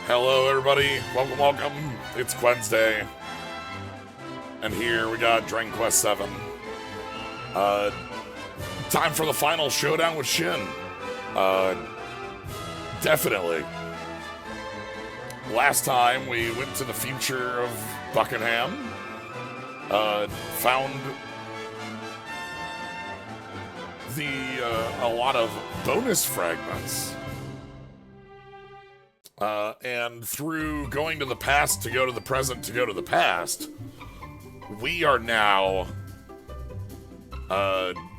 Hello, everybody. Welcome, welcome. It's Wednesday. And here we got Dragon Quest 7. Time for the final showdown with Shin. Definitely. Last time we went to the future of Buckingham. Found a lot of bonus fragments. And through going to the past to go to the present to go to the past, we are now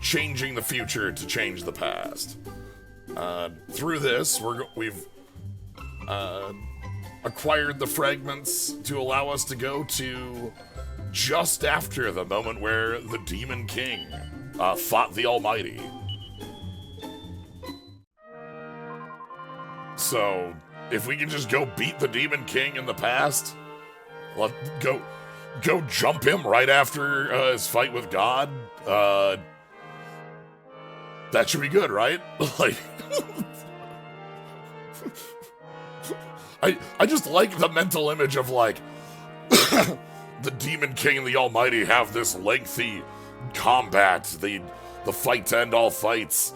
changing the future to change the past. Through this, we've acquired the fragments to allow us to go to just after the moment where the Demon King fought the Almighty. So, if we can just go beat the Demon King in the past, go jump him right after his fight with God, that should be good, right? Like, I just like the mental image of, like, the Demon King and the Almighty have this lengthy combat, the fight to end all fights.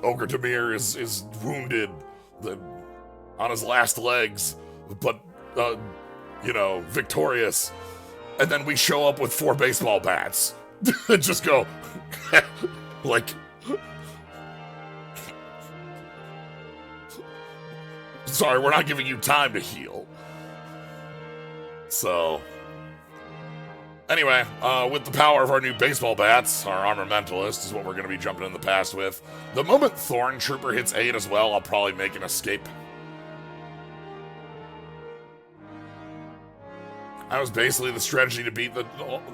Orgodemir is wounded on his last legs, but, victorious. And then we show up with 4 baseball bats. And just go, like... Sorry, we're not giving you time to heal. So... Anyway, with the power of our new baseball bats, our Armamentalist is what we're going to be jumping in the past with. The moment Thorn Trooper hits 8 as well, I'll probably make an escape. That was basically the strategy to beat the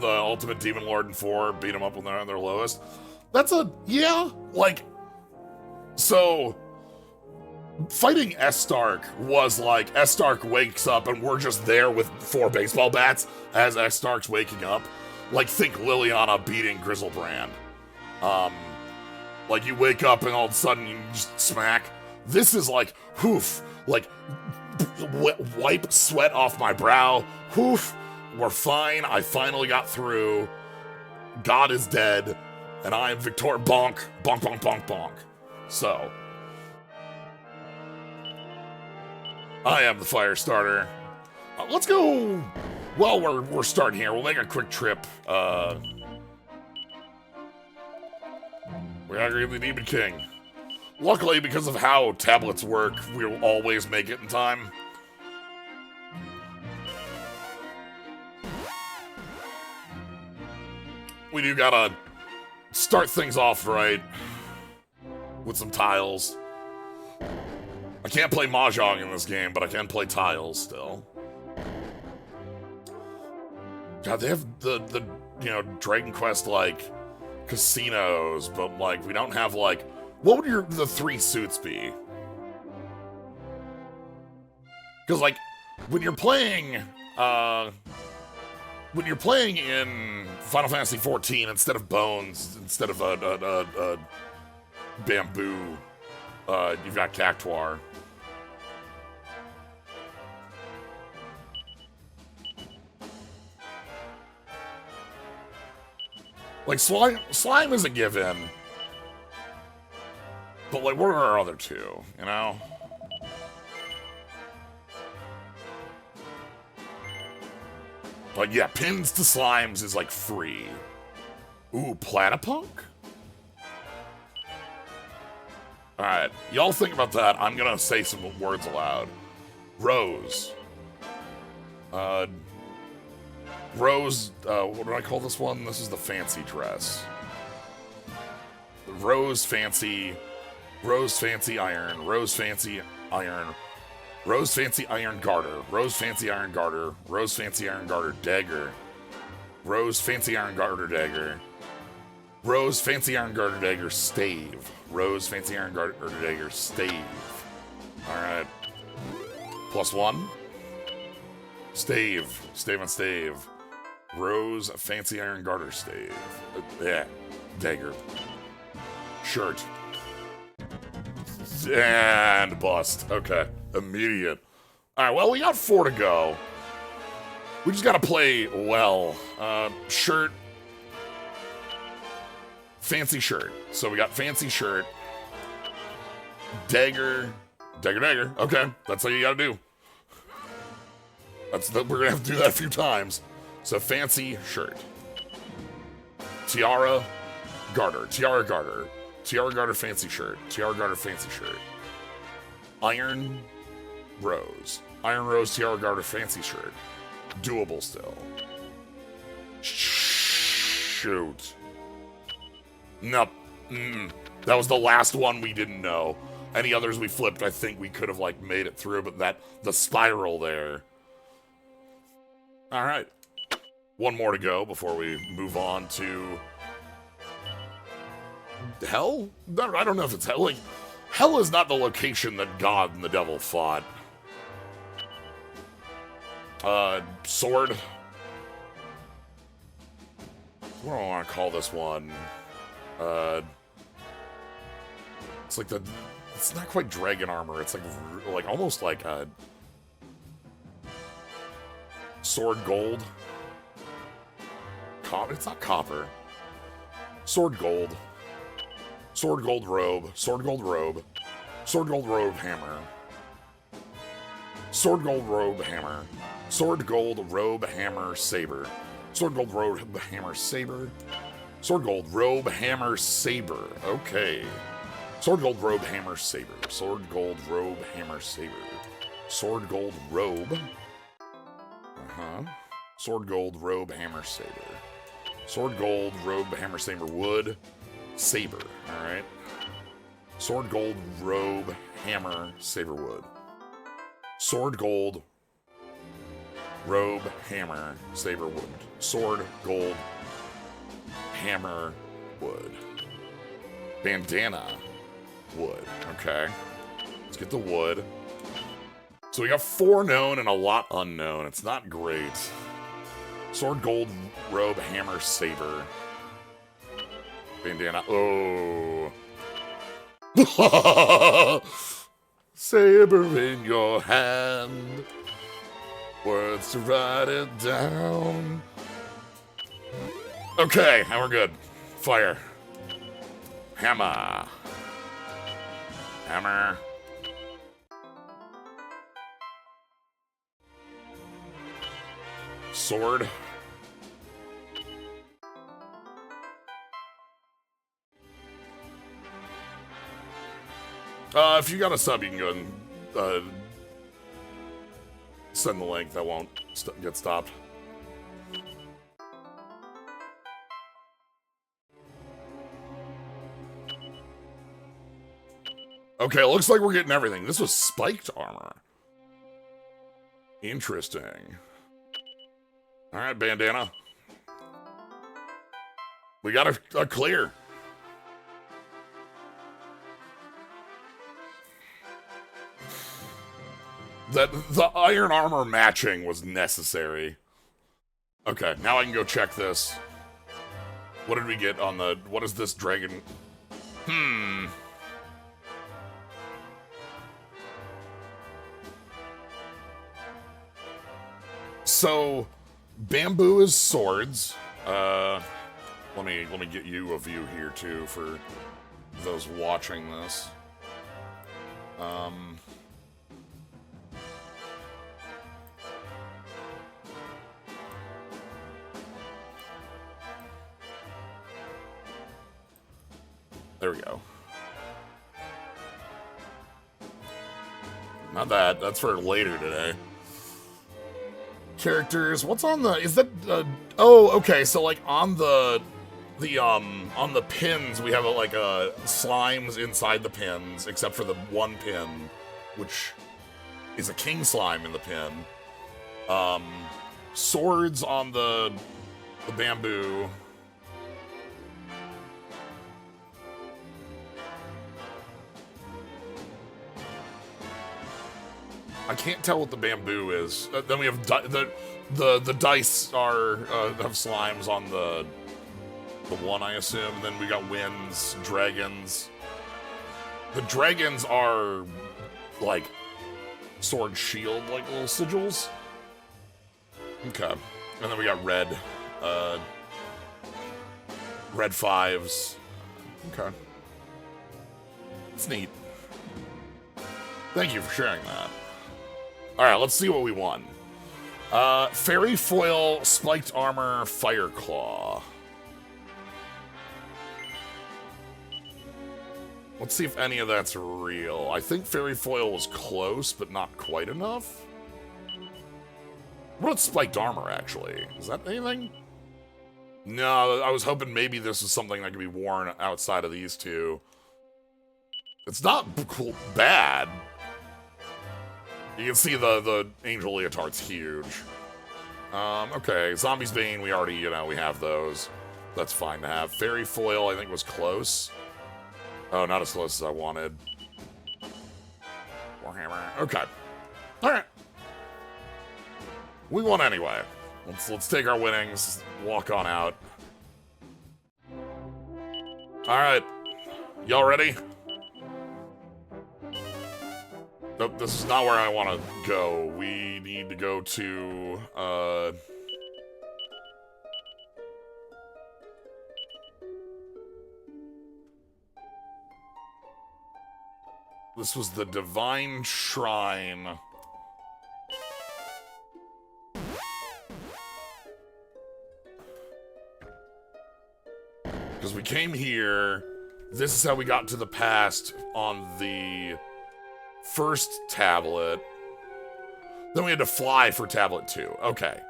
Ultimate Demon Lord in 4, beat them up when they're on their lowest. So... Fighting S-Stark was like, S-Stark wakes up and we're just there with 4 baseball bats as S-Stark's waking up. Like, think Liliana beating Grizzlebrand. Like, you wake up and all of a sudden you just smack. This is like, hoof, like, wipe sweat off my brow. Hoof, we're fine, I finally got through. God is dead, and I am victorious. Bonk, bonk, bonk, bonk, bonk. So... I am the fire starter. Let's go. Well, we're starting here. We'll make a quick trip. We're not gonna get the Demon King. Luckily, because of how tablets work, we'll always make it in time. We do gotta start things off right with some tiles. I can't play Mahjong in this game, but I can play tiles still. God, they have the Dragon Quest, like, casinos, but, like, we don't have, like... What would the 3 suits be? Because, like, when you're playing in Final Fantasy XIV, instead of bones, instead of a bamboo, you've got Cactuar. Like, slime is a given. But, like, what are our other 2, you know? Like, yeah, pins to slimes is, like, free. Ooh, Platypunk? Alright, y'all think about that. I'm gonna say some words aloud. Rose. Rose, what do I call this one? This is the fancy dress. Rose fancy iron, rose fancy iron, rose fancy iron garter, rose fancy iron garter, rose fancy iron garter dagger, rose fancy iron garter dagger, rose fancy iron garter dagger stave, rose fancy iron garter dagger stave. Alright. +1. Stave on stave. Rose fancy iron garter stave. Yeah. Dagger. Shirt. And bust. Okay. Immediate. Alright, well, we got 4 to go. We just gotta play well. Shirt. Fancy shirt. So we got fancy shirt. Dagger. Dagger. Okay, that's how you gotta do. We're gonna have to do that a few times. So fancy shirt. Tiara, garter. Tiara, garter. Tiara, garter, fancy shirt. Tiara, garter, fancy shirt. Iron, rose. Iron, rose, tiara, garter, fancy shirt. Doable still. Shoot. Nope. That was the last one we didn't know. Any others we flipped, I think we could have, like, made it through, but the spiral there. Alright. One more to go before we move on to... Hell? I don't know if it's hell. Like, hell is not the location that God and the devil fought. Sword. What do I want to call this one? It's like it's not quite dragon armor. It's like almost like a sword gold. It's not copper. Sword gold. Sword gold robe. Sword gold robe. Sword gold robe hammer. Sword gold robe hammer. Sword gold robe hammer saber. Sword gold robe hammer saber. Sword gold robe hammer saber. Okay. Sword gold robe hammer saber. Sword gold robe hammer saber. Sword gold robe. Sword gold robe hammer saber. Sword gold robe hammer saber wood. Saber. Alright. Sword gold robe hammer saber wood. Sword gold robe hammer saber wood. Sword gold hammer wood. Bandana wood. Okay. Let's get the wood. So we got 4 known and a lot unknown. It's not great. Sword gold robe hammer saber. Bandana. Oh. Saber in your hand. Words to write it down. Okay, now we're good. Fire. Hammer. Hammer. Sword. If you got a sub, you can go and send the link. That won't get stopped. Okay, it looks like we're getting everything. This was spiked armor. Interesting. Alright, bandana. We got a clear. The iron armor matching was necessary. Okay, now I can go check this. What did we get on the... What is this dragon? So, bamboo is swords. Let me get you a view here too for those watching this. There we go. Not that. That's for later today. Characters. What's on the... Is that... oh, okay. So, like, on the pins, we have, like, slimes inside the pins, except for the one pin, which is a king slime in the pin. Swords on the bamboo. I can't tell what the bamboo is. Then we have the dice are have slimes on the one, I assume. Then we got winds, dragons. The dragons are like sword shield, like, little sigils. Okay. And then we got red. Red 5s. Okay. It's neat. Thank you for sharing that. Alright, let's see what we won. Fairy Foil, Spiked Armor, Fire Claw. Let's see if any of that's real. I think Fairy Foil was close, but not quite enough. What about Spiked Armor, actually? Is that anything? No, I was hoping maybe this was something that could be worn outside of these two. It's not cool, bad. You can see the Angel Leotard's huge. Okay, Zombie's Bane, we already, you know, we have those. That's fine to have. Fairy Foil, I think, was close. Oh, not as close as I wanted. Warhammer. Okay. Alright. We won anyway. Let's take our winnings, walk on out. Alright. Y'all ready? Nope, this is not where I want to go. We need to go to, this was the Divine Shrine. Because we came here, this is how we got to the past on the first tablet. Then we had to fly for tablet 2. Okay.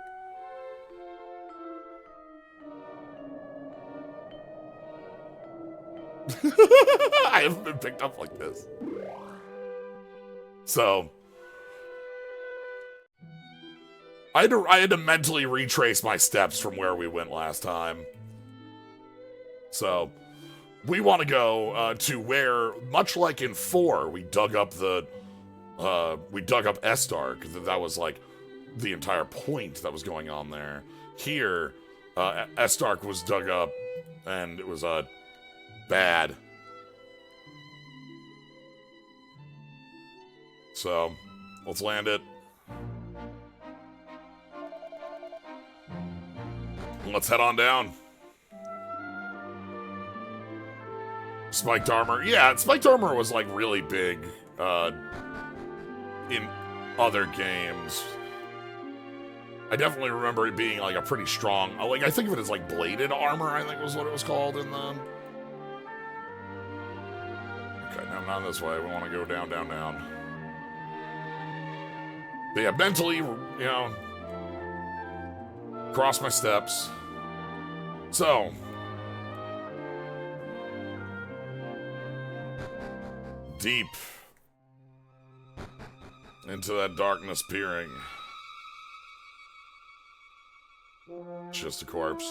I haven't been picked up like this. So I had to mentally retrace my steps from where we went last time. So we want to go to where, much like in 4, we dug up Estark. That was like the entire point that was going on there. Here, Estark was dug up, and it was bad. So let's land it. Let's head on down. Spiked Armor. Yeah, Spiked Armor was, like, really big in other games. I definitely remember it being, like, a pretty strong... Like, I think of it as, like, bladed armor, I think was what it was called in the... Okay, no, not this way. We want to go down, down, down. But yeah, mentally, you know... Cross my steps. So... Deep into that darkness peering. Just a corpse.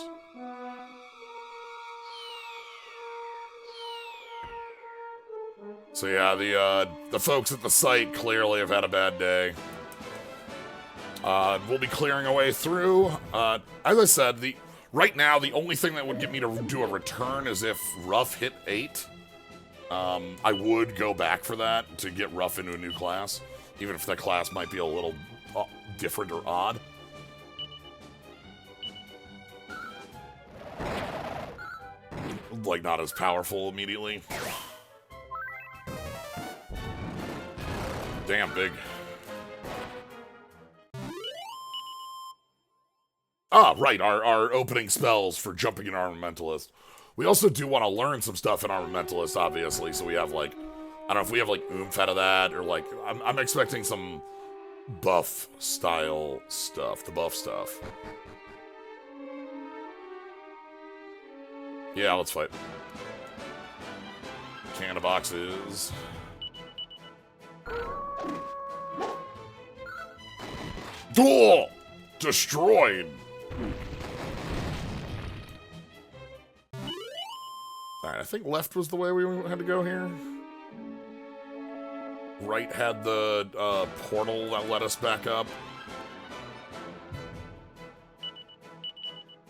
So yeah, the folks at the site clearly have had a bad day. We'll be clearing our way through. As I said, right now the only thing that would get me to do a return is if Rough hit 8. I would go back for that to get Rough into a new class, even if that class might be a little different or odd. Like, not as powerful immediately. Damn big. Ah, right, our opening spells for jumping an Armamentalist. We also do want to learn some stuff in Armamentalist, obviously, so we have, like, I don't know if we have, like, oomph out of that, or, like, I'm expecting some buff-style stuff, the buff stuff. Yeah, let's fight. Can of boxes. Duel! Destroyed! Alright, I think left was the way we had to go here. Right had the portal that let us back up.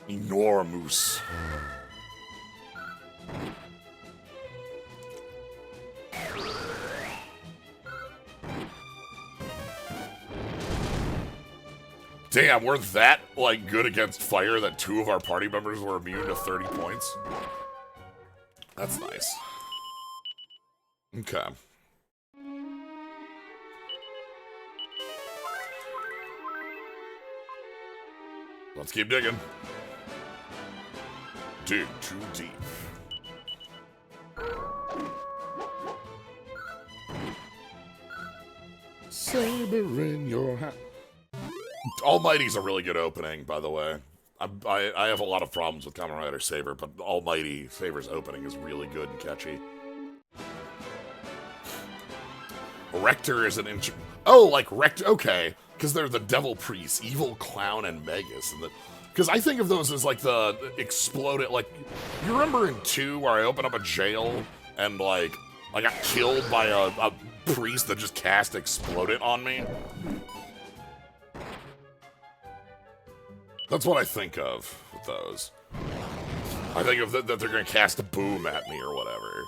Enormous. Damn, we're that, like, good against fire that 2 of our party members were immune to 30 points? That's nice. Okay. Let's keep digging. Dig too deep. Saber in your hand. Almighty's a really good opening, by the way. I have a lot of problems with Kamen Rider Saber, but Almighty Saber's opening is really good and catchy. Rector is an oh, like Rector, okay. Because they're the Devil Priest, Evil Clown, and Magus. Because I think of those as like the exploded, like, you remember in 2 where I opened up a jail and like, I got killed by a priest that just cast Exploded on me? That's what I think of with those. I think of that they're going to cast a boom at me or whatever.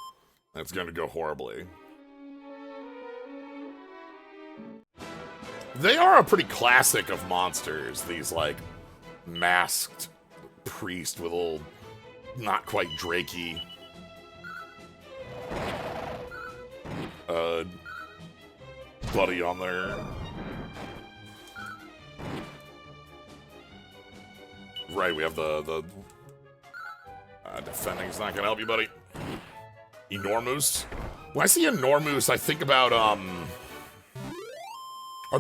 That's going to go horribly. They are a pretty classic of monsters, these, like, masked priest with a little, not quite Drakey. Buddy on there. Right, we have the defending's not gonna help you, buddy. Enormous. When I see Enormous, I think about, our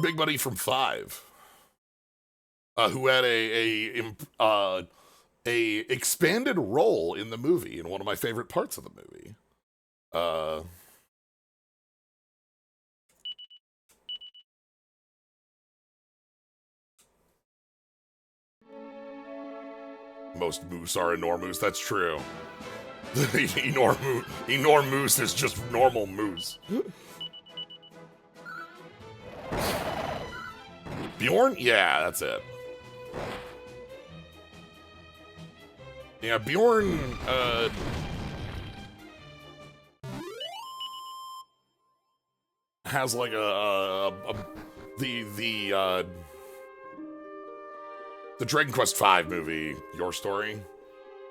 big buddy from 5. Who had a expanded role in the movie, in one of my favorite parts of the movie. Most moose are enormous, that's true. Enormous is just normal moose. Bjorn? Yeah, that's it. Yeah, Bjorn, has like the Dragon Quest V movie, Your Story,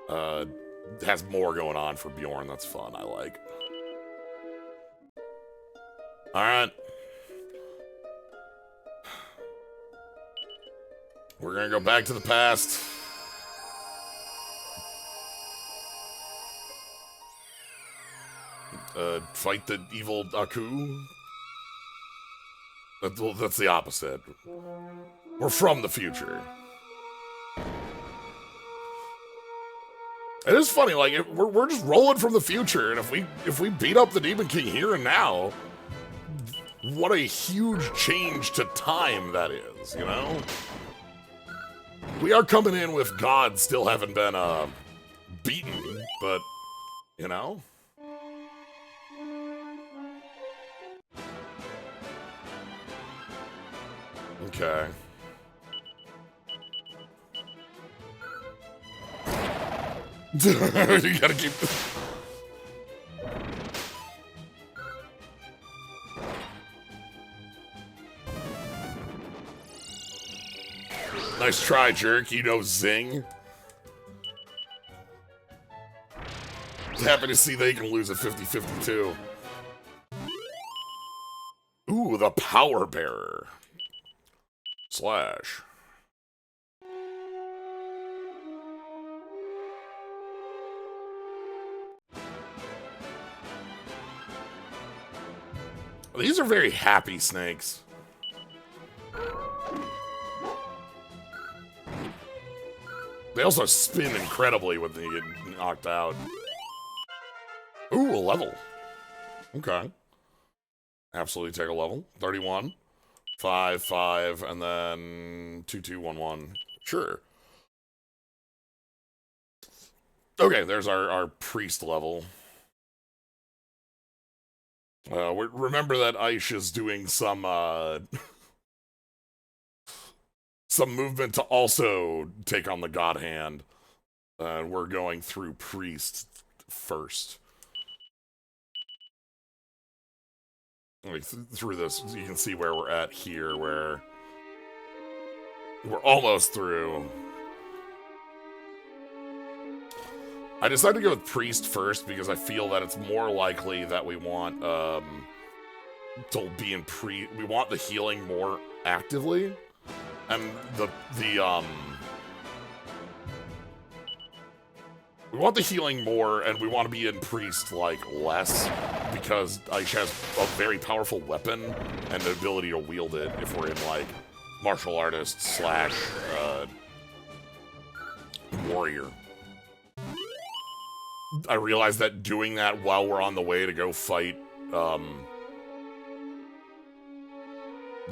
has more going on for Bjorn. That's fun. I like. All right. We're gonna go back to the past. Fight the evil Aku. That's the opposite. We're from the future. It is funny, like, we're just rolling from the future, and if we beat up the Demon King here and now, what a huge change to time that is, you know? We are coming in with God still haven't been, beaten, but, you know? Okay. You gotta keep... Nice try, jerk. You know Zing. Happy to see they can lose a 50-50 too. Ooh, the Power Bearer. Slash. These are very happy snakes. They also spin incredibly when they get knocked out. Ooh, a level. Okay. Absolutely take a level. 31. 5, 5, and then 2, 2, 1, 1. Sure. Okay, there's our priest level. Remember that Aish is doing some movement to also take on the God Hand. We're going through priest first. Like through this, you can see where we're at here, where We're almost through. I decided to go with Priest first because I feel that it's more likely that we want to be in we want the healing more actively, and we want the healing more, and we want to be in Priest like less because Aisha has a very powerful weapon and the ability to wield it if we're in like martial artist slash warrior. I realize that doing that while we're on the way to go fight the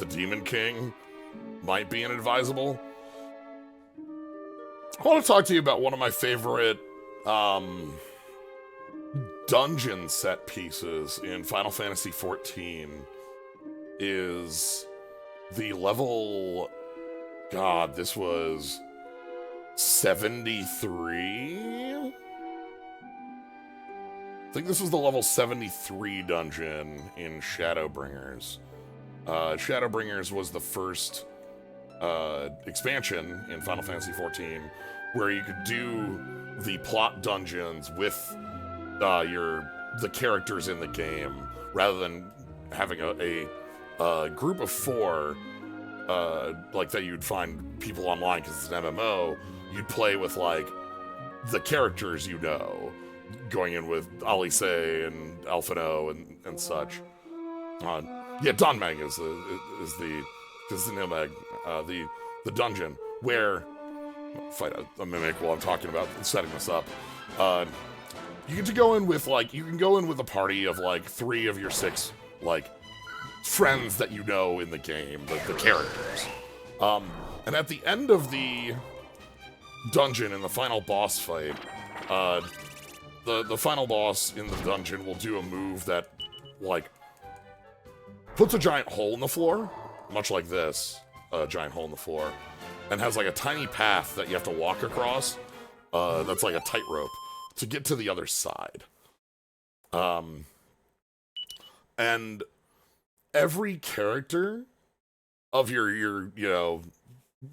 Demon King might be inadvisable. I want to talk to you about one of my favorite dungeon set pieces in Final Fantasy XIV is the level, God, this was 73? I think this was the level 73 dungeon in Shadowbringers. Shadowbringers was the first expansion in Final Fantasy XIV where you could do the plot dungeons with the characters in the game rather than having a group of 4 like that you'd find people online because it's an MMO. You'd play with like the characters you know, going in with Alice and Alphino and such. Yeah, Donmeg is the Nilmeg, the dungeon where fight a mimic while I'm talking about setting this up. You get to go in with like you can go in with a party of like 3 of your 6 like friends that you know in the game, the characters. And at the end of the dungeon in the final boss fight, the final boss in the dungeon will do a move that like puts a giant hole in the floor, much like this, a giant hole in the floor, and has like a tiny path that you have to walk across. That's like a tightrope to get to the other side. And every character of your you know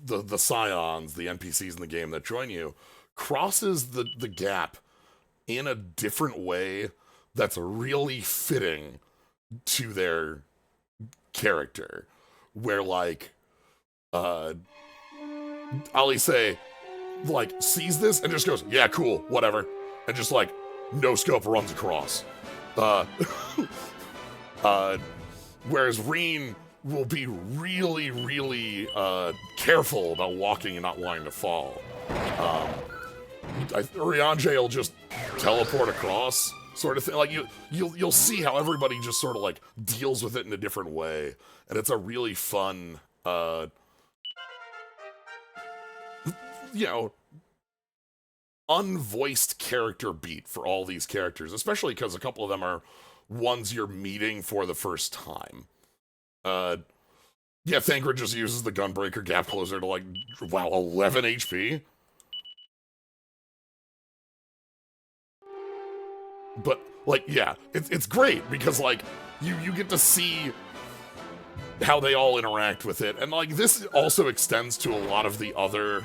the scions, the NPCs in the game that join you, crosses the gap in a different way that's really fitting to their character. Where like Alice like sees this and just goes, yeah, cool, whatever, and just like no scope runs across. Whereas Reen will be really, really careful about walking and not wanting to fall. Rianjay will just teleport across, sort of thing. Like you'll see how everybody just sort of like deals with it in a different way, and it's a really fun, you know, unvoiced character beat for all these characters, especially because a couple of them are ones you're meeting for the first time. Yeah, Thancred just uses the Gunbreaker Gap Closer to like, wow, 11 HP? But, like, yeah, it's great because, like, you get to see how they all interact with it. And, like, this also extends to a lot of the other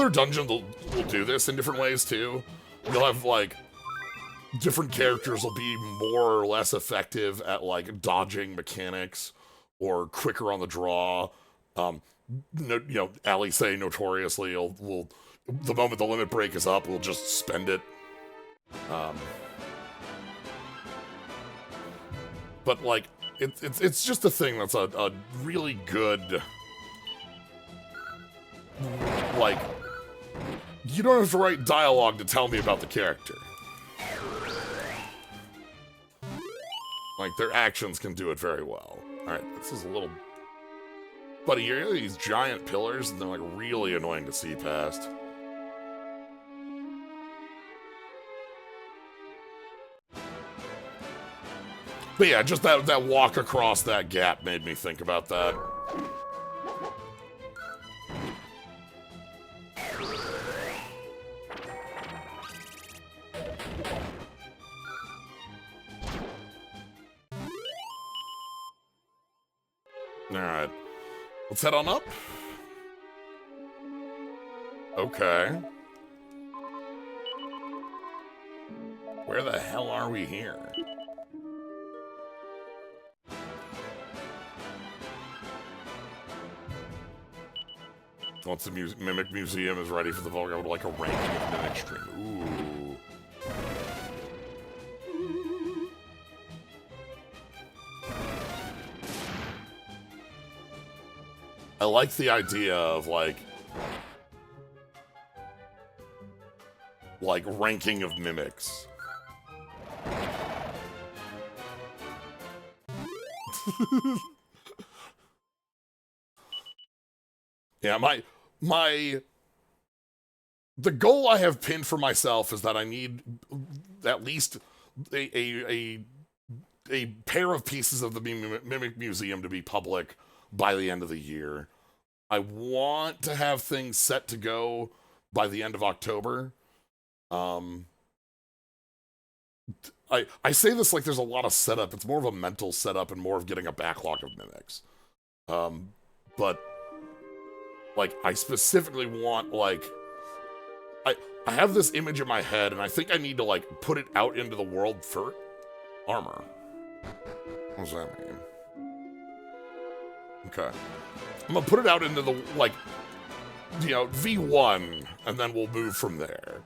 dungeons will do this in different ways, too. You'll have, like, different characters will be more or less effective at, like, dodging mechanics or quicker on the draw. You know, Alice notoriously will the moment the limit break is up, we'll just spend it. But, like, it's just a thing that's a really good, like, you don't have to write dialogue to tell me about the character. Like, their actions can do it very well. Alright, this is a little... Buddy, you're these giant pillars, and they're, like, really annoying to see past. But yeah, just that walk across that gap made me think about that. Alright. Let's head on up. Okay. Where the hell are we here? Once the Mimic Museum is ready for the vote, I would like a ranking of Mimic stream. Ooh. I like the idea of, like ranking of mimics. Yeah, the goal I have pinned for myself is that I need at least a pair of pieces of the Mimic Museum to be public by the end of the year. I want to have things set to go by the end of October. I say this like there's a lot of setup. It's more of a mental setup and more of getting a backlog of mimics. But like I specifically want like I have this image in my head and I think I need to like put it out into the world for armor. What does that mean? Okay. I'm gonna put it out into the like you know, V1 and then we'll move from there.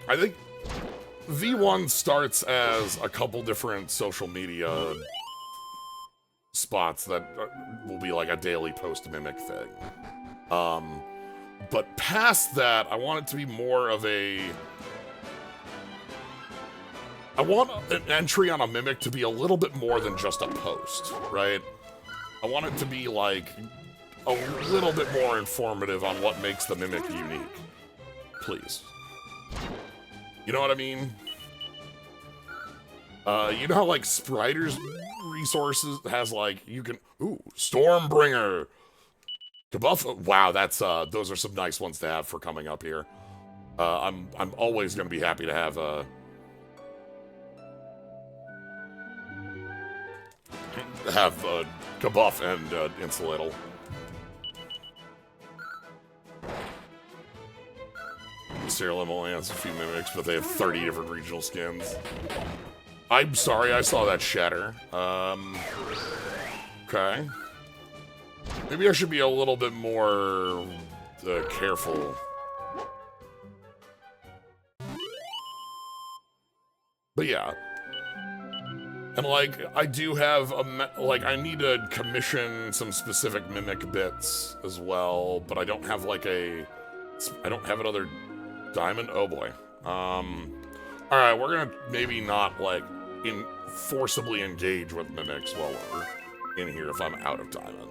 I think V1 starts as a couple different social media spots that will be like a daily post-mimic thing. But past that, I want it to be more of a... I want an entry on a mimic to be a little bit more than just a post, right? I want it to be like a little bit more informative on what makes the mimic unique. Please. You know what I mean? You know how, like, Spriter's resources has, like, you can... Ooh, Stormbringer! Kabuff... Wow, that's, those are some nice ones to have for coming up here. I'm always gonna be happy to have, Kabuff and, Insulatal. Serial only has a few mimics, but they have 30 different regional skins. I'm sorry, I saw that shatter. Okay. Maybe I should be a little bit more careful. But yeah. And like, I do have like, I need to commission some specific mimic bits as well, but I don't have like I don't have another diamond? Oh boy. Alright, we're gonna maybe not, like, forcibly engage with mimics while we're in here if I'm out of diamond.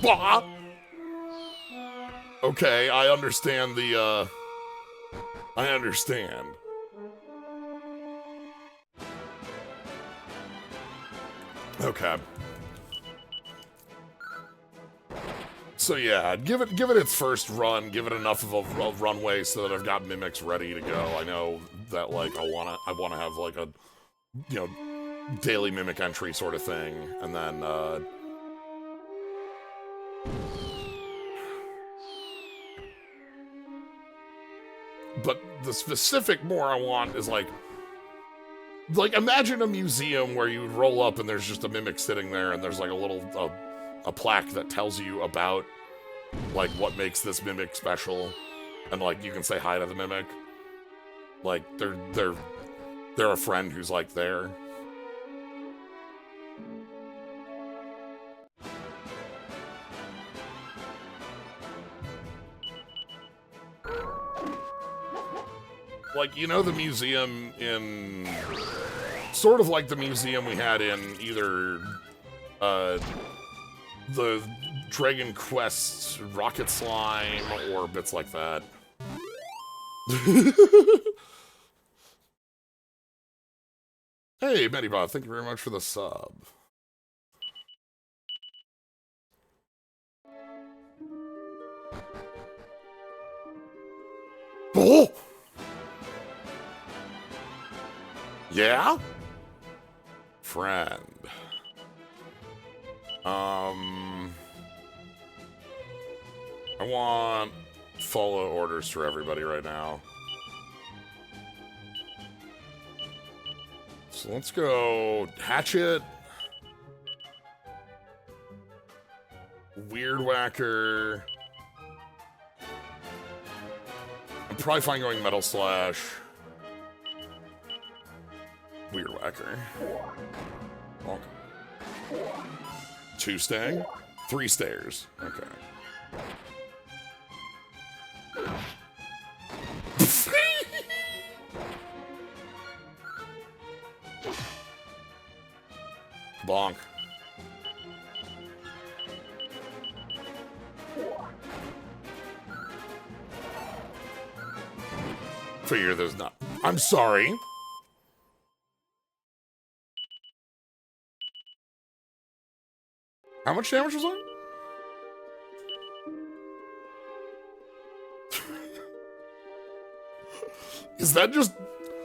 Bah! Okay, I understand the, I understand. Okay. So yeah, give it its first run, give it enough of a runway so that I've got mimics ready to go. I know that like I wanna have like a daily mimic entry sort of thing, and then but the specific more I want is like imagine a museum where you roll up and there's just a mimic sitting there and there's like a little a plaque that tells you about like what makes this mimic special, and like you can say hi to the mimic, like they're a friend who's like there. Like, you know, the museum in sort of like the museum we had in either the Dragon Quest Rocket Slime or bits like that. Hey, Medibot, thank you very much for the sub. Oh! Yeah? Friend. I want follow orders for everybody right now. So let's go Hatchet, Weird Whacker. I'm probably fine going Metal Slash, Weird Whacker. Bonk. 2 staying? 3 stairs. Okay. Bonk. Figure there's not. I'm sorry. How much damage was that? Is that just...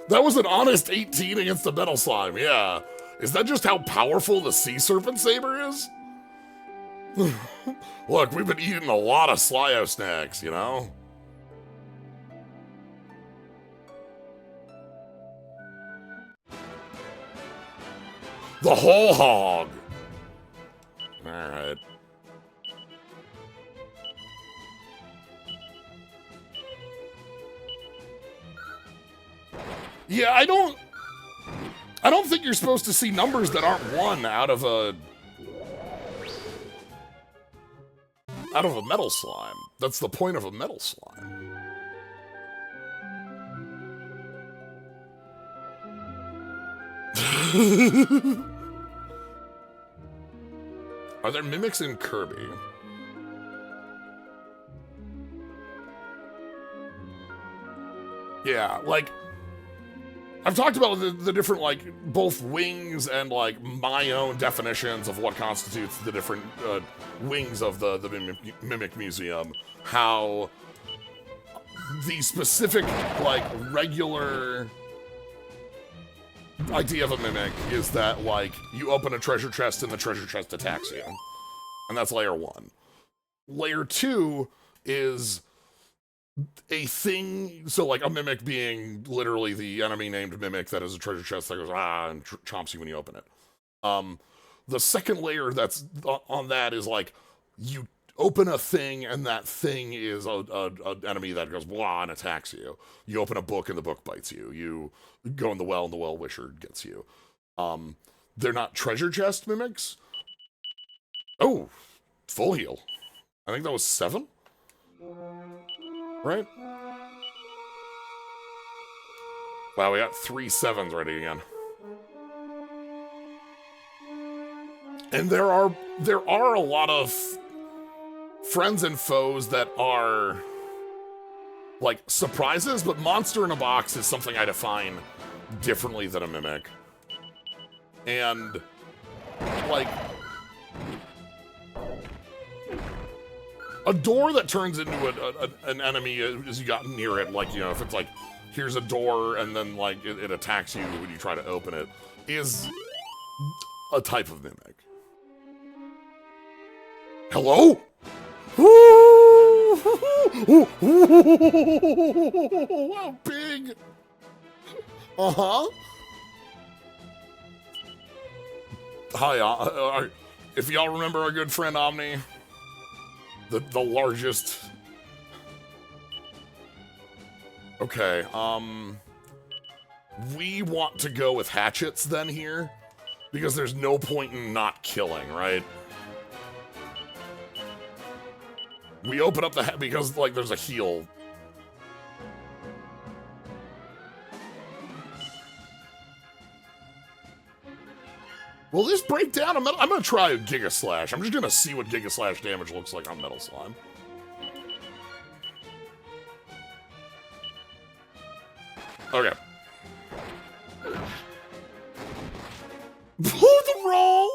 That was an honest 18 against the Metal Slime, yeah. Is that just how powerful the Sea Serpent Saber is? Look, we've been eating a lot of Slyo snacks, you know? The whole hog! Alright. Yeah, I don't think you're supposed to see numbers that aren't 1 out of a Metal Slime. That's the point of a Metal Slime. Are there mimics in Kirby? Yeah, like, I've talked about the different, like, both wings and, like, my own definitions of what constitutes the different wings of the Mimic Museum. How the specific, like, regular idea of a mimic is that, like, you open a treasure chest and the treasure chest attacks you. And that's layer 1. Layer 2 is a thing, so like a mimic being literally the enemy named mimic that is a treasure chest that goes and chomps you when you open it. The second layer that's on that is like you open a thing and that thing is a enemy that goes blah and attacks you. You open a book and the book bites you. You go in the well and the well wisher gets you. They're not treasure chest mimics. Oh, full heal. I think that was 7. Right? Wow, we got 3 7s ready again. And there are a lot of friends and foes that are like surprises, but monster in a box is something I define differently than a mimic. And like a door that turns into an enemy as you got near it, like, you know, if it's like, here's a door and then, like, it attacks you when you try to open it, is a type of mimic. Hello? How big? Uh-huh. Hi, if y'all remember our good friend Omni, the largest. Okay, we want to go with hatchets then here, because there's no point in not killing, right? We open up the because, like, there's a heal. Will this break down a metal? I'm gonna try a Giga Slash. I'm just gonna see what Giga Slash damage looks like on Metal Slime. Okay. The roll!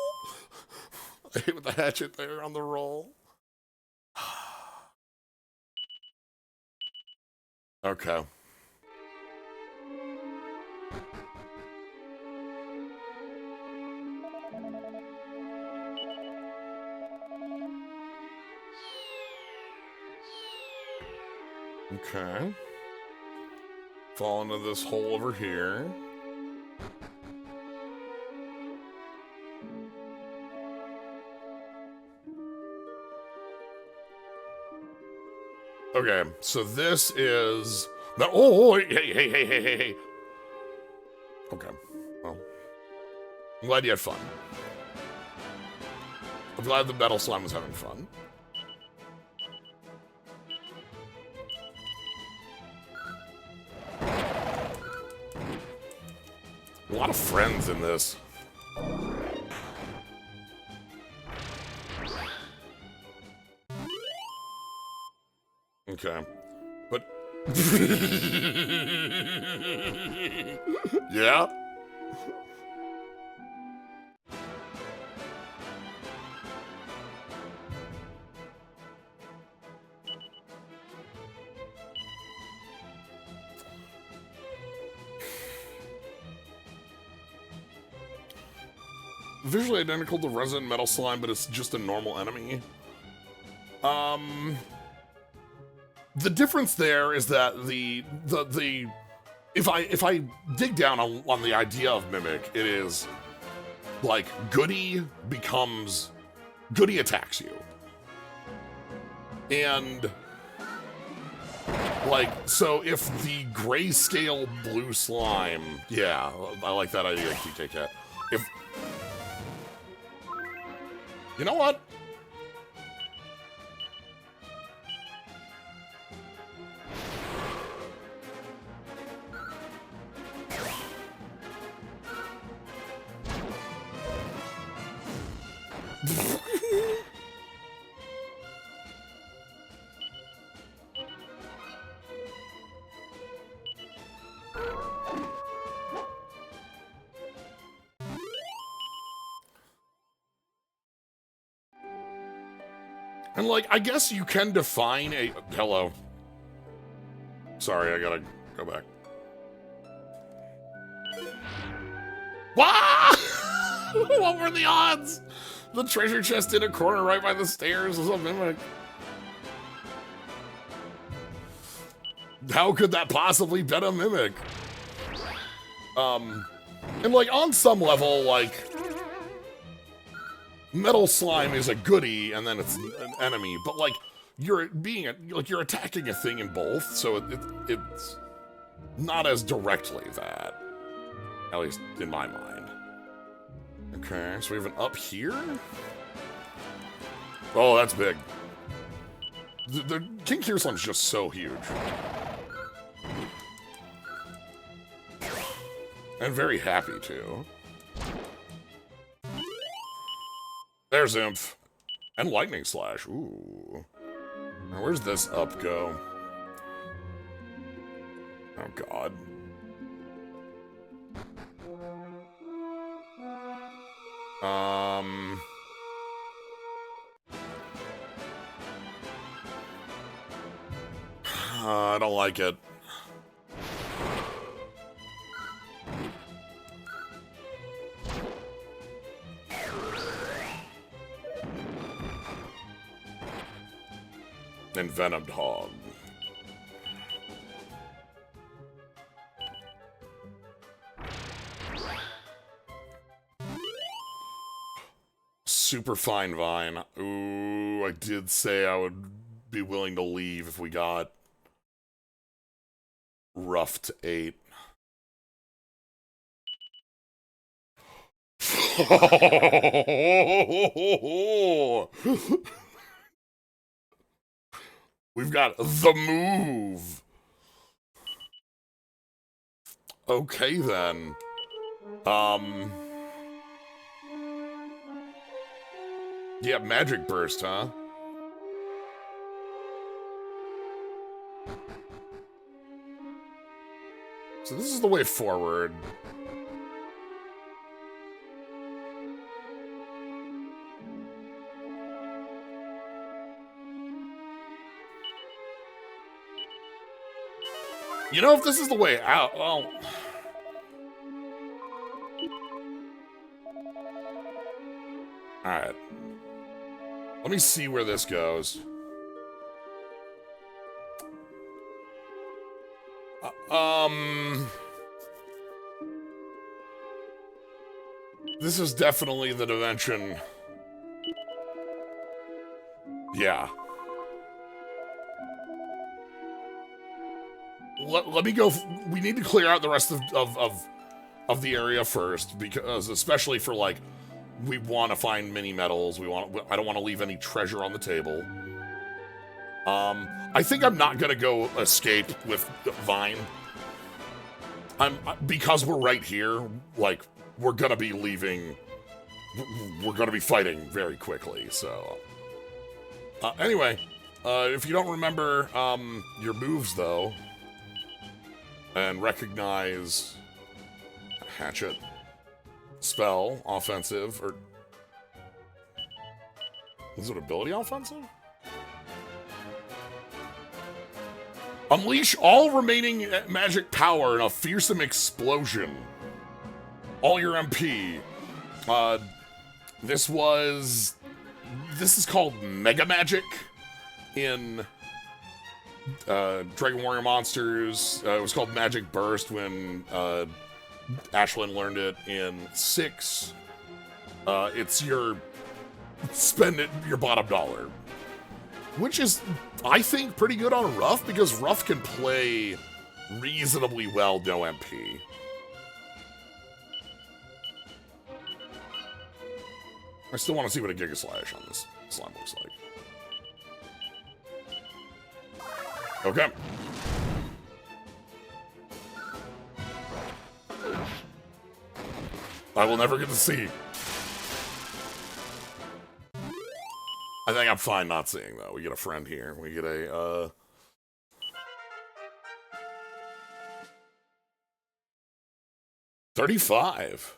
I hit with the hatchet there on the roll. Okay. Okay. Fall into this hole over here. Okay, so this is... Oh, hey. Okay, well. I'm glad you had fun. I'm glad the metal slime was having fun. A lot of friends in this. Okay. But... yeah? Visually identical to Resident Metal Slime, but it's just a normal enemy. The difference there is that if I dig down on the idea of Mimic, it is like Goody attacks you. And like, so if the grayscale blue slime, yeah, I like that idea, TK Cat. If, you know what? And, like, I guess you can define a... Hello. Sorry, I gotta go back. Wah! What were the odds? The treasure chest in a corner right by the stairs was a Mimic. How could that possibly be a Mimic? And, like, on some level, like... Metal Slime is a goodie, and then it's an enemy, but like you're attacking a thing in both, so it's not as directly that, at least in my mind. Okay, so we have an up here. Oh, that's big. The King Kier Slime's just so huge, and very happy too. There's Imph. And Lightning Slash. Ooh. Now, where's this up go? Oh, God. I don't like it. Envenomed Hog. Super Fine Vine. Ooh, I did say I would be willing to leave if we got rough to 8. We've got the move. Okay, then. Yeah, Magic Burst, huh? So this is the way forward. You know, if this is the way out, well... Alright. Let me see where this goes. This is definitely the dimension. Yeah. Let me go. We need to clear out the rest of the area first, because especially for like, we want to find mini medals. I don't want to leave any treasure on the table. I think I'm not gonna go escape with Vine. Because we're right here. Like, we're gonna be leaving. We're gonna be fighting very quickly. So, anyway, if you don't remember your moves though, and recognize hatchet, spell, offensive, or is it ability offensive? Unleash all remaining magic power in a fearsome explosion. All your MP. This is called Mega Magic in Dragon Warrior Monsters. It was called Magic Burst when Ashlyn learned it in 6. It's your bottom dollar. Which is, I think, pretty good on Ruff, because Ruff can play reasonably well no MP. I still want to see what a Giga Slash on this slime looks like. Okay. I will never get to see. I think I'm fine not seeing, though. We get a friend here. We get a, 35.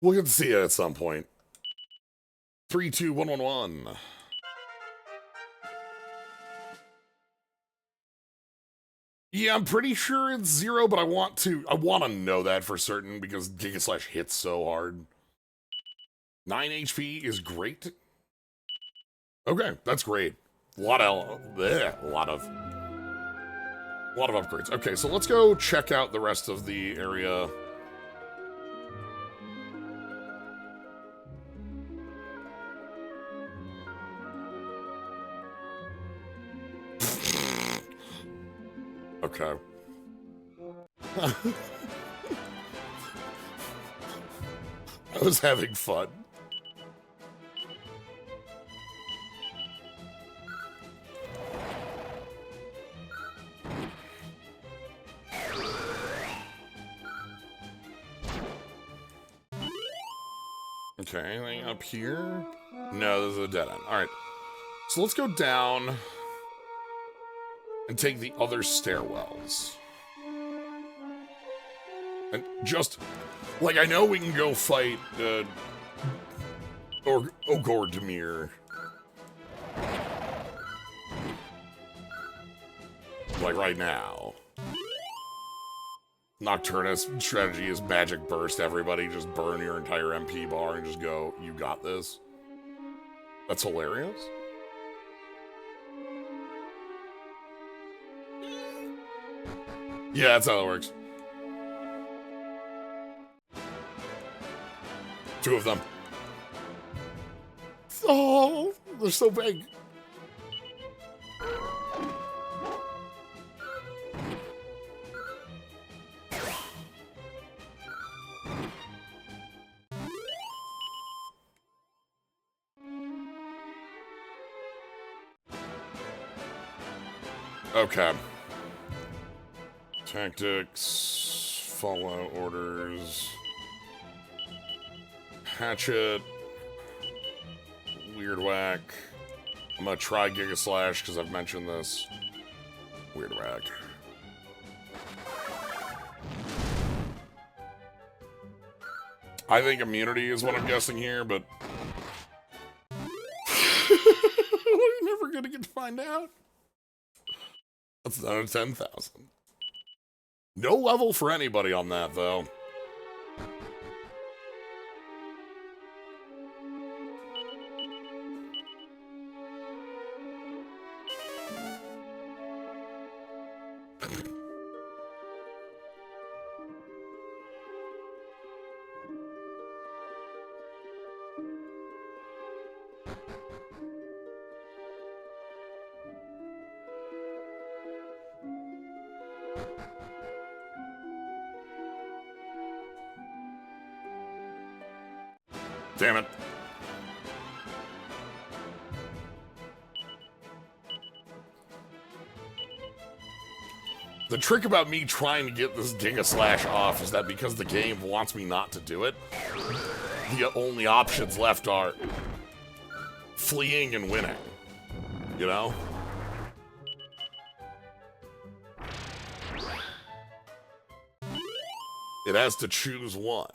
We'll get to see it at some point. 3, 2, 1, 1, 1. Yeah, I'm pretty sure it's 0, but I want to know that for certain, because Giga Slash hits so hard. 9 HP is great. Okay, that's great. A lot of upgrades. Okay, so let's go check out the rest of the area. Okay. I was having fun. Okay, anything up here? No, this is a dead end. Alright. So let's go down and take the other stairwells. And just, like, I know we can go fight, Orgodemir. Like, right now. Nocturnus strategy is Magic Burst, everybody. Just burn your entire MP bar and just go, you got this. That's hilarious. Yeah, that's how it works. 2 of them. Oh, they're so big. Okay. Tactics, follow orders, hatchet, weird whack. I'm gonna try Giga Slash because I've mentioned this. Weird whack. I think immunity is what I'm guessing here, but we're never gonna get to find out. That's another 10,000. No level for anybody on that, though. Damn it. The trick about me trying to get this Giga Slash off is that because the game wants me not to do it, the only options left are fleeing and winning. You know? It has to choose one.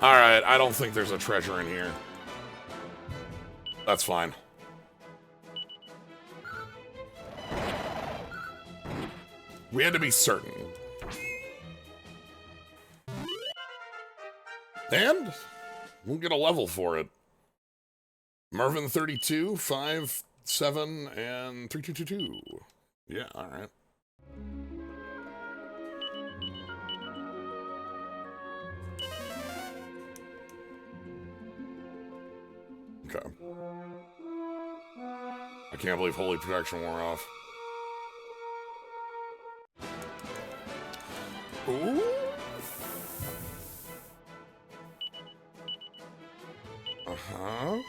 Alright, I don't think there's a treasure in here. That's fine. We had to be certain. And we'll get a level for it. Mervin 32, 5, 7, and 3222. Yeah, alright. Okay. I can't believe Holy Protection wore off. Ooh. Uh-huh.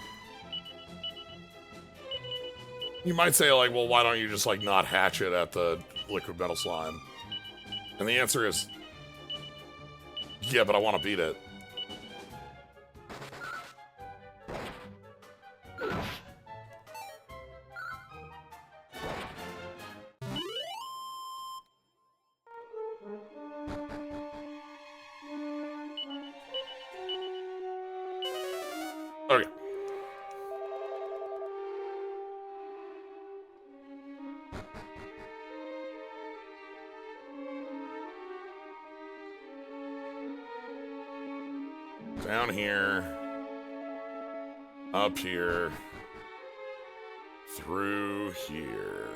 You might say, like, well, why don't you just, like, not hatch it at the liquid metal slime? And the answer is, yeah, but I want to beat it. Okay. Down here. Up here. Through here.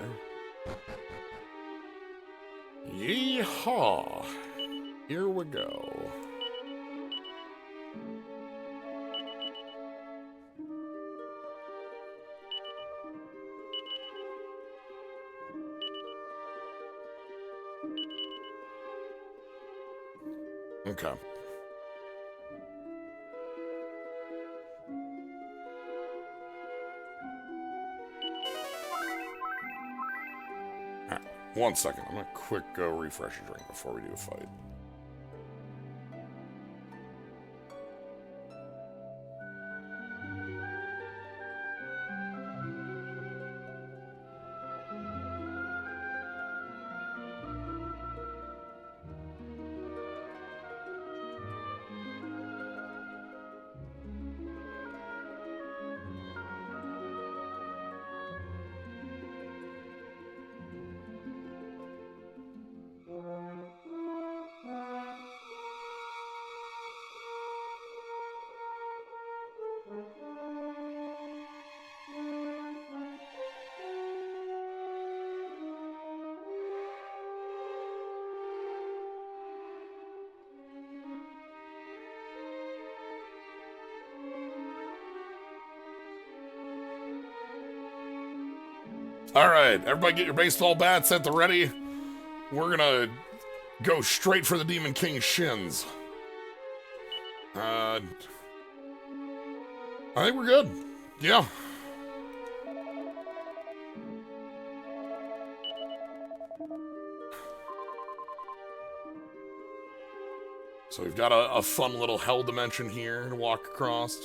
Yeehaw. Here we go. Okay. Alright, 1 second. I'm gonna quick go refresh a drink before we do a fight. Alright, everybody get your baseball bats at the ready. We're gonna go straight for the Demon King's shins. I think we're good. Yeah. So we've got a fun little hell dimension here to walk across.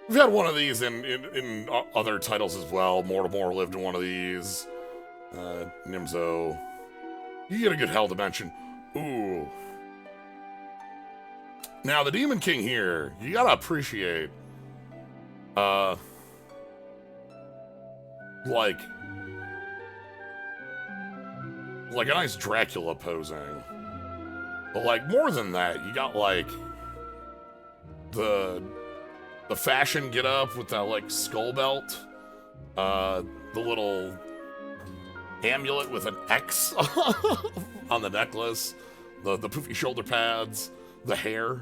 We've had one of these in other titles as well. Mortimer lived in one of these. Nimzo. You get a good hell dimension. Ooh. Now, the Demon King here, you gotta appreciate, like a nice Dracula posing. But, like, more than that, you got, like, the fashion get up with that, like, skull belt. The little amulet with an X on the necklace, the poofy shoulder pads, the hair.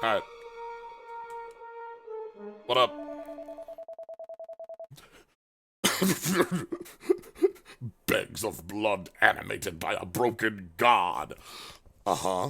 Alright. What up? Bags of blood animated by a broken god. Uh-huh.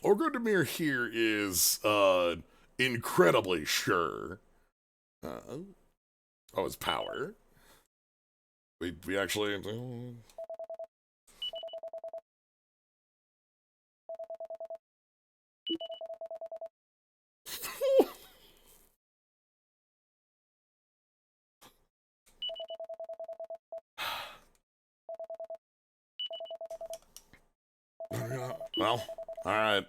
Orgodemir here is incredibly sure. Oh, his power. We actually. Well, all right.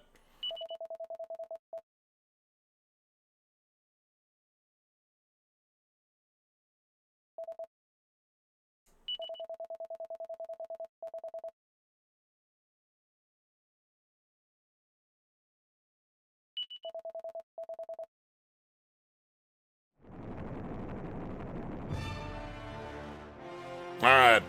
All right.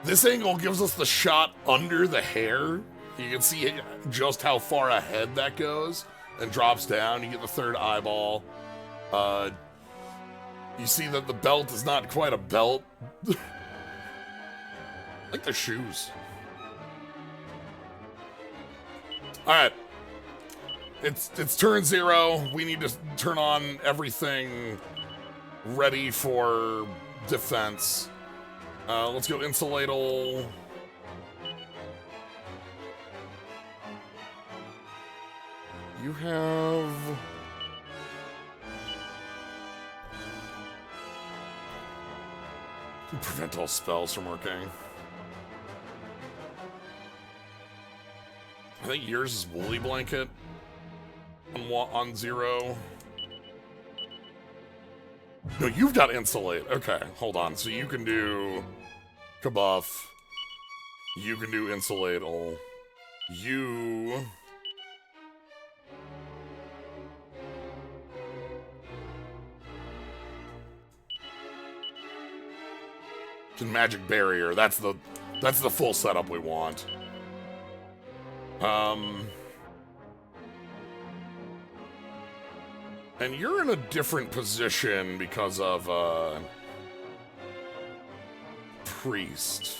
This angle gives us the shot under the hair. You can see just how far ahead that goes and drops down. You get the third eyeball. You see that the belt is not quite a belt. Like the shoes. Alright. It's turn 0. We need to turn on everything ready for defense. Let's go insulatal. You have... prevent all spells from working. I think yours is Woolly Blanket on 0. No, you've got Insulate. Okay, hold on. So you can do Kabuff. You can do Insulatal. You... Magic Barrier. That's the full setup we want. And you're in a different position because of Priest.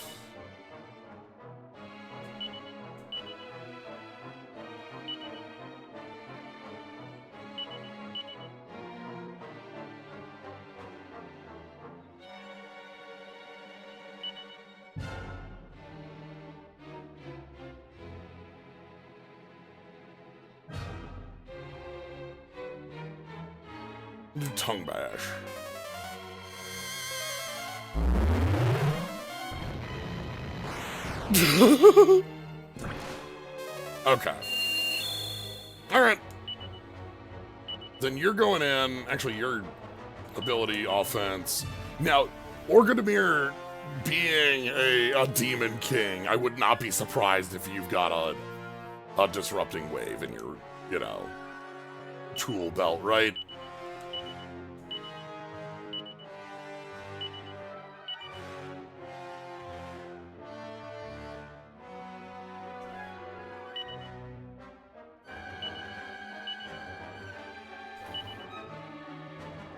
Tongue Bash. Okay. Alright. Then you're going in. Actually, your ability, offense. Now, Orgodemir being a Demon King, I would not be surprised if you've got a Disrupting Wave in your, tool belt, right?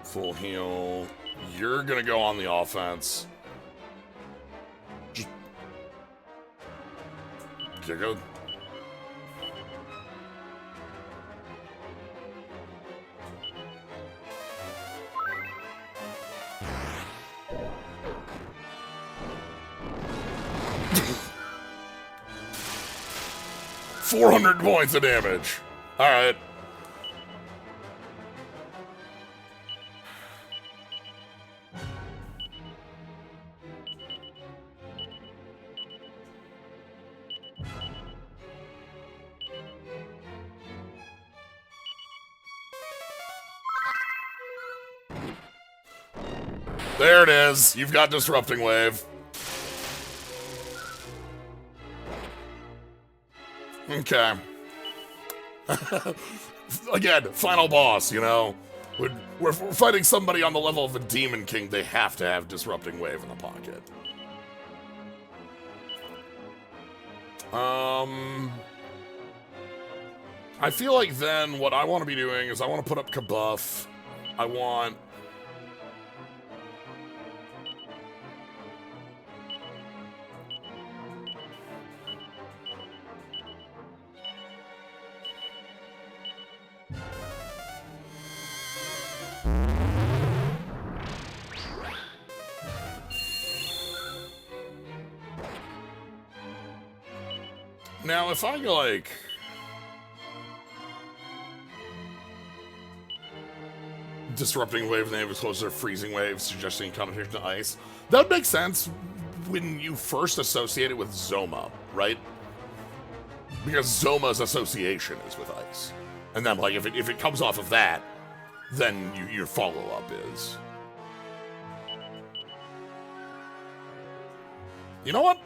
Full heal. You're gonna go on the offense. Just go. $400 points of damage. All right. There it is. You've got Disrupting Wave. Okay. Again, final boss, you know? We're fighting somebody on the level of a Demon King. They have to have Disrupting Wave in the pocket. I feel like then what I want to be doing is I want to put up Kabuff. I want... Now, if I like... Disrupting Wave, and they have closer to Freezing Wave, suggesting connotation to ice. That would make sense when you first associate it with Zoma, right? Because Zoma's association is with ice. And then, like, if it comes off of that, then your follow-up is... You know what?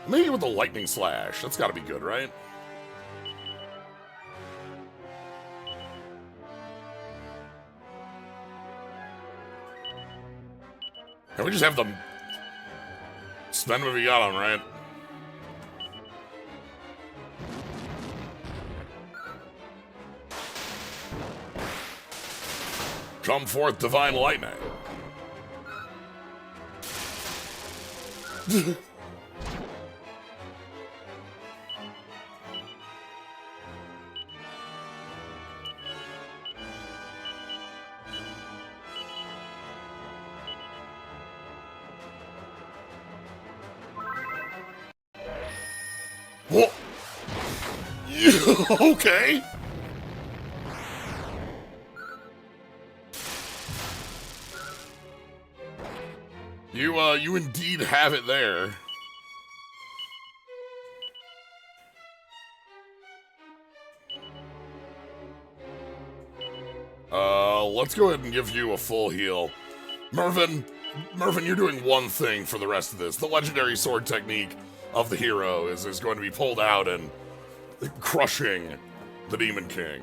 Maybe with the Lightning Slash. That's gotta be good, right? Can we just have them spend what we got on, right? Come forth, Divine Lightning. Whoa. Okay. You indeed have it there. Let's go ahead and give you a full heal. Mervin, you're doing one thing for the rest of this. The legendary sword technique of the hero is going to be pulled out and crushing the Demon King.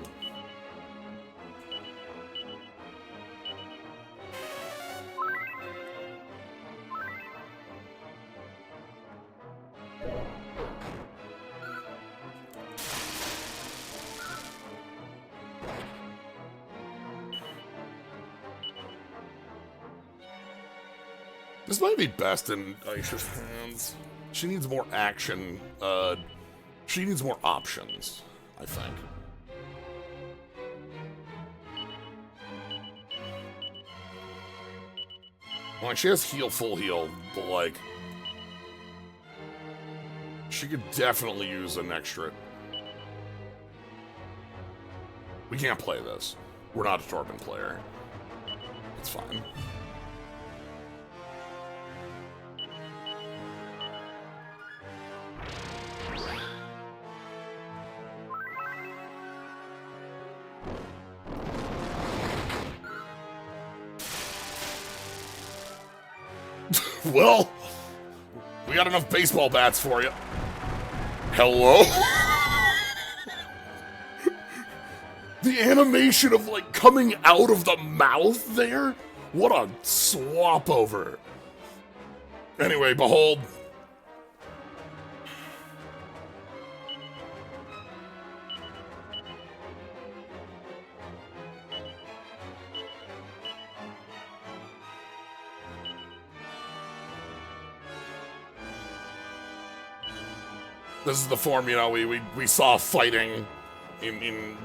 This might be best in Aisha's hands. She needs more action. She needs more options, I think. Like, she has heal, full heal, but, like, she could definitely use an extra. We can't play this. We're not a Torben player. It's fine. Well, we got enough baseball bats for you. Hello? The animation of, like, coming out of the mouth there? What a swap over. Anyway, behold. This is the form, you know, we saw fighting in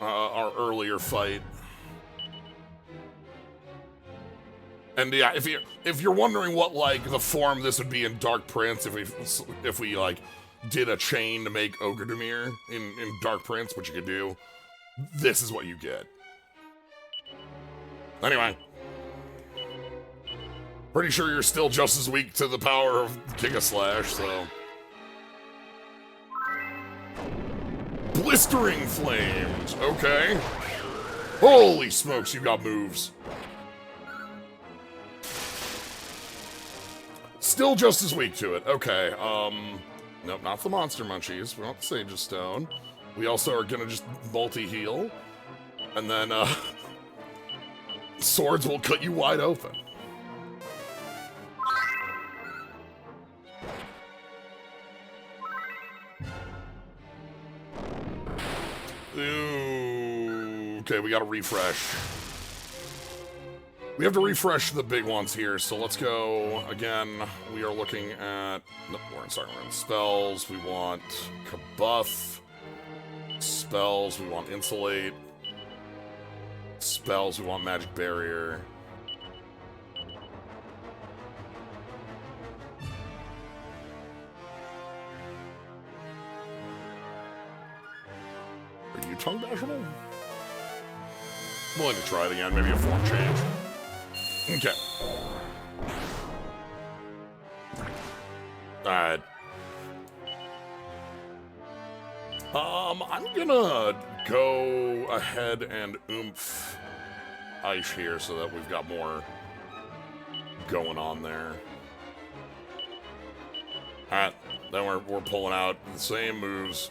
our earlier fight. And yeah, if you're wondering what, like, the form this would be in Dark Prince, if we like did a chain to make Orgodemir in Dark Prince, which you could do, this is what you get. Anyway. Pretty sure you're still just as weak to the power of Giga Slash, so... Blistering Flames, okay. Holy smokes, you got moves. Still just as weak to it. Okay, nope, not the Monster Munchies. We want the Sage of Stone. We also are gonna just multi-heal. And then, swords will cut you wide open. Ooh, okay, we gotta refresh. We have to refresh the big ones here, so let's go. Again, we are looking at... Nope, we're in spells. We want Kabuff. Spells, we want Insulate. Spells, we want Magic Barrier. Are you tongue bashable? Willing to try it again, maybe a form change. Okay. Alright. I'm gonna go ahead and oomph Ice here so that we've got more going on there. Alright, then we're pulling out the same moves.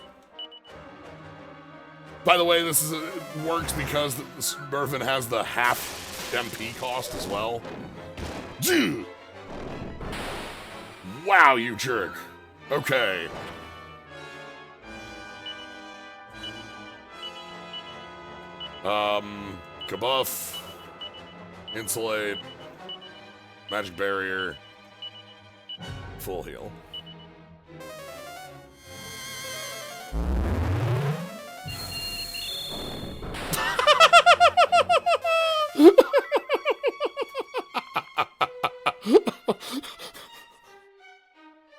By the way, this works because Mervin has the half MP cost as well. Dude! Wow, you jerk. Okay. Kabuff. Insulate. Magic Barrier. Full heal.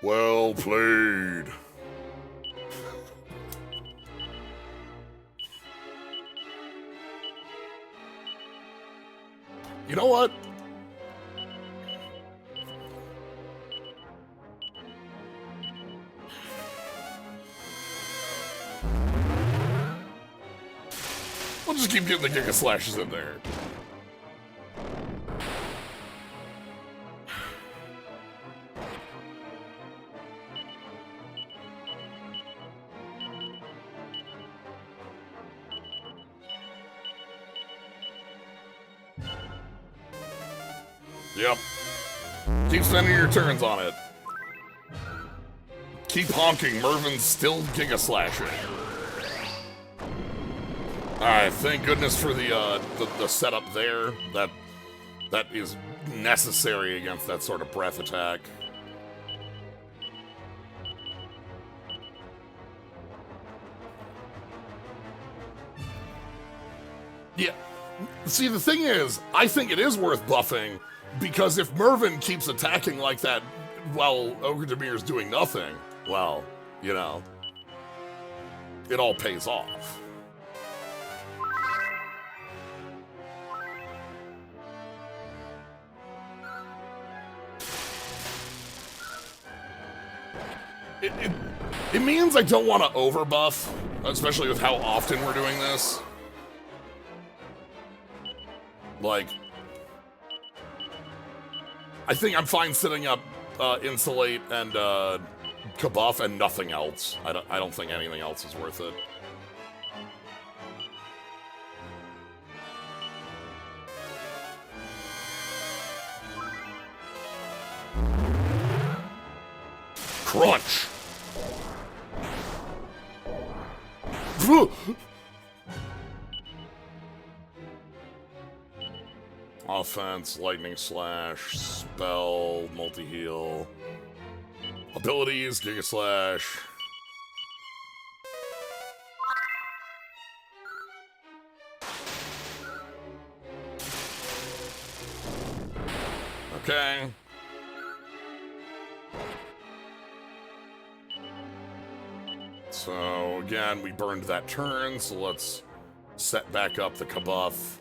Well played. You know what? We'll just keep getting the Giga Slashes in there. Yep. Keep spending your turns on it. Keep honking. Mervin's still Giga Slashing. Alright, thank goodness for the setup there. That is necessary against that sort of breath attack. Yeah. See, the thing is, I think it is worth buffing, because if Mervin keeps attacking like that while Orgodemir's doing nothing, well, you know, it all pays off. It means I don't want to overbuff, especially with how often we're doing this. Like, I think I'm fine setting up Insulate and Kabuff and nothing else. I don't think anything else is worth it. Crunch! Offense, Lightning Slash, Spell, Multi-Heal. Abilities, Giga Slash. Okay. So, again, we burned that turn, so let's set back up the Kabuff.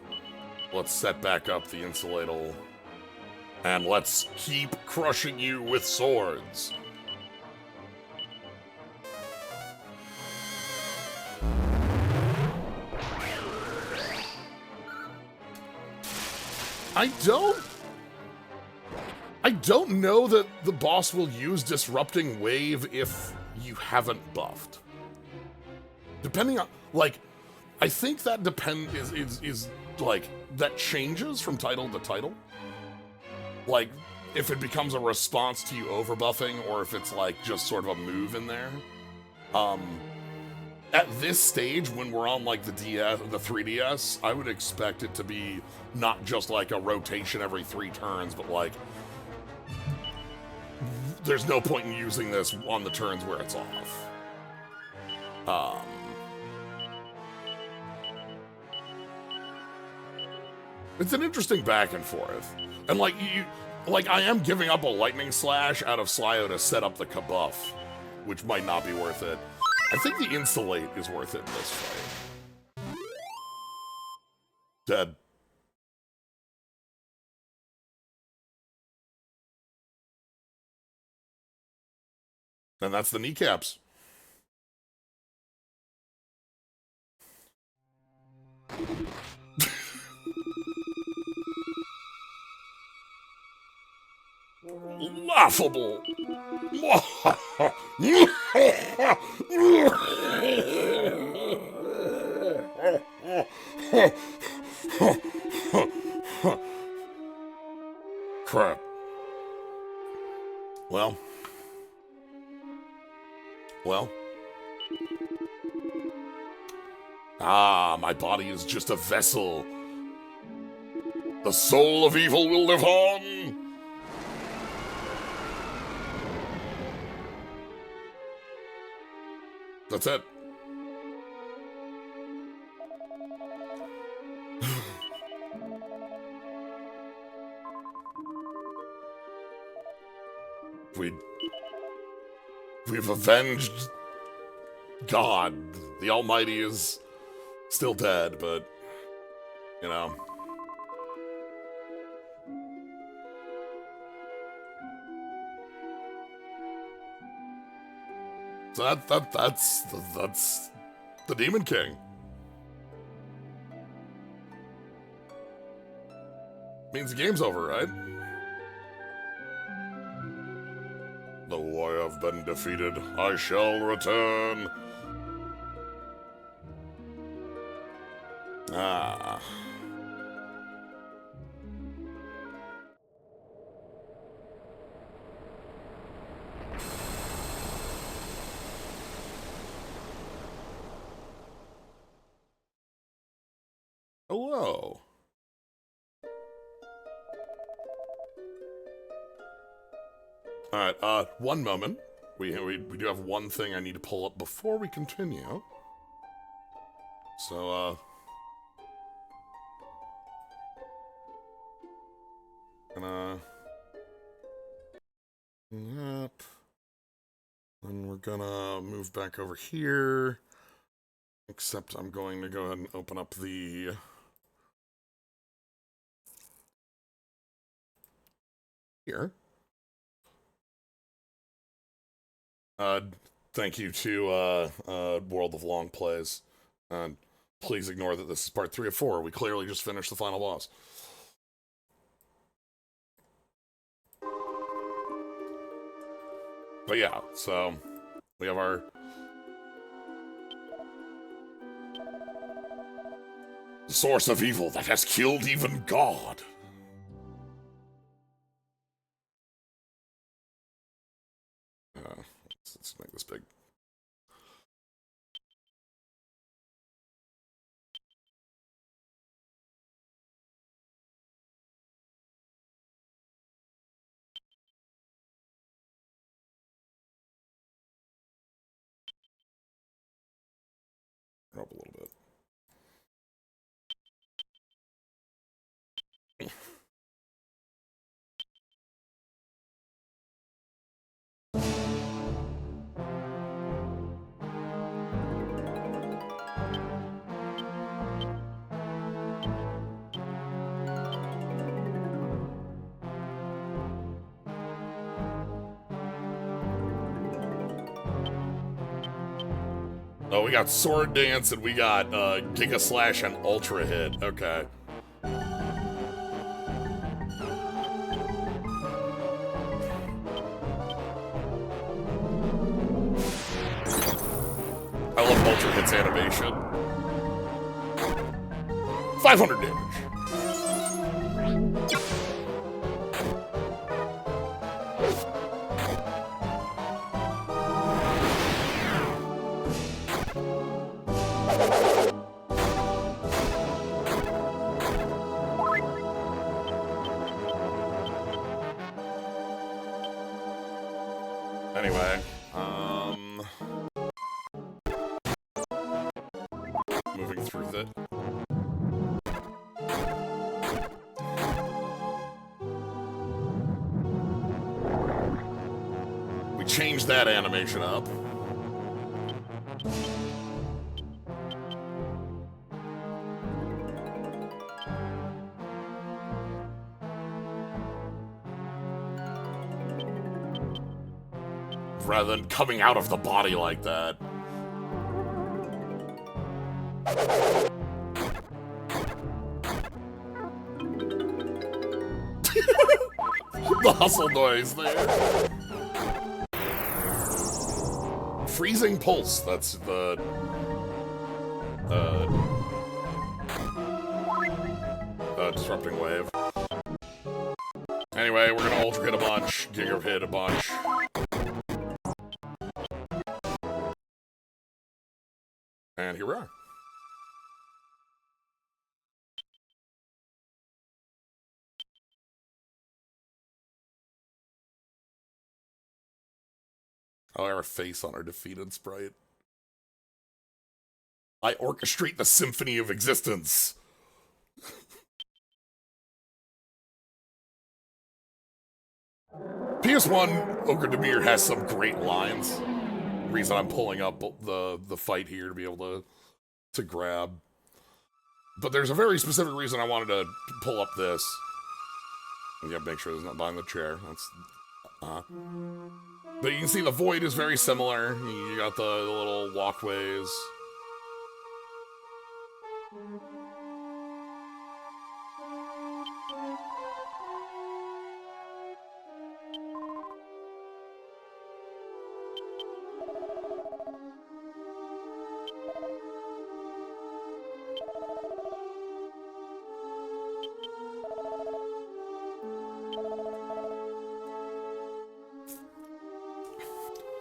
Let's set back up the Insulatal. And let's keep crushing you with swords. I don't know that the boss will use Disrupting Wave if you haven't buffed. Depending on, like, I think that is like, that changes from title to title. Like, if it becomes a response to you overbuffing, or if it's like just sort of a move in there. At this stage, when we're on like the 3DS, I would expect it to be not just like a rotation every 3 turns, but like, there's no point in using this on the turns where it's off. It's an interesting back and forth. And like, I am giving up a Lightning Slash out of Slyo to set up the Kabuff, which might not be worth it. I think the Insulate is worth it in this fight. Dead. And that's the kneecaps. Laughable. Crap. Well. My body is just a vessel. The soul of evil will live on. That's it. We've avenged God. The Almighty is still dead, but, you know. So that's the Demon King. Means the game's over, right? Though I have been defeated, I shall return. Hello. Alright, one moment. We do have one thing I need to pull up before we continue. So, gonna... Yep. Then we're gonna move back over here. Except I'm going to go ahead and open up the... Here. Thank you to, World of Long Plays. Please ignore that this is part 3 of 4. We clearly just finished the final boss. But yeah, so we have our... The source of evil that has killed even God. Let's make this big. Up a little bit. Oh, we got Sword Dance and we got Giga Slash and Ultra Hit. Okay. Ultra Hits animation. 500 damage. Anyway, moving through the... We changed that animation up. Rather than coming out of the body like that. The hustle noise there. Freezing pulse, that's the... disrupting wave. Anyway, we're gonna ultra hit a bunch, giga hit a bunch. And here we are. Oh, our face on our defeated sprite. I orchestrate the symphony of existence. PS1 Orgodemir has some great lines. Reason I'm pulling up the fight here to be able to grab. But there's a very specific reason I wanted to pull up this. Yeah, make sure there's not behind the chair. That's But you can see the void is very similar. You got the little walkways.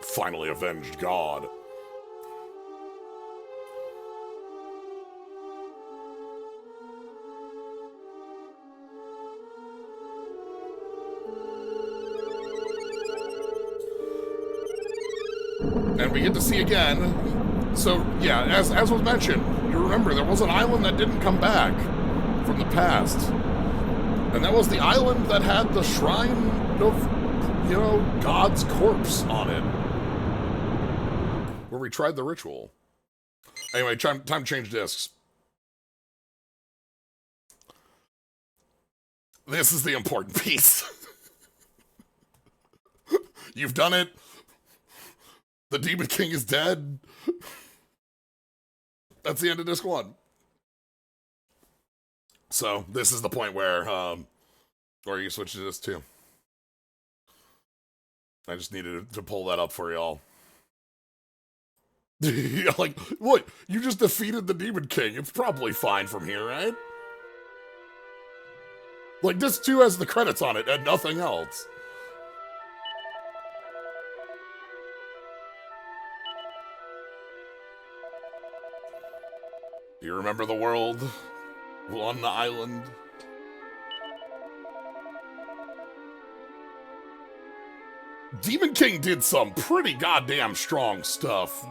Finally avenged God. And we get to see again. So, yeah, as was mentioned, you remember there was an island that didn't come back from the past. And that was the island that had the shrine of, you know, God's corpse on it. Where we tried the ritual. Anyway, time to change discs. This is the important piece. You've done it. The Demon King is dead. That's the end of disc 1. So, this is the point where you switch to disc 2. I just needed to pull that up for y'all. Like, look, you just defeated the Demon King. It's probably fine from here, right? Like, disc 2 has the credits on it and nothing else. You remember the world on the island? Demon King did some pretty goddamn strong stuff,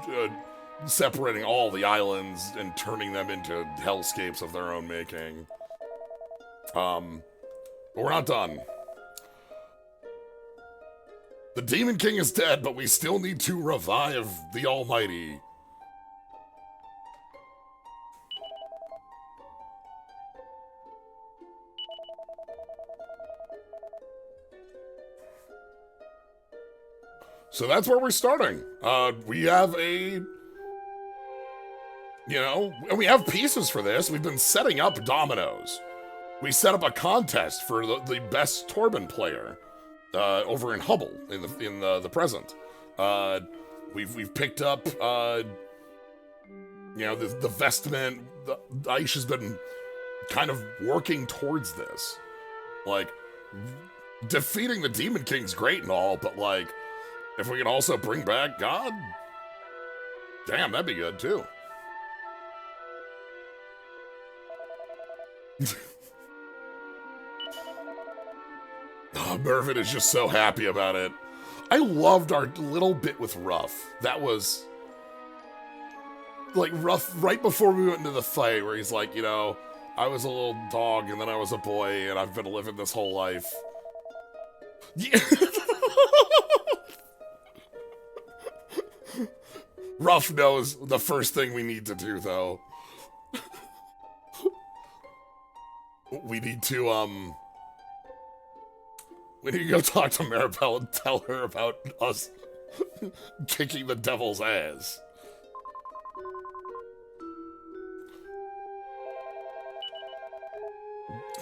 separating all the islands and turning them into hellscapes of their own making. But we're not done. The Demon King is dead, but we still need to revive the Almighty. So that's where we're starting. We have and we have pieces for this. We've been setting up dominoes. We set up a contest for the best Torben player over in Hubble in the present. We've picked up You know, the vestment, the Aish has been kind of working towards this. Like, defeating the Demon King's great and all, but like, if we can also bring back God, damn, that'd be good too. Oh, Mervyn is just so happy about it. I loved our little bit with Ruff. That was like Ruff right before we went into the fight, where he's like, you know, I was a little dog and then I was a boy and I've been living this whole life. Yeah. Ruff knows the first thing we need to do, though. We need to go talk to Maribel and tell her about us kicking the devil's ass.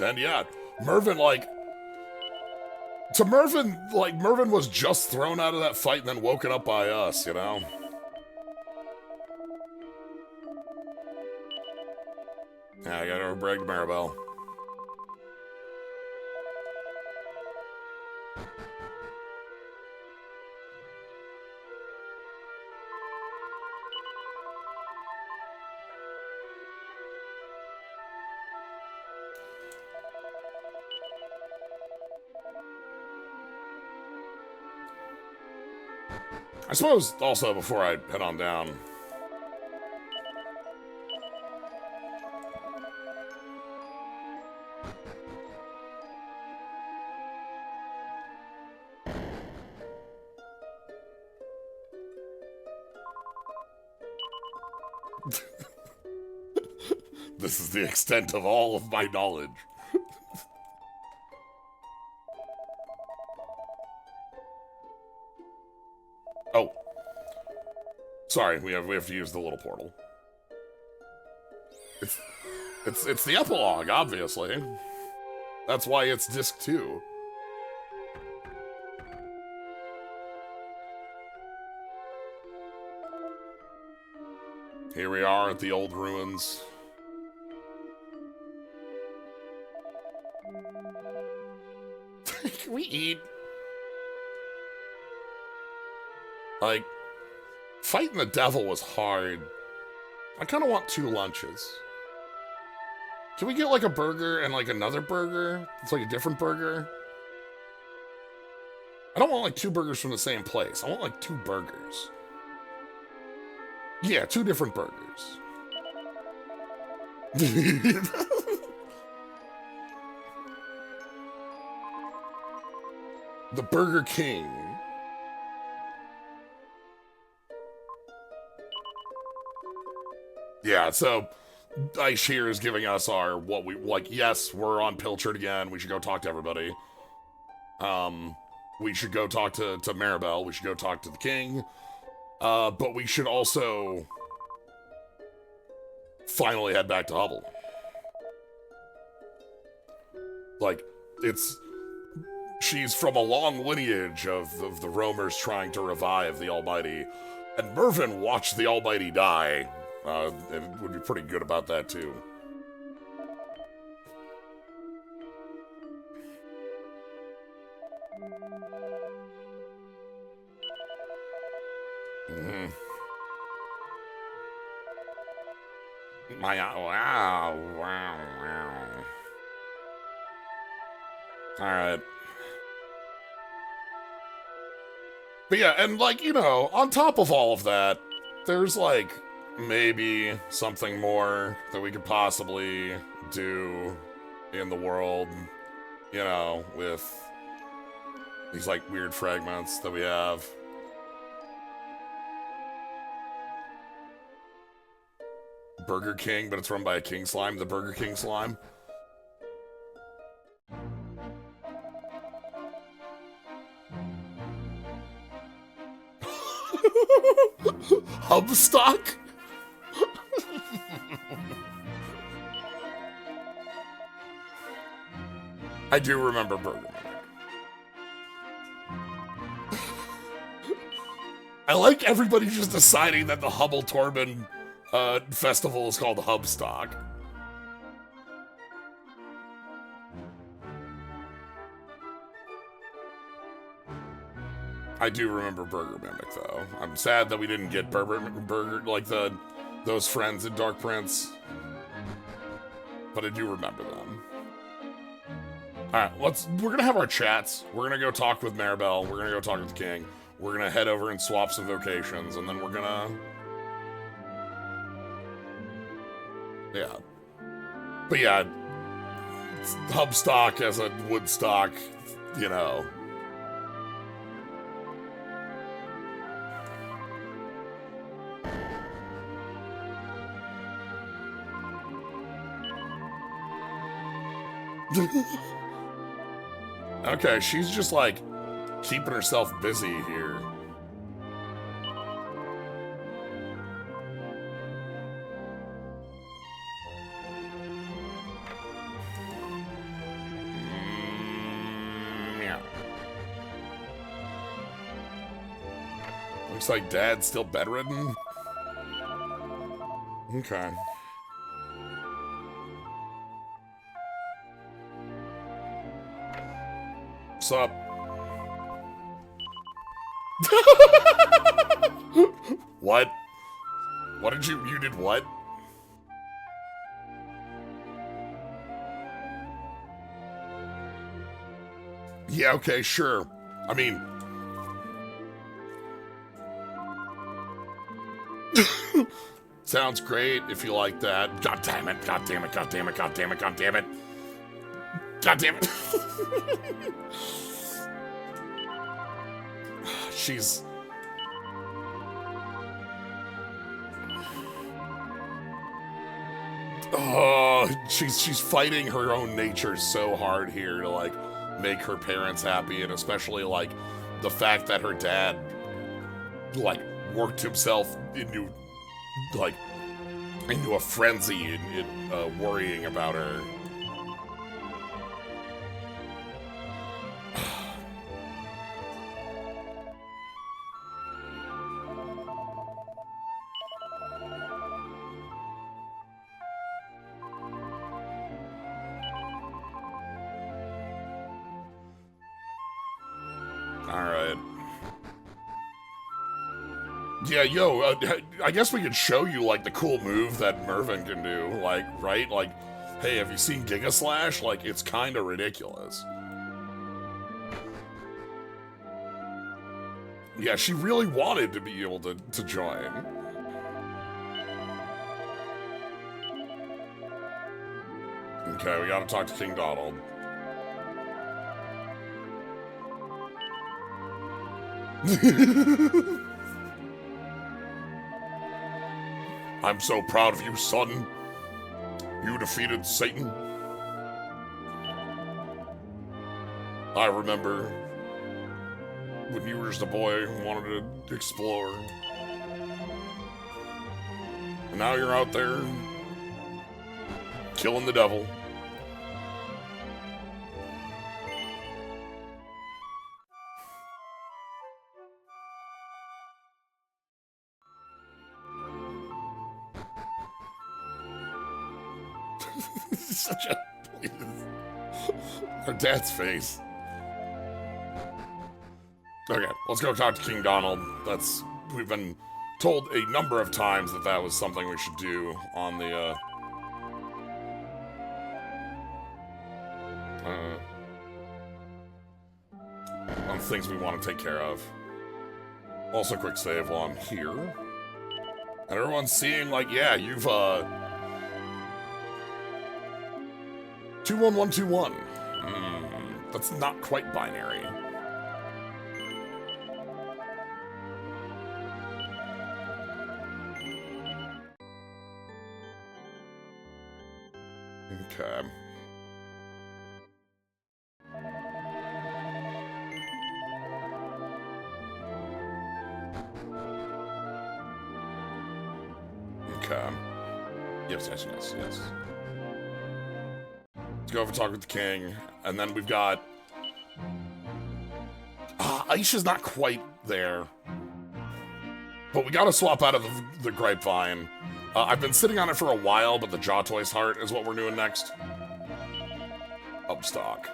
And yeah, Mervyn, like, Mervyn was just thrown out of that fight and then woken up by us, you know? Yeah, I gotta brag to Maribel. I suppose also before I head on down, this is the extent of all of my knowledge. Oh. Sorry, we have to use the little portal. It's the epilogue, obviously. That's why it's disc 2. Here we are at the old ruins. Can we eat? Like, fighting the devil was hard. I kind of want 2 lunches. Can we get like a burger and like another burger? It's like a different burger. I don't want like 2 burgers from the same place. I want like 2 burgers. Yeah, 2 different burgers. The Burger King. Yeah, so Ice here is giving us our what we like. Yes, we're on Pilchard again. We should go talk to everybody. We should go talk to Maribel. We should go talk to the king. But we should also finally head back to Hubble. Like, she's from a long lineage of the roamers trying to revive the Almighty. And Mervyn watched the Almighty die. And would be pretty good about that, too. Mm-hmm. Wow. Alright. But yeah, and like, you know, on top of all of that, there's like maybe something more that we could possibly do in the world, you know, with these like weird fragments that we have. Burger King, but it's run by a king slime, the Burger King slime. Hubstock? I do remember Burger Mimic. I like everybody just deciding that the Hubble Torben festival is called Hubstock. I do remember Burger Mimic, though. I'm sad that we didn't get Burger like those friends in Dark Prince. But I do remember them. Alright, we're gonna have our chats. We're gonna go talk with Maribel. We're gonna go talk with the king. We're gonna head over and swap some vocations, and then we're gonna... Yeah. But yeah, Hubstock as a Woodstock, you know. Okay, she's just like keeping herself busy here. Yeah. Looks like Dad's still bedridden. Okay. What's up? What? What did you did what? Yeah, okay, sure. I mean... Sounds great if you like that. God damn it, god damn it, god damn it, god damn it, god damn it. God damn it. She's... Oh, she's fighting her own nature so hard here to, like, make her parents happy, and especially, like, the fact that her dad, like, worked himself into, like, into a frenzy in worrying about her. Yeah, yo, I guess we could show you, like, the cool move that Mervin can do, like, right? Like, hey, have you seen Giga Slash? Like, it's kind of ridiculous. Yeah, she really wanted to be able to join. Okay, we gotta talk to King Donald. I'm so proud of you, son. You defeated Satan. I remember when you were just a boy who wanted to explore. And now you're out there killing the devil. Such a... Her dad's face. Okay, let's go talk to King Donald. We've been told a number of times that that was something we should do on the, on things we want to take care of. Also, quick save while I'm here. And everyone's seeing, like, yeah, you've, 21121. That's not quite binary. Okay. Okay. Yes. Let's go over and talk with the king, and then we've got... Aisha's not quite there. But we gotta swap out of the grapevine I've been sitting on it for a while, but the Jaw Toys heart is what we're doing next. Upstock.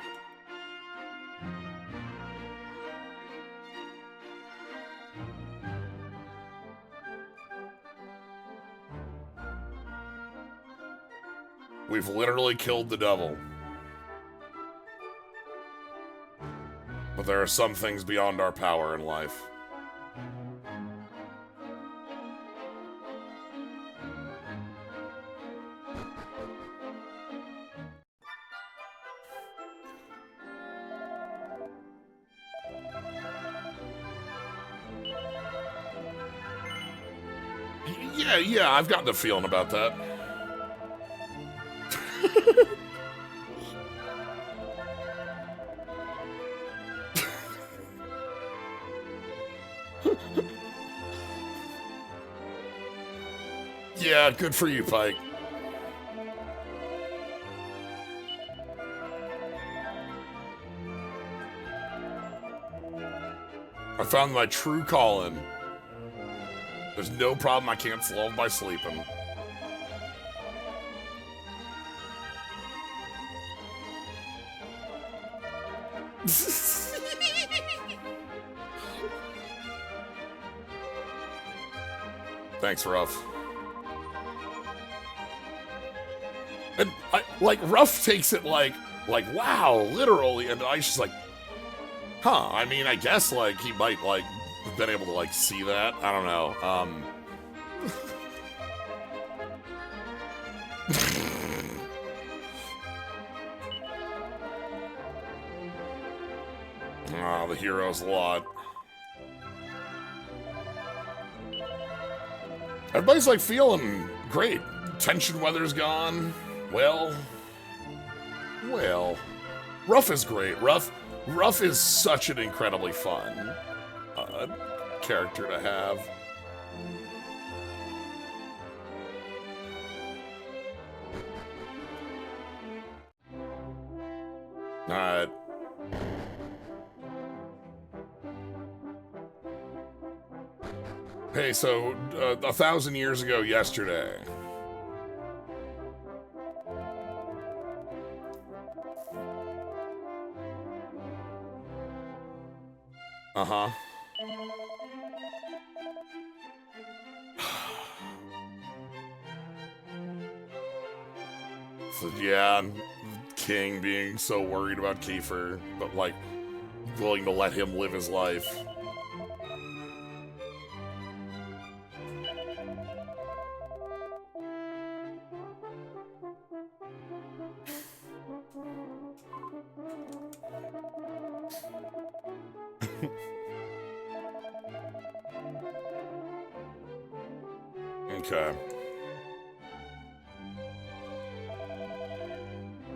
We've literally killed the devil. But there are some things beyond our power in life. Yeah, I've gotten a feeling about that. Yeah, good for you, Pike. I found my true calling. There's no problem I can't solve by sleeping. Thanks, Ruff. And Ruff takes it like, wow, literally, and I's just like, huh, I mean, I guess, he might, have been able to, see that. I don't know. Oh, the hero's lot. Everybody's, feeling great. Tension weather's gone. Well. Ruff is great. Ruff is such an incredibly fun character to have. Alright. Hey, so 1,000 years ago yesterday. Uh-huh. So, yeah, King being so worried about Kiefer, but, willing to let him live his life. Okay.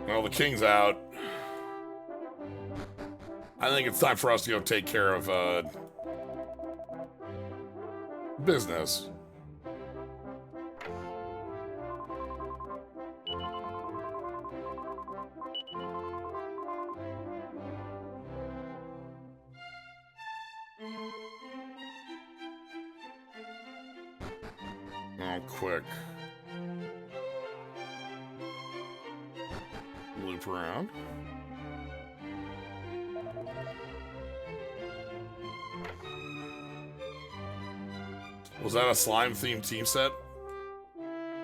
Well, the king's out. I think it's time for us to go take care of, business. Oh, quick. Loop around. Was that a slime-themed team set?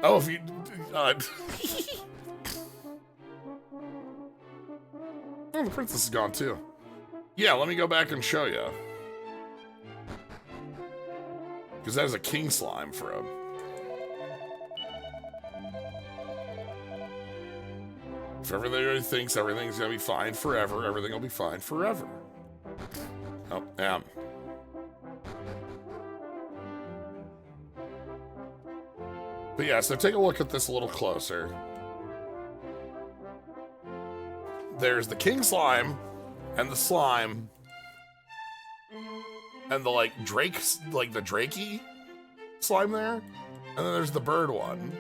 Oh, if you... oh, the princess is gone, too. Yeah, let me go back and show you. Because that is a king slime for him. If everybody thinks everything's gonna be fine forever, everything will be fine forever. Oh, damn. But yeah, so take a look at this a little closer. There's the king slime, and the slime, and the, Drake, the Drakey slime there, and then there's the bird one.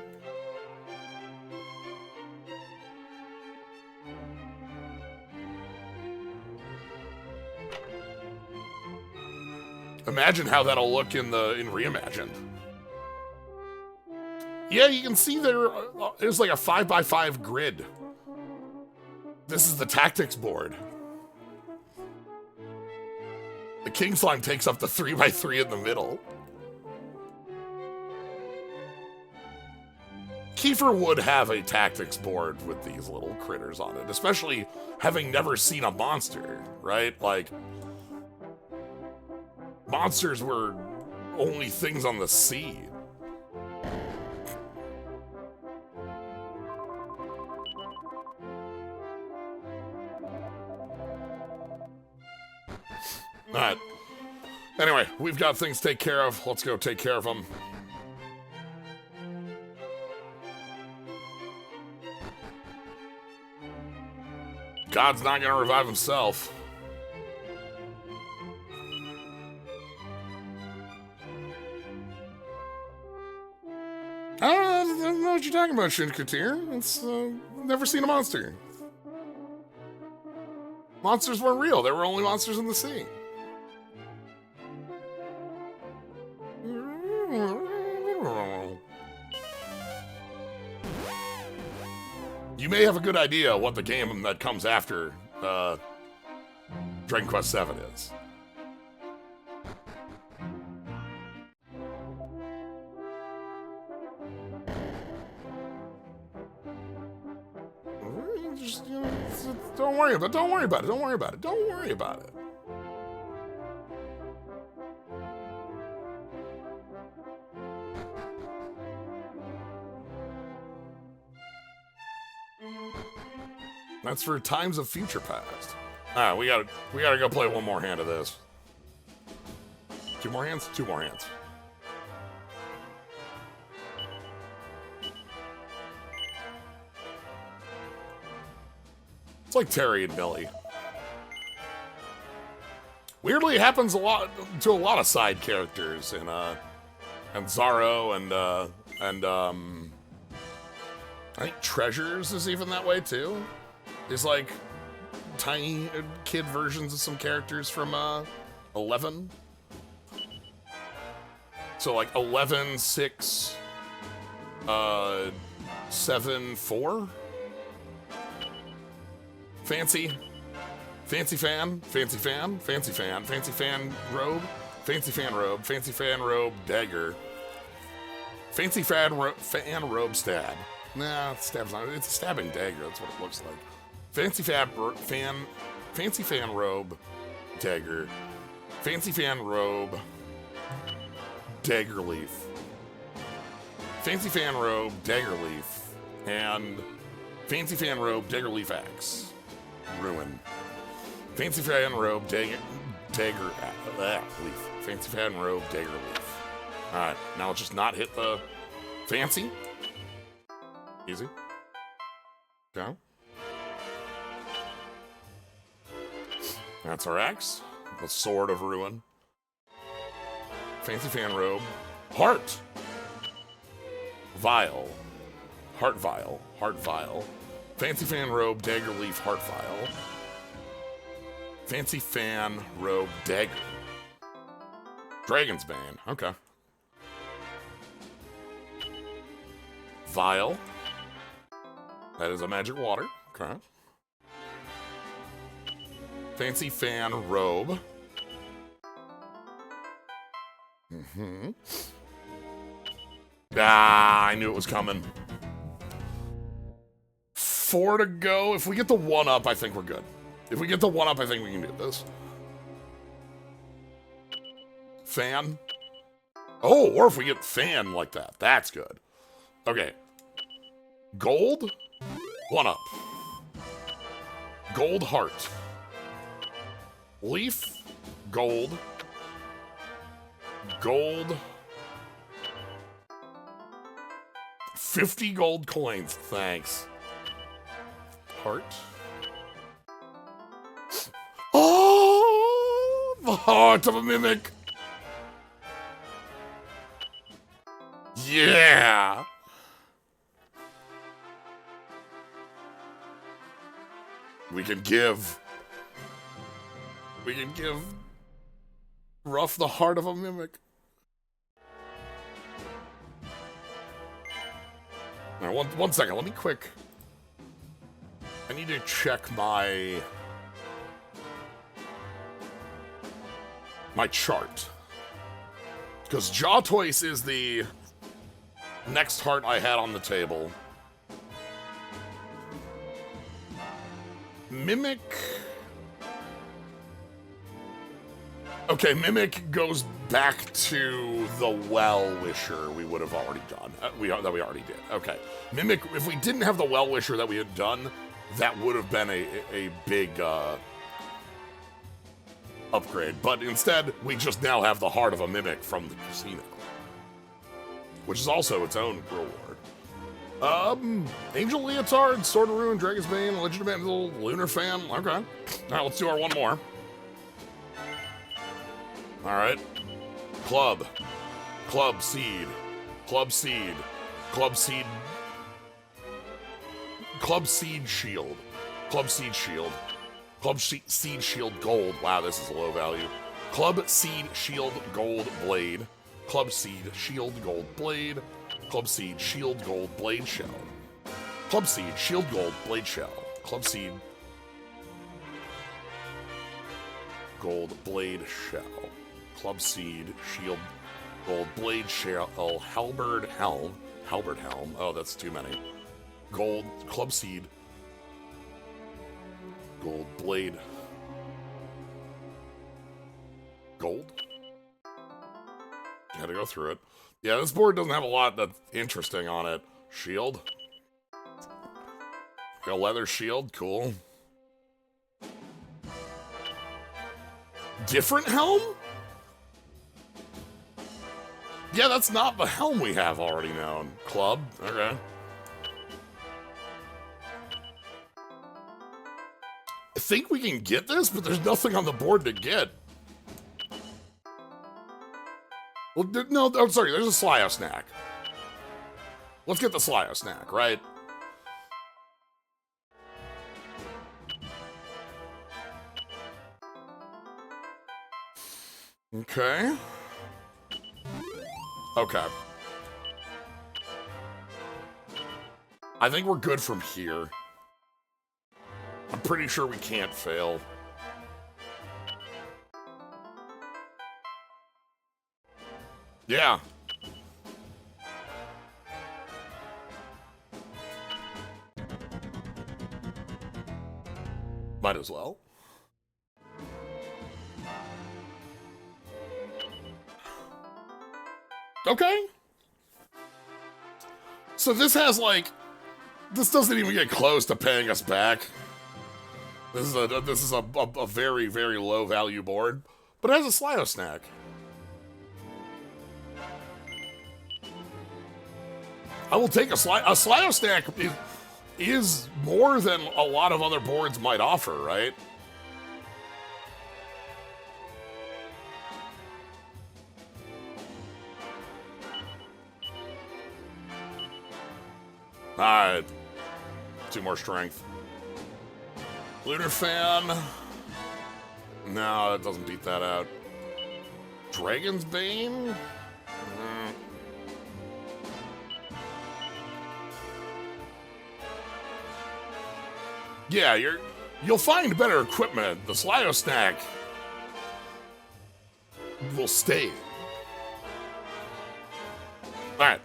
Imagine how that'll look in Reimagined. Yeah, you can see there's like a 5x5 grid. This is the tactics board. The king slime takes up the 3x3 in the middle. Kiefer would have a tactics board with these little critters on it, especially having never seen a monster, right? Like, monsters were only things on the sea. Alright. Anyway, we've got things to take care of. Let's go take care of them. God's not gonna revive himself. I don't know what you're talking about, Shinkatir. It's, never seen a monster. Monsters weren't real. There were only monsters in the sea. You may have a good idea what the game that comes after Dragon Quest VII is. Just, you know, don't worry about it. Don't worry about it. Don't worry about it. Don't worry about it. That's for times of future past. Alright, we gotta go play one more hand of this. 2 more hands? 2 more hands. It's like Terry and Billy. Weirdly, it happens a lot to a lot of side characters in and Zaro and I think Treasures is even that way too. There's like tiny kid versions of some characters from 11. So like 11, 6, 7, 4. Fancy fan, fancy fan, fancy fan, fancy fan robe, fancy fan robe, fancy fan robe dagger, fancy fan robe stab. Nah, stab's not. It's a stabbing dagger. That's what it looks like. Fancy fan robe dagger, fancy fan robe dagger leaf, fancy fan robe dagger leaf, and fancy fan robe dagger leaf axe. Ruin. Fancy fan robe dagger leaf. Fancy fan robe dagger leaf. Alright, now let's just not hit the fancy. Easy. Okay. That's our axe. The sword of ruin. Fancy fan robe. Heart. Vial. Heart vial. Heart vial. Fancy fan robe, dagger leaf, heart vial. Fancy fan robe, dagger. Dragon's Bane, okay. Vial. That is a magic water, okay. Fancy fan robe. Ah, I knew it was coming. 4 to go. If we get the 1-up, I think we're good. If we get the 1-up, I think we can do this. Fan. Oh, or if we get fan like that. That's good. Okay. Gold. 1-up. Gold heart. Leaf. Gold. Gold. 50 gold coins. Thanks. Heart. Oh, the heart of a mimic. Yeah. We can give Ruff the heart of a mimic. Now, one second. Let me quick. I need to check my chart. Because Jawtoise is the next heart I had on the table. Mimic. Okay, Mimic goes back to the Well-Wisher we would have already done. That we already did. Okay. Mimic, if we didn't have the Well-Wisher that we had done, that would have been a big upgrade. But instead, we just now have the heart of a Mimic from the casino, which is also its own reward. Angel Leotard, Sword of Ruin, Dragon's Bane, Legend of Mantle, Lunar Fan. Okay. All right, let's do our one more. All right. Club. Club Seed. Club Seed. Club Seed. Club Seed Shield. Club Seed Shield. Club Seed Shield Gold. Wow, this is a low value. Club Seed Shield Gold Blade. Club Seed Shield Gold Blade. Club Seed Shield Gold Blade Shell. Club Seed Shield Gold Blade Shell. Club Seed Gold Blade Shell. Club Seed Shield Gold Blade Shell. Halberd Helm. Halberd Helm. Oh, that's too many. Gold Club Seed Gold Blade. Gold? Had to go through it. Yeah, this board doesn't have a lot that's interesting on it. Shield. Got a leather shield. Cool. Different helm? Yeah, that's not the helm we have already known. Club. Okay. I think we can get this, but there's nothing on the board to get. Well, no, I'm sorry, there's a Slyo Snack. Let's get the Slyo Snack, right? Okay. Okay. I think we're good from here. I'm pretty sure we can't fail. Yeah. Might as well. Okay. So this has like, this doesn't even get close to paying us back. This is a very, very low value board, but it has a Slyo Snack. I will take a Slyo Snack is more than a lot of other boards might offer, right? Alright. 2 more strength. Lunar Fan. No, that doesn't beat that out. Dragon's Bane? Yeah, you'll find better equipment. The Slyo Snack will stay. Alright.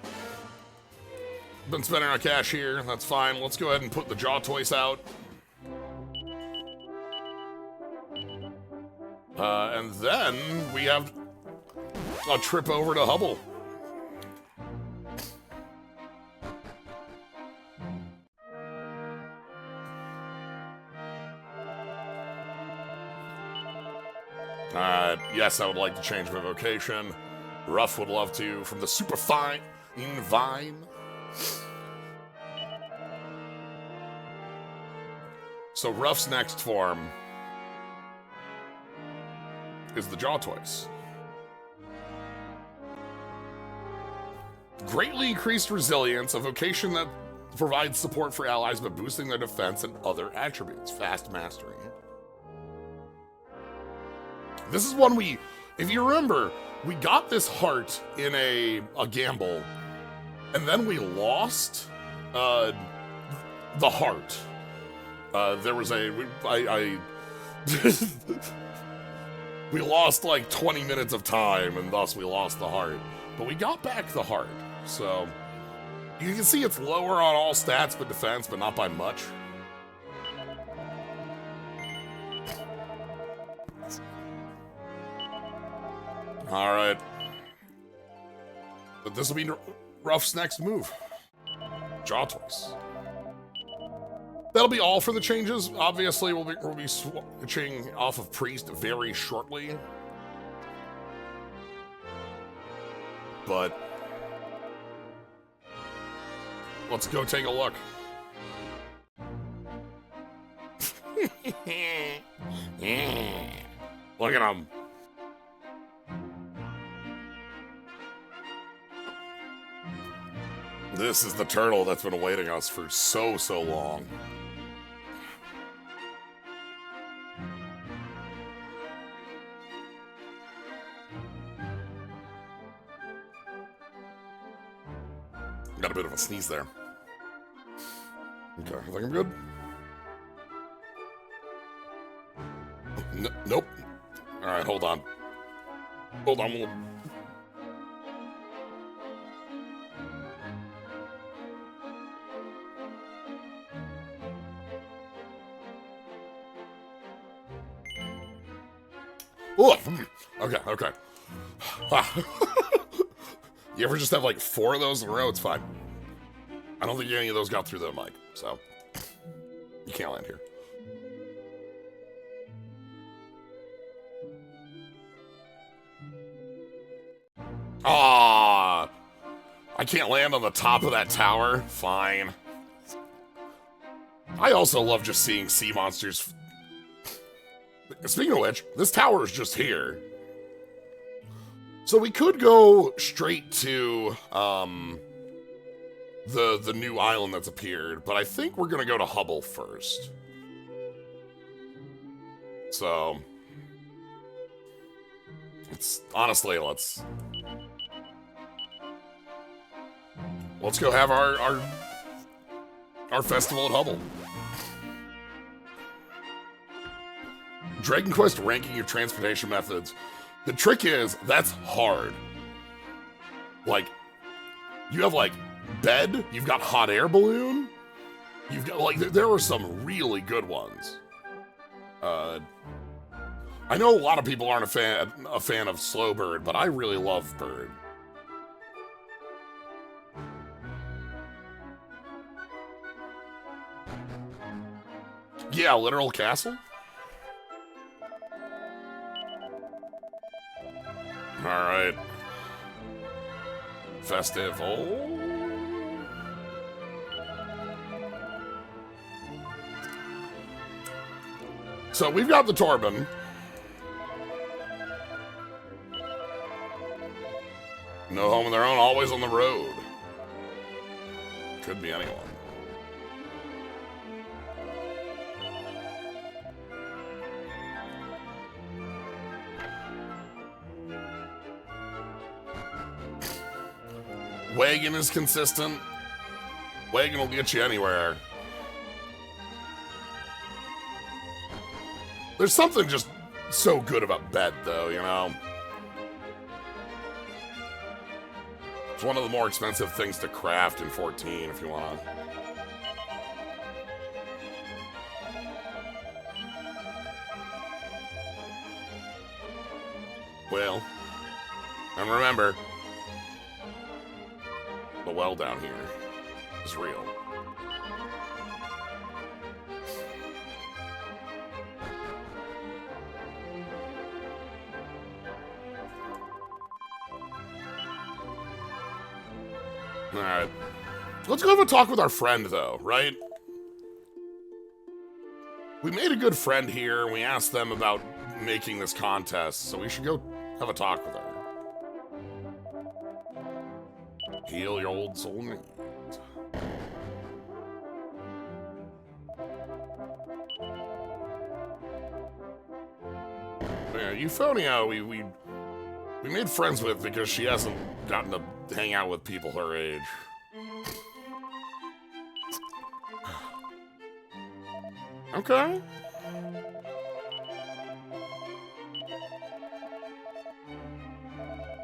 Been spending our cash here. That's fine. Let's go ahead and put the Jawtoise out. And then we have a trip over to Hubble. Yes, I would like to change my vocation. Ruff would love to, from the Superfine Vine. So Ruff's next form is the Jawtoise. Greatly increased resilience, a vocation that provides support for allies by boosting their defense and other attributes. Fast mastering. This is one if you remember, we got this heart in a gamble, and then we lost Uh, the heart. There was we lost like 20 minutes of time, and thus we lost the heart. But we got back the heart, so you can see it's lower on all stats but defense, but not by much. All right. But this will be Ruff's next move. Jaw Twice. That'll be all for the changes. Obviously, we'll be switching off of Priest very shortly. But let's go take a look. Look at him. This is the turtle that's been awaiting us for so long. Got a bit of a sneeze there. Okay, I think I'm good. Nope. Alright, hold on. Hold on. Oh, okay. You ever just have like 4 of those in a row? It's fine. I don't think any of those got through the mic, so you can't land here. Ah, I can't land on the top of that tower. Fine. I also love just seeing sea monsters. Speaking of which, this tower is just here. So we could go straight to the new island that's appeared, but I think we're gonna go to Hubble first. So it's honestly let's go have our festival at Hubble. Dragon Quest ranking your transportation methods. The trick is, that's hard. Like, you have, like, bed, you've got hot air balloon, you've got, like, there are some really good ones. I know a lot of people aren't a fan of Slow Bird, but I really love Bird. Yeah, literal castle? Alright. Festival. So we've got the Torben. No home of their own, always on the road. Could be anyone. Wagon is consistent. Wagon will get you anywhere. There's something just so good about bed, though, you know? It's one of the more expensive things to craft in 14, if you want. Well, and remember, the well down here is real. Alright. Let's go have a talk with our friend, though, right? We made a good friend here, and we asked them about making this contest, so we should go have a talk with her. Heal your old soul needs. Yeah, Euphonia, we made friends with because she hasn't gotten to hang out with people her age. Okay.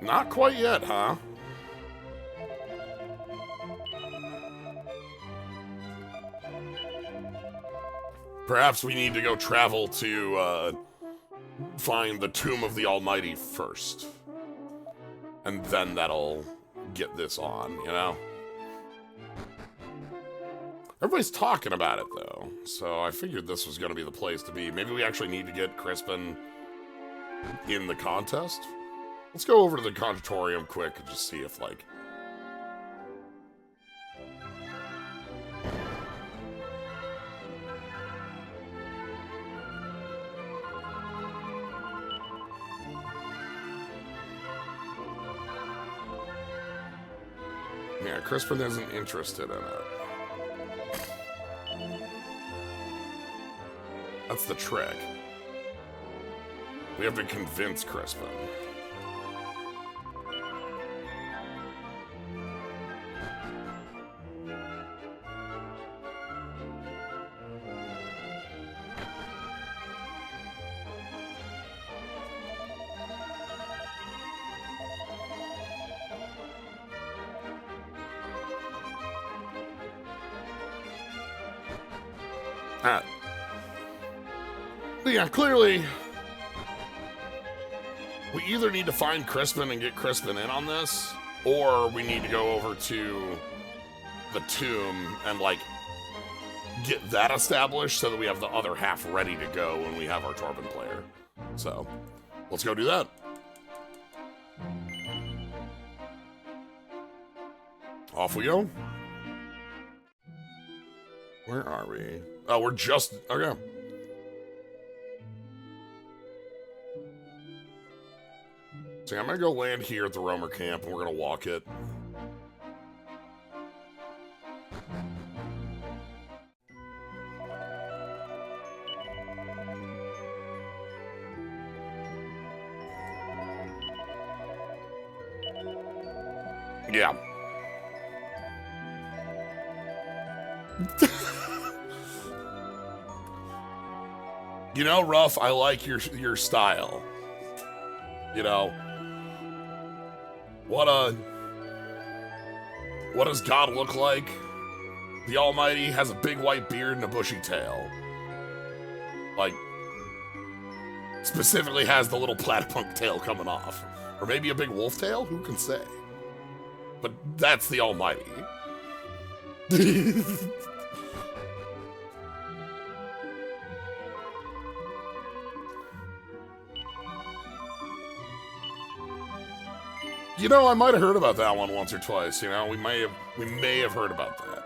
Not quite yet, huh? Perhaps we need to go travel to, find the Tomb of the Almighty first. And then that'll get this on, you know? Everybody's talking about it, though, so I figured this was going to be the place to be. Maybe we actually need to get Crispin in the contest? Let's go over to the conditorium quick and just see if, like... Yeah, Crispin isn't interested in it. That's the trick. We have to convince Crispin. Alright. But yeah, clearly, we either need to find Crispin and get Crispin in on this, or we need to go over to the tomb and, like, get that established so that we have the other half ready to go when we have our Torben player. So, let's go do that. Off we go. Where are we? Oh, we're just... Okay. So I'm gonna go land here at the Roamer camp, and we're gonna walk it. Yeah. You know, Ruff, I like your style. You know, what does God look like? The Almighty has a big white beard and a bushy tail. Like, specifically has the little platypunk tail coming off. Or maybe a big wolf tail? Who can say? But that's the Almighty. You know, I might have heard about that one once or twice, you know? We may have heard about that.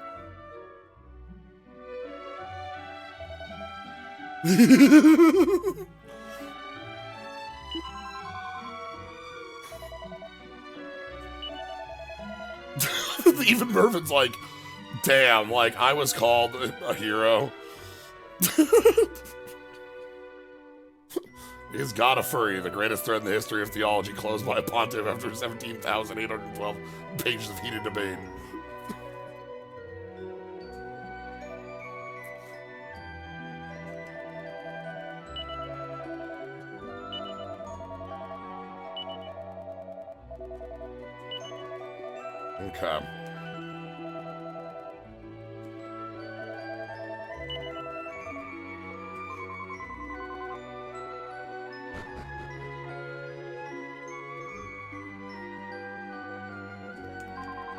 Even Mervin's like, damn, like, I was called a hero. Is God a furry, the greatest thread in the history of theology, closed by a pontiff after 17,812 pages of heated debate? Okay.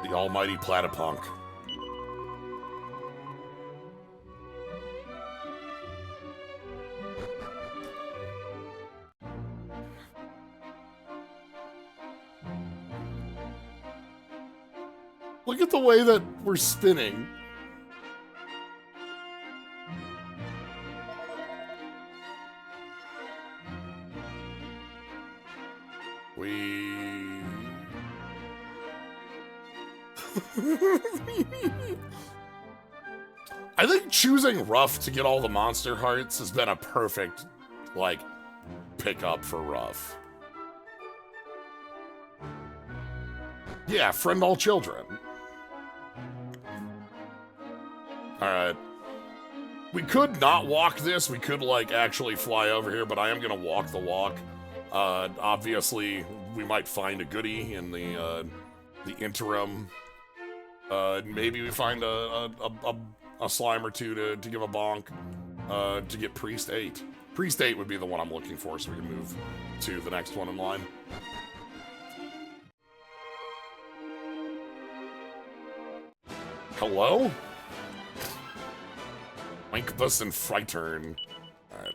The almighty platypunk. Look at the way that we're spinning. I think choosing Ruff to get all the monster hearts has been a perfect, like, pickup for Ruff. Yeah, friend all children. Alright. We could not walk this. We could, like, actually fly over here, but I am going to walk the walk. Obviously, we might find a goodie in the interim. Maybe we find a slime or two to give a bonk to get Priest 8. Priest 8 would be the one I'm looking for, so we can move to the next one in line. Hello? Incubus and Frighturn. Alright.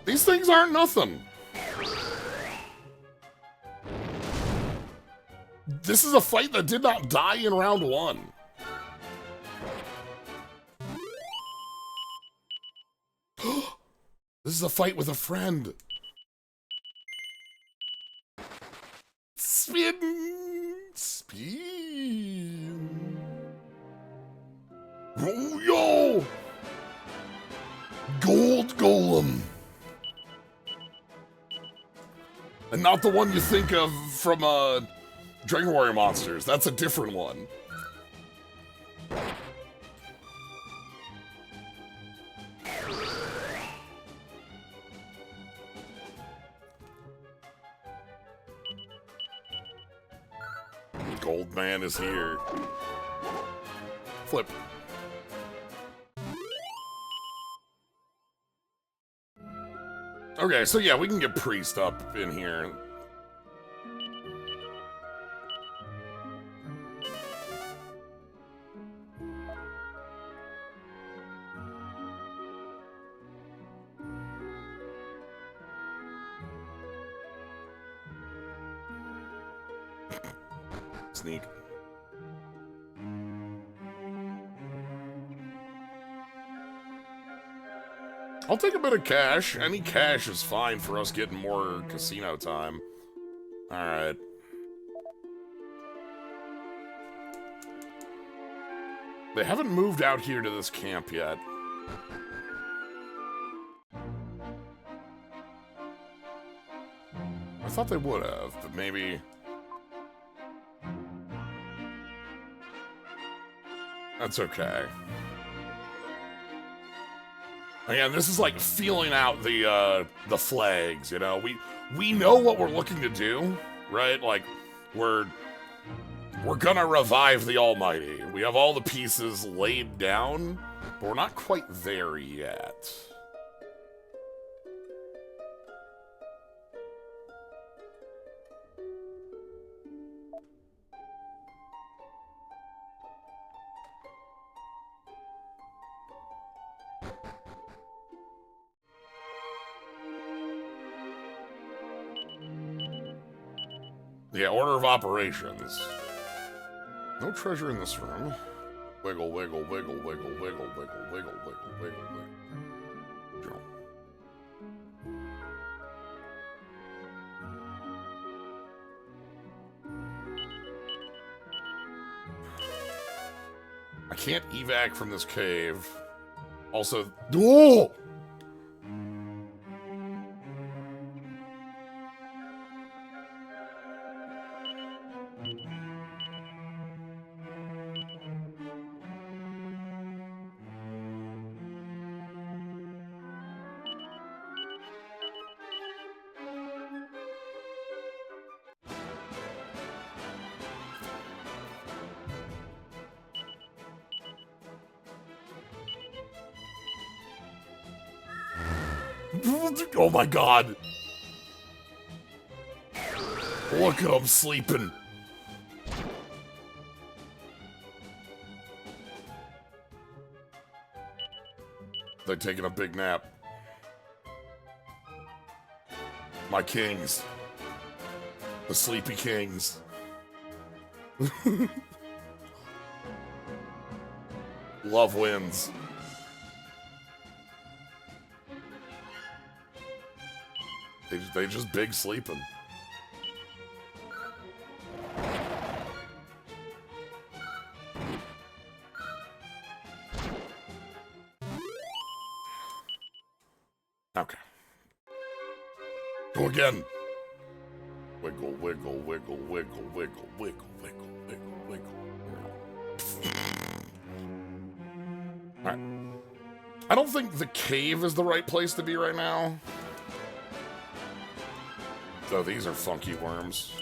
These things aren't nothing. This is a fight that did not die in round 1. This is a fight with a friend. Spin! Spin! Oh, yo! Gold Golem! And not the one you think of from, Dragon Warrior Monsters. That's a different one. Goldman is here. Flip. Okay, so yeah, we can get Priest up in here. Sneak. I'll take a bit of cash. Any cash is fine for us getting more casino time. Alright. They haven't moved out here to this camp yet. I thought they would have, but maybe... That's okay. Again, this is like feeling out the flags, you know? We know what we're looking to do, right? Like, we're gonna revive the Almighty. We have all the pieces laid down, but we're not quite there yet. Yeah, order of operations. No treasure in this room. Wiggle, wiggle, wiggle, wiggle, wiggle, wiggle, wiggle, wiggle, wiggle, wiggle. Jump. I can't evac from this cave. Also, oh! Oh my god! Look at him sleeping. They're taking a big nap. My kings. The sleepy kings. Love wins. They just big sleeping. Okay. Go again. Wiggle, wiggle, wiggle, wiggle, wiggle, wiggle, wiggle, wiggle, wiggle. Alright. I don't think the cave is the right place to be right now. Though these are funky worms.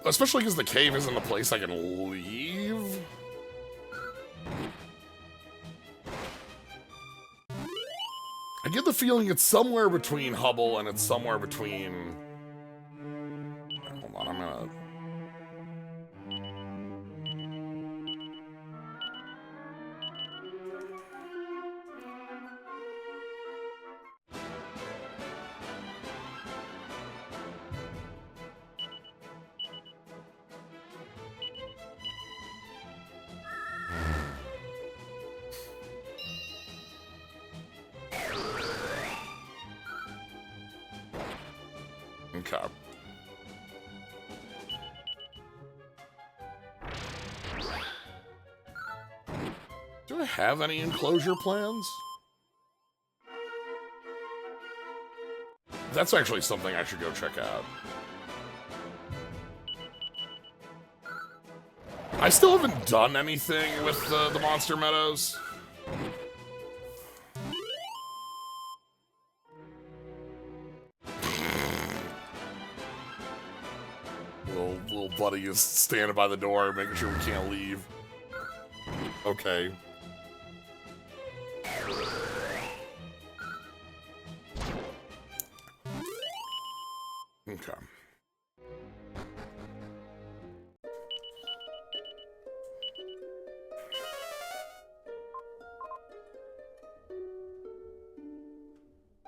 Especially because the cave isn't a place I can leave. I get the feeling it's somewhere between Hubble and it's somewhere between... Hold on, I'm gonna... Okay. Do I have any enclosure plans? That's actually something I should go check out. I still haven't done anything with the Monster Meadows. Little buddy is standing by the door, making sure we can't leave. Okay. Okay.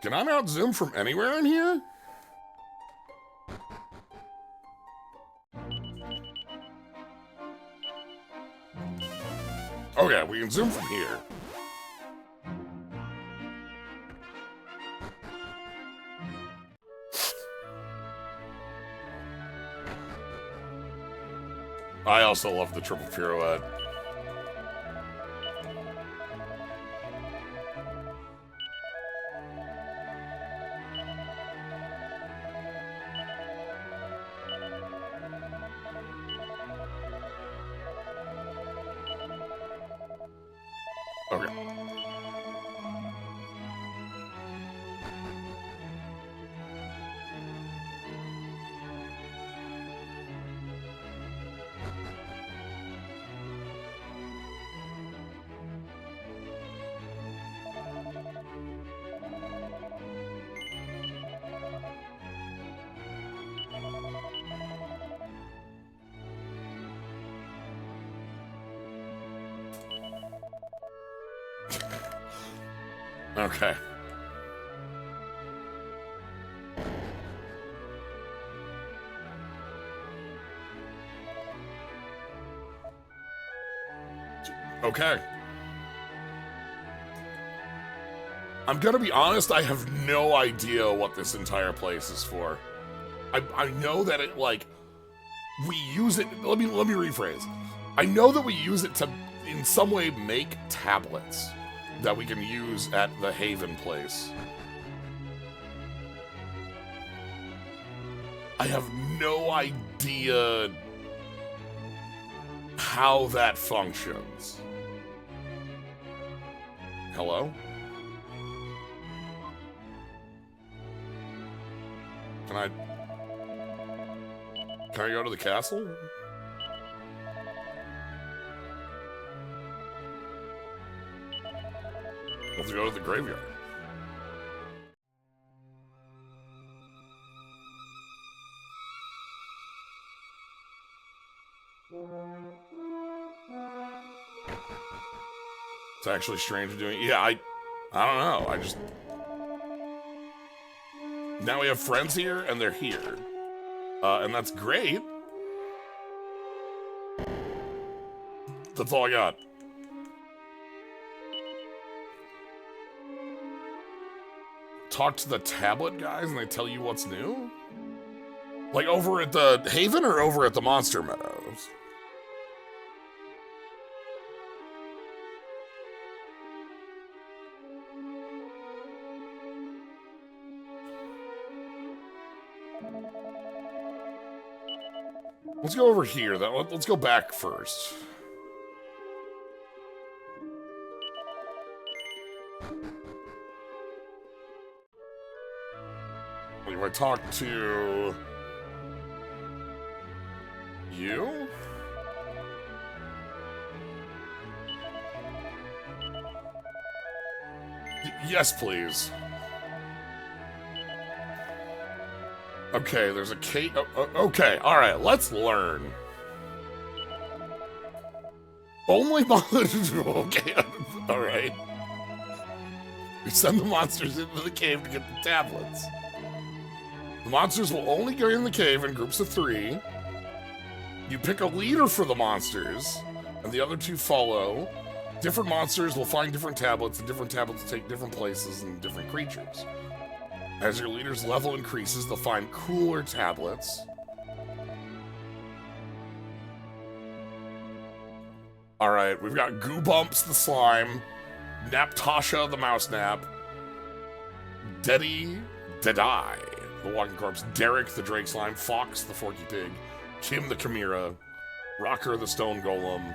Can I not zoom from anywhere in here? Okay, we can zoom from here. I also love the triple pirouette. Okay. Okay. Okay. I'm gonna be honest, I have no idea what this entire place is for. I know that it, like, we use it, let me rephrase. I know that we use it to, in some way, make tablets that we can use at the Haven place. I have no idea how that functions. Hello? Can I go to the castle? Let's go to the graveyard. It's actually strange doing. Yeah, I don't know. I just now we have friends here, and they're here, and that's great. That's all I got. Talk to the tablet guys and they tell you what's new? Like over at the Haven or over at the Monster Meadows? Let's go over here. Let's go back first. If I talk to you? Yes, please. Okay, there's a cave. Okay, alright, let's learn. Only okay, alright. We send the monsters into the cave to get the tablets. The monsters will only go in the cave in groups of 3. You pick a leader for the monsters, and the other 2 follow. Different monsters will find different tablets, and different tablets take different places and different creatures. As your leader's level increases, they'll find cooler tablets. Alright, we've got Goobumps the slime, Naptasha the mouse nap, Deddy Dedai the walking corpse, Derek the drake slime, Fox the forky pig, Kim the chimera, Rocker the stone golem,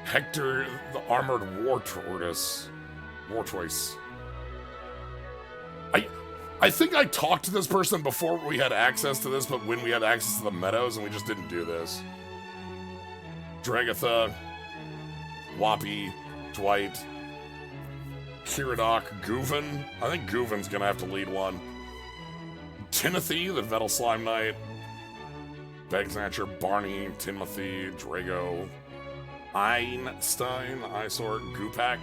Hector the armored war tortoise. I think I talked to this person before we had access to this, but when we had access to the meadows and we just didn't do this. Dragatha, Whoppy, Dwight, Kiradok, Gooven. I think Gooven's gonna have to lead one. Timothy, the Metal Slime Knight. Bagsnatcher, Barney, Timothy, Drago, Einstein, Eyesore, Goopak.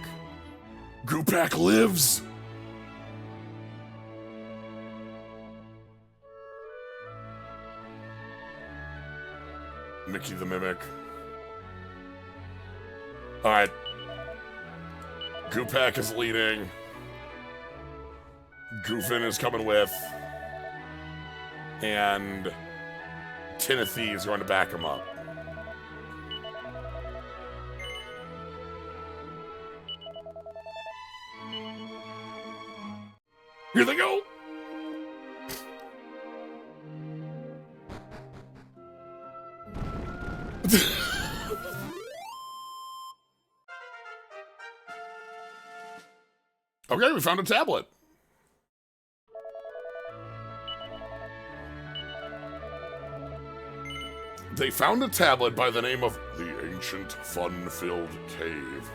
Goopak lives! Mickey the Mimic. Alright. Goopak is leading. Goofin is coming with. And Timothy is going to back him up. Here they go! Okay, we found a tablet. They found a tablet by the name of the Ancient Fun-Filled Cave.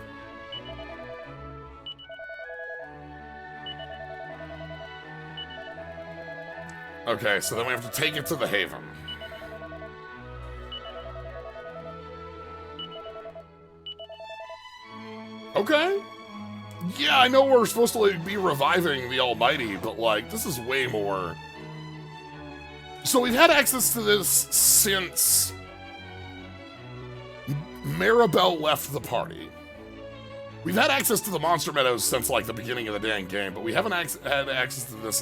Okay, so then we have to take it to the Haven. Okay. Yeah, I know we're supposed to be reviving the Almighty, but like, this is way more. So we've had access to this since Maribel left the party. We've had access to the Monster Meadows since like the beginning of the dang game, but we haven't had access to this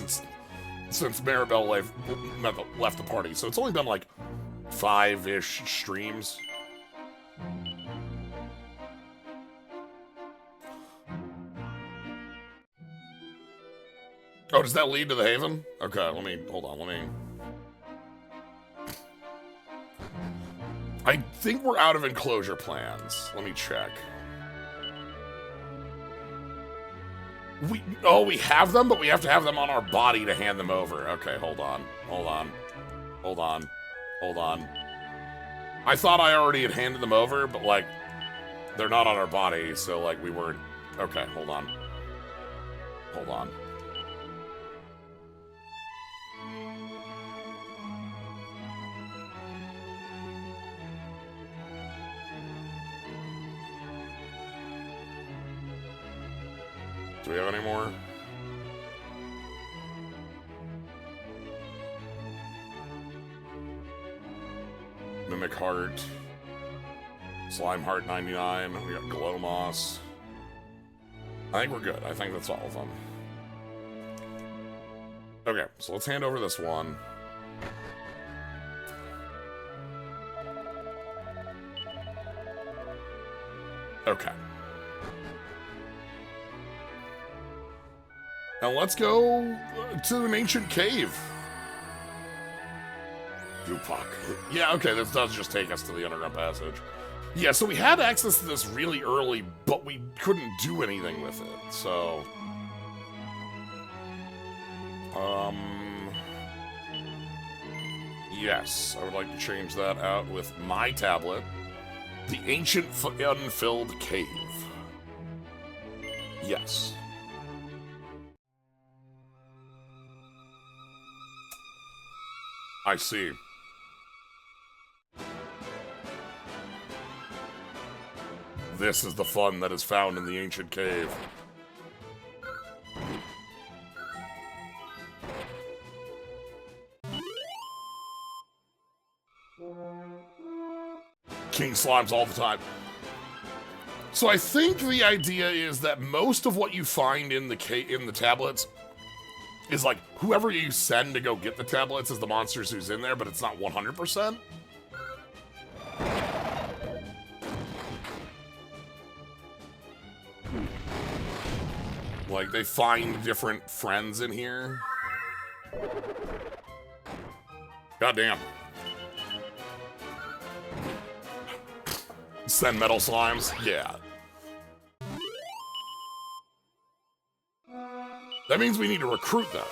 since Maribel left the party. So it's only been like 5-ish streams. Oh, does that lead to the Haven? Okay, hold on, let me. I think we're out of enclosure plans. Let me check. We have them, but we have to have them on our body to hand them over. Okay, hold on. I thought I already had handed them over, but like, they're not on our body, so like we weren't. Okay, hold on. Do we have any more? Mimic Heart. Slime Heart 99. We got Glow Moss. I think we're good. I think that's all of them. Okay, so let's hand over this one. Okay. Now let's go to an ancient cave. Dupak. Yeah, okay, this does just take us to the underground passage. Yeah, so we had access to this really early, but we couldn't do anything with it, so... Yes, I would like to change that out with my tablet. The Ancient Unfilled Cave. Yes. I see. This is the fun that is found in the ancient cave. King slimes all the time. So I think the idea is that most of what you find in the tablets is like whoever you send to go get the tablets is the monsters who's in there, but it's not 100%. Like they find different friends in here. Goddamn. Send metal slimes? Yeah. That means we need to recruit them.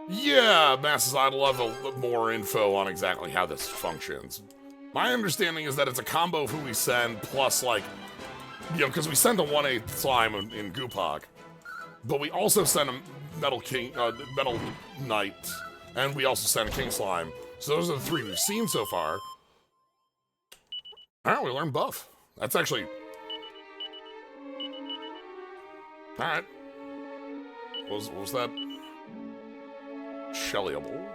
Yeah, Masses, I'd love more info on exactly how this functions. My understanding is that it's a combo of who we send plus, like, you know, because we send a 1/8 slime in Goopak, but we also send a Metal Knight, and we also send a King Slime. So those are the three we've seen so far. Alright, we learned buff. That's actually... Alright. What was that? Shellyable?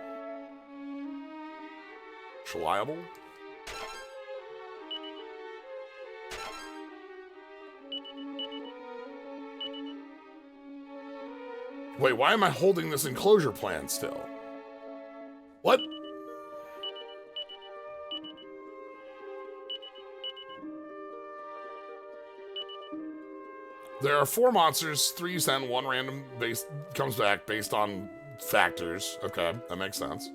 Shellyable? Wait, why am I holding this enclosure plan still? What? There are 4 monsters, 3 you send, 1 random base comes back based on factors. Okay, that makes sense.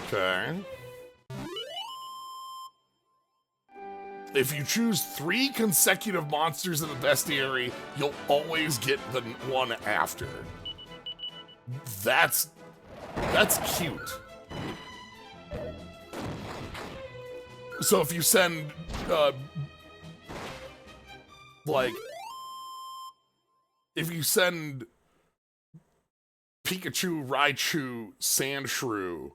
Okay. If you choose 3 consecutive monsters in the bestiary, you'll always get the one after. That's cute. So if you send, like, if you send Pikachu, Raichu, Sandshrew,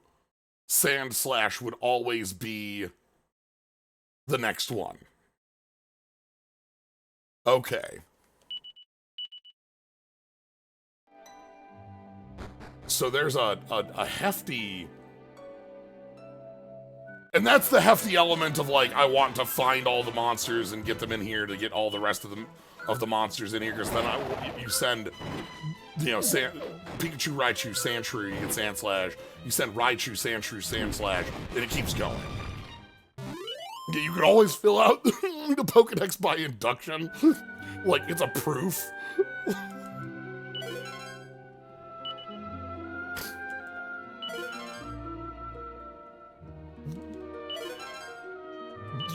Sandslash would always be the next one. Okay. So there's a hefty... And that's the hefty element of, like, I want to find all the monsters and get them in here to get all the rest of the monsters in here, because then you send, you know, Pikachu, Raichu, Sandshrew, you get Sandslash. You send Raichu, Sandshrew, Sandslash, and it keeps going. You can always fill out the Pokedex by induction. Like, it's a proof.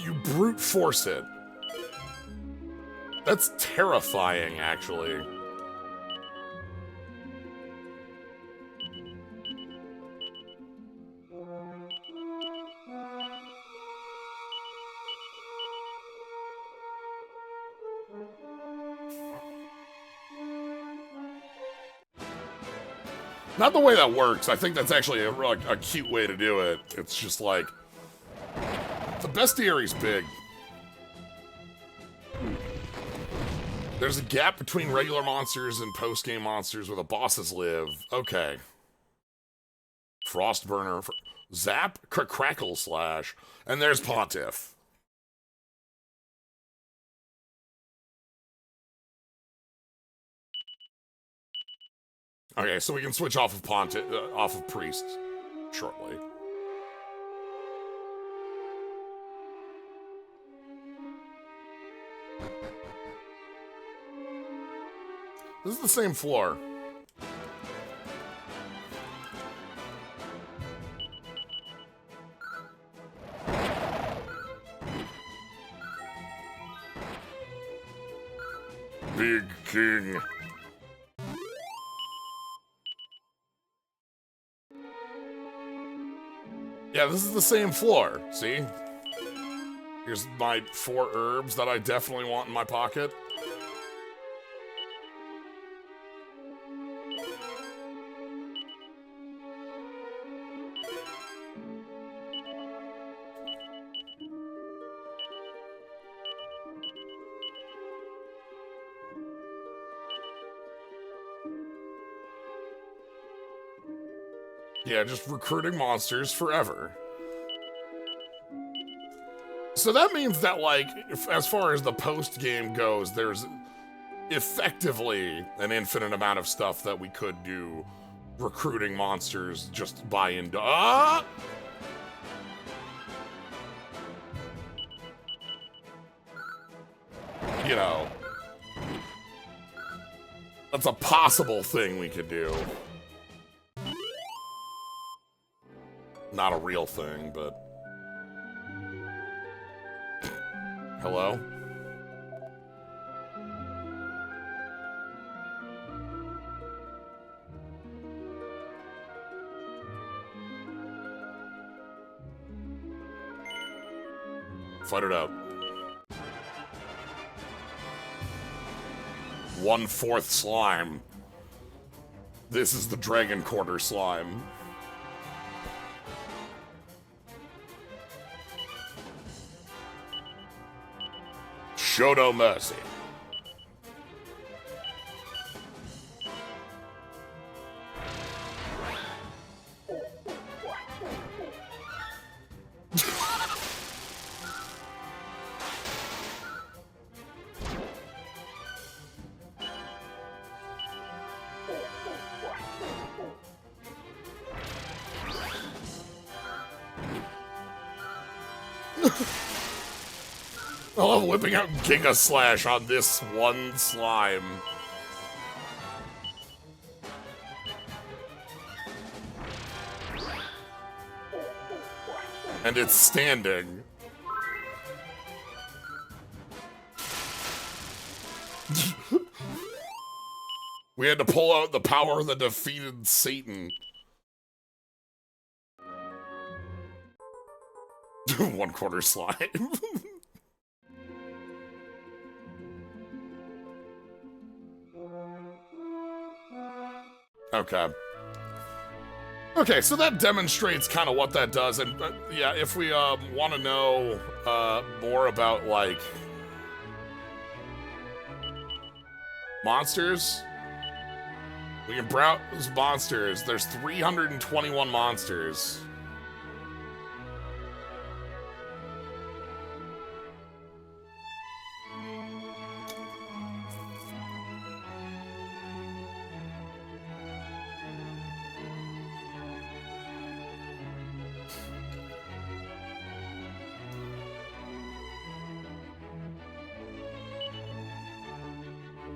You brute force it. That's terrifying, actually. Not the way that works. I think that's actually a cute way to do it. It's just like... The bestiary's big. There's a gap between regular monsters and post-game monsters where the bosses live. Okay. Frostburner. Zap? Crackle Slash. And there's Pontiff. Okay, so we can switch off of off of Priest shortly. This is the same floor. Big King. Yeah, this is the same floor, see? Here's my 4 herbs that I definitely want in my pocket. Yeah, just recruiting monsters forever. So that means that, like, as far as the post-game goes, there's effectively an infinite amount of stuff that we could do recruiting monsters just by into... You know. That's a possible thing we could do. Not a real thing, but... Hello? Fight it out. 1/4 slime. This is the Dragon Quarter slime. Showdown mercy. I love whipping out Giga Slash on this one slime. And it's standing. We had to pull out the power of the defeated Satan. 1/4 slime. Okay. Okay, so that demonstrates kind of what that does, and yeah, if we want to know more about, like, monsters, we can browse monsters. There's 321 monsters.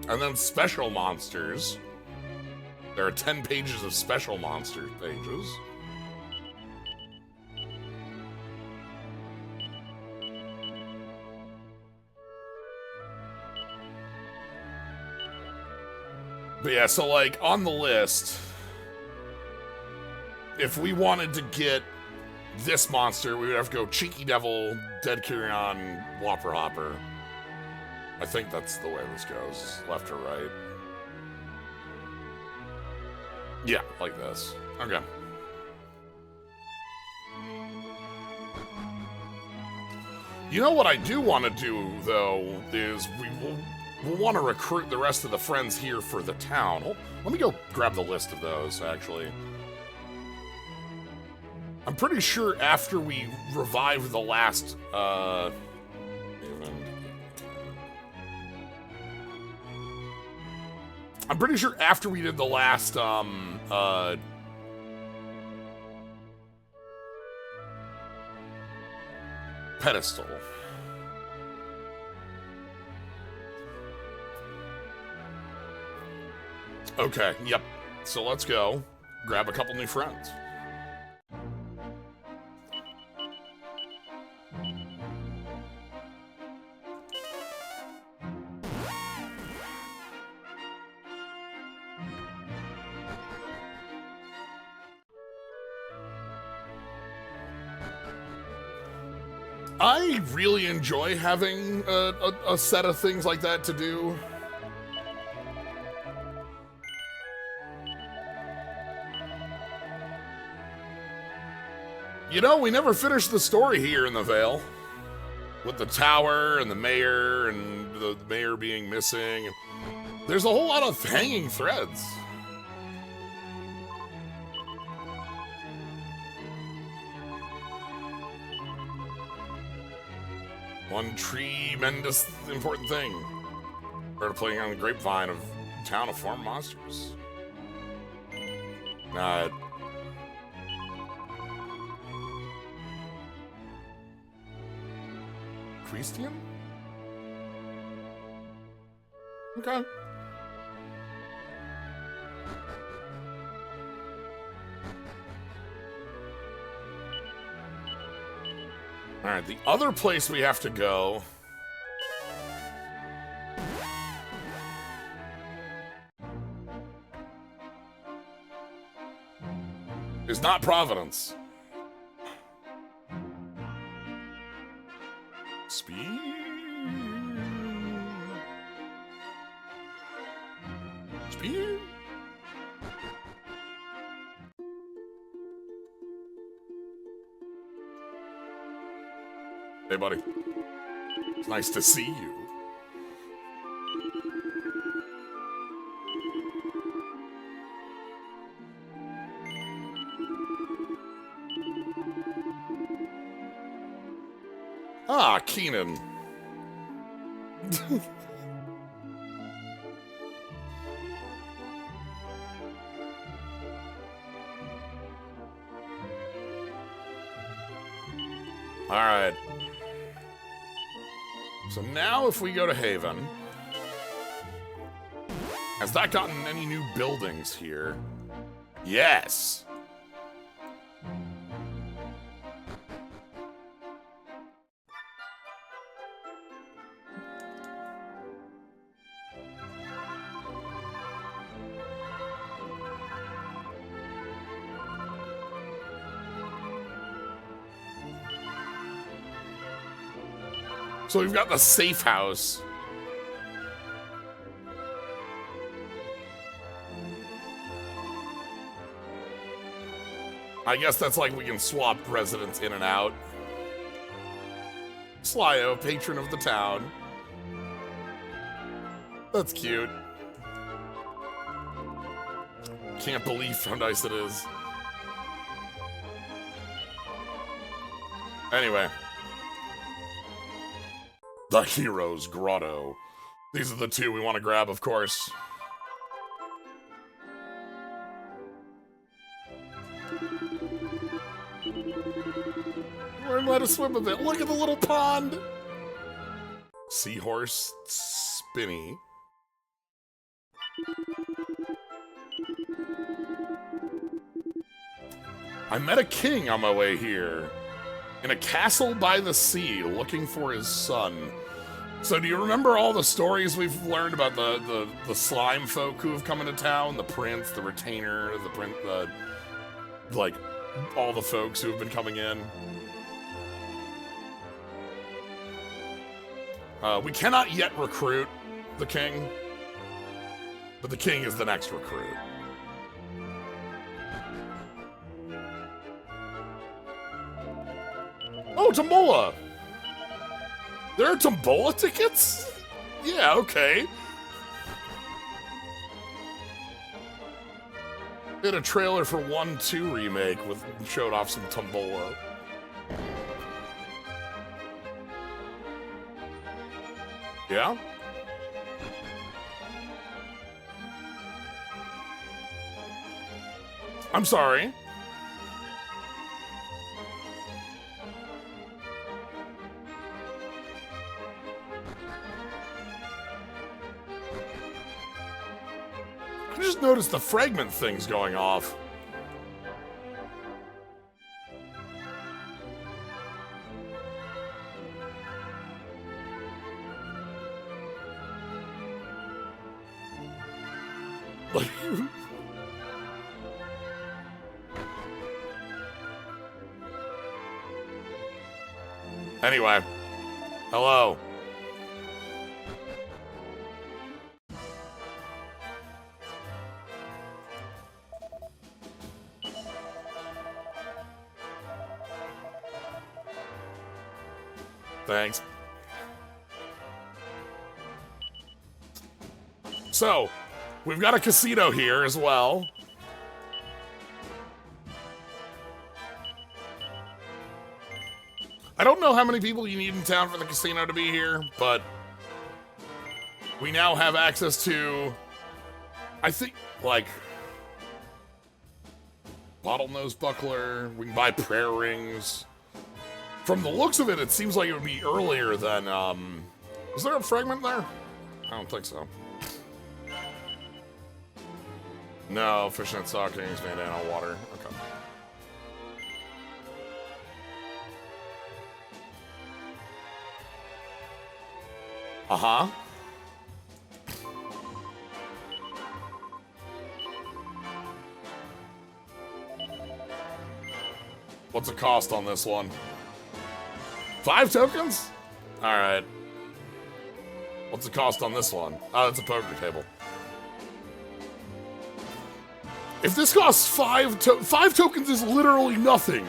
And then special monsters. There are 10 pages of special monster pages. But yeah, so like on the list, if we wanted to get this monster, we would have to go Cheeky Devil, Dead Kyrian, Whopper Hopper. I think that's the way this goes, left or right. Yeah, like this. Okay. You know what I do want to do, though, is we'll want to recruit the rest of the friends here for the town. Let me go grab the list of those, actually. I'm pretty sure after we revive the last, I'm pretty sure after we did the last, pedestal. Okay, yep. So let's go grab a couple new friends. I really enjoy having a set of things like that to do. You know, we never finished the story here in the Vale. With the tower and the mayor and the mayor being missing. There's a whole lot of hanging threads. One tremendous important thing. Started playing on the grapevine of Town of Farm Monsters. Christian? Okay. Alright, the other place we have to go is not Providence. Speed. Speed. Hey, buddy. It's nice to see you. Ah, Keenan. All right. So now if we go to Haven, has that gotten any new buildings here? Yes. So we've got the safe house. I guess that's like we can swap residents in and out. Slyo, patron of the town. That's cute. Can't believe how nice it is. Anyway. The Hero's Grotto. These are the two we want to grab, of course. Learn how to swim a bit. Look at the little pond. Seahorse Spinny. I met a king on my way here. In a castle by the sea, looking for his son. So do you remember all the stories we've learned about the slime folk who have come into town? The prince, the retainer, like, all the folks who have been coming in? We cannot yet recruit the king, but the king is the next recruit. Oh, Tombola! There are Tombola tickets? Yeah, okay. Did a trailer for 1-2 remake showed off some Tombola. Yeah? I'm sorry. I just noticed the fragment thing's going off. Like, anyway, hello. Thanks. So, we've got a casino here as well. I don't know how many people you need in town for the casino to be here, but we now have access to, I think, like, bottlenose buckler. We can buy prayer rings. From the looks of it, it seems like it would be earlier than, is there a fragment there? I don't think so. No, fishnet stockings made out of water. Okay. Uh-huh. What's the cost on this one? 5 tokens? Alright. What's the cost on this one? Oh, it's a poker table. If this costs 5 tokens is literally nothing.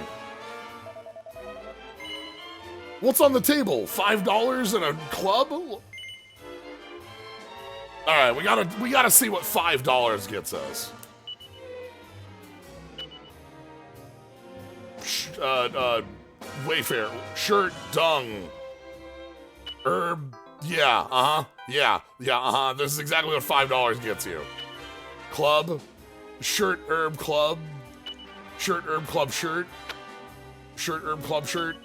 What's on the table? $5 and a club? Alright, we gotta see what $5 gets us. Wayfare, shirt, dung, herb, yeah, uh-huh, yeah, uh-huh, this is exactly what $5 gets you. Club, shirt, herb, club, shirt, herb, club, shirt, shirt, herb, club, shirt,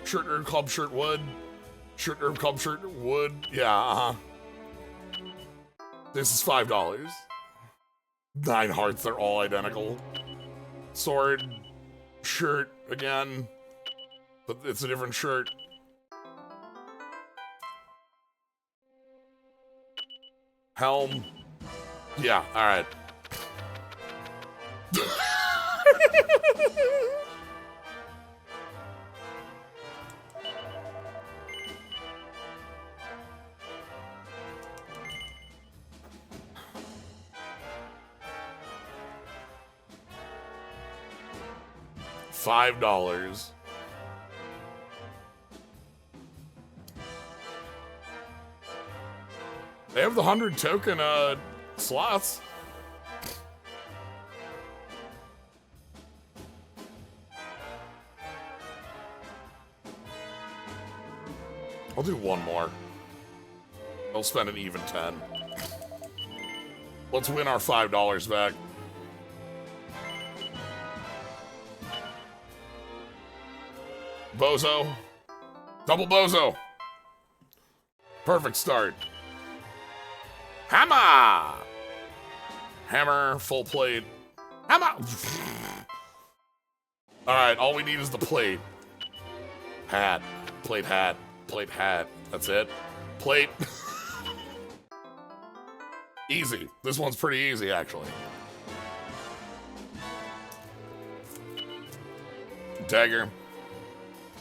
shirt, herb, club, shirt, wood, shirt, herb, club, shirt, wood, yeah, uh-huh. This is $5. 9 hearts, they're all identical. Sword, shirt, again. But it's a different shirt. Helm. Yeah, alright. $5. They have the 100 token slots. I'll do one more. I'll spend an even 10. Let's win our $5 back. Bozo. Double bozo. Perfect start. Hammer! Hammer, full plate. Hammer! Alright, all we need is the plate. Hat. Plate hat. Plate hat. That's it. Plate. Easy. This one's pretty easy, actually. Dagger.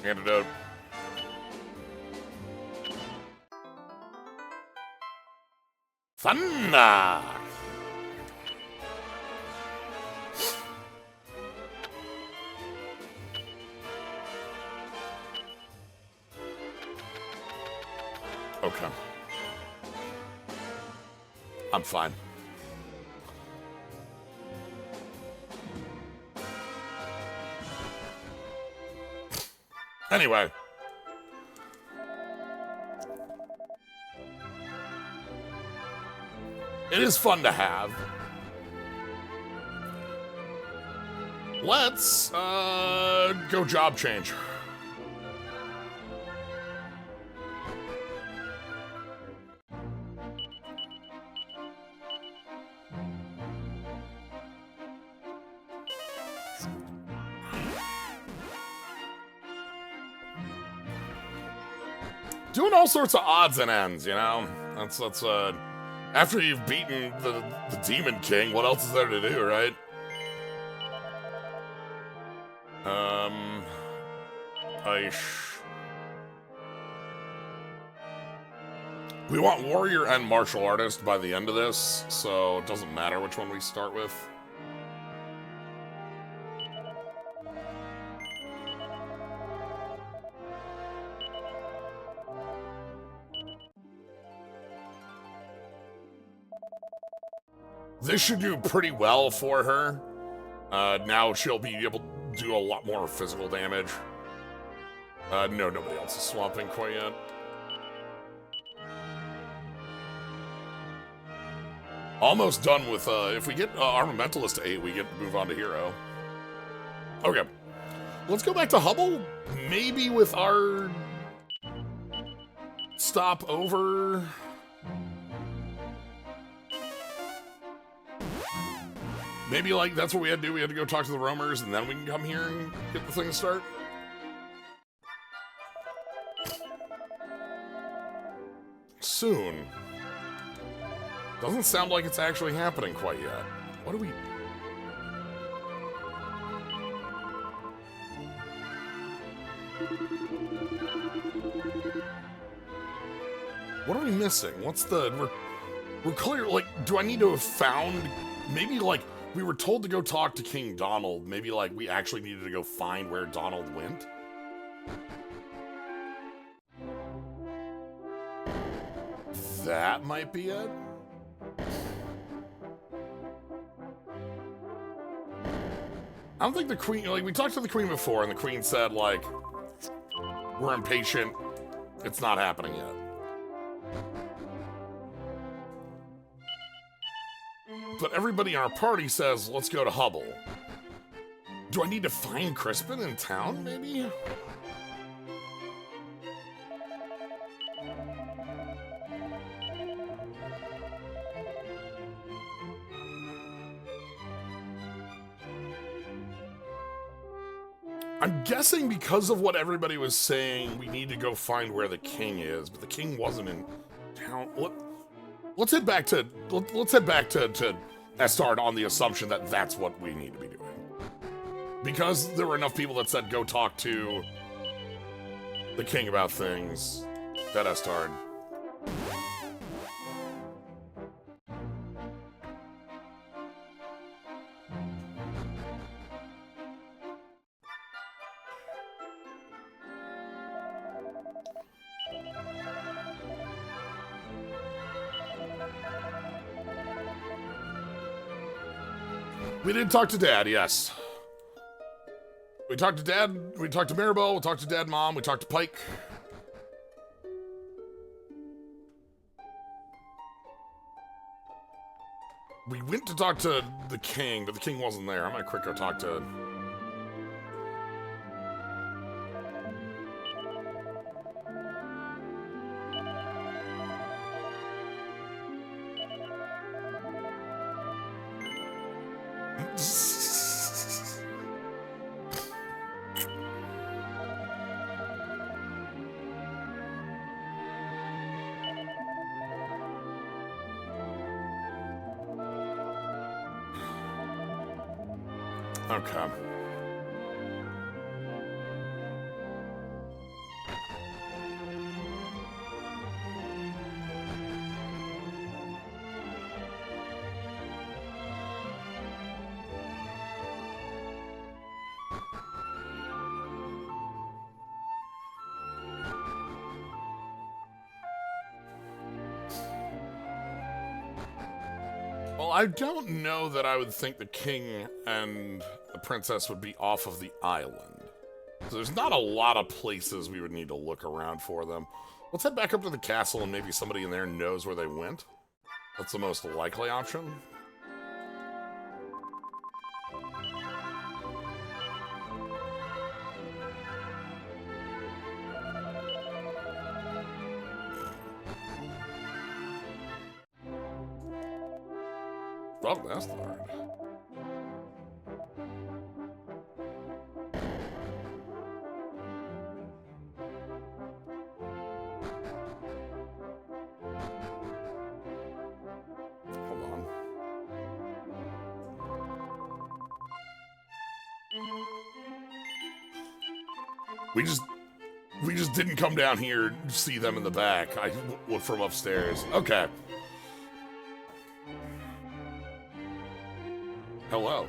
Antidote. Thunder! Okay. I'm fine. Anyway. It is fun to have. Let's, go job change. Doing all sorts of odds and ends, you know? That's, after you've beaten the Demon King, what else is there to do, right? We want warrior and martial artist by the end of this, so it doesn't matter which one we start with. This should do pretty well for her. Now she'll be able to do a lot more physical damage. No, nobody else is swapping quite yet. Almost done with, if we get Armamentalist to 8, we get to move on to Hero. Okay. Let's go back to Hubble. Maybe with our stop over. Maybe, like, that's what we had to do. We had to go talk to the roamers, and then we can come here and get the thing to start. Soon. Doesn't sound like it's actually happening quite yet. What do we... What are we missing? What's the... We're clear... Like, do I need to have found... Maybe, like, we were told to go talk to King Donald. Maybe, like, we actually needed to go find where Donald went? That might be it. I don't think the Queen, like, we talked to the Queen before, and the Queen said, like, we're impatient, it's not happening yet. But everybody in our party says, let's go to Hubble. Do I need to find Crispin in town, maybe? I'm guessing because of what everybody was saying, we need to go find where the king is, but the king wasn't in town. Let's head back to Estard on the assumption that that's what we need to be doing. Because there were enough people that said go talk to the king about things at Estard. We did talk to Dad, yes. We talked to Dad, we talked to Maribel, we talked to Dad and Mom, we talked to Pike. We went to talk to the king, but the king wasn't there. I'm gonna quick go talk to... Okay. Well, I don't know that I would think the king and the princess would be off of the island. So there's not a lot of places we would need to look around for them. Let's head back up to the castle and maybe somebody in there knows where they went. That's the most likely option. Oh, that's hard. Hold on. We just didn't come down here and see them in the back. I looked from upstairs. Okay. Hello.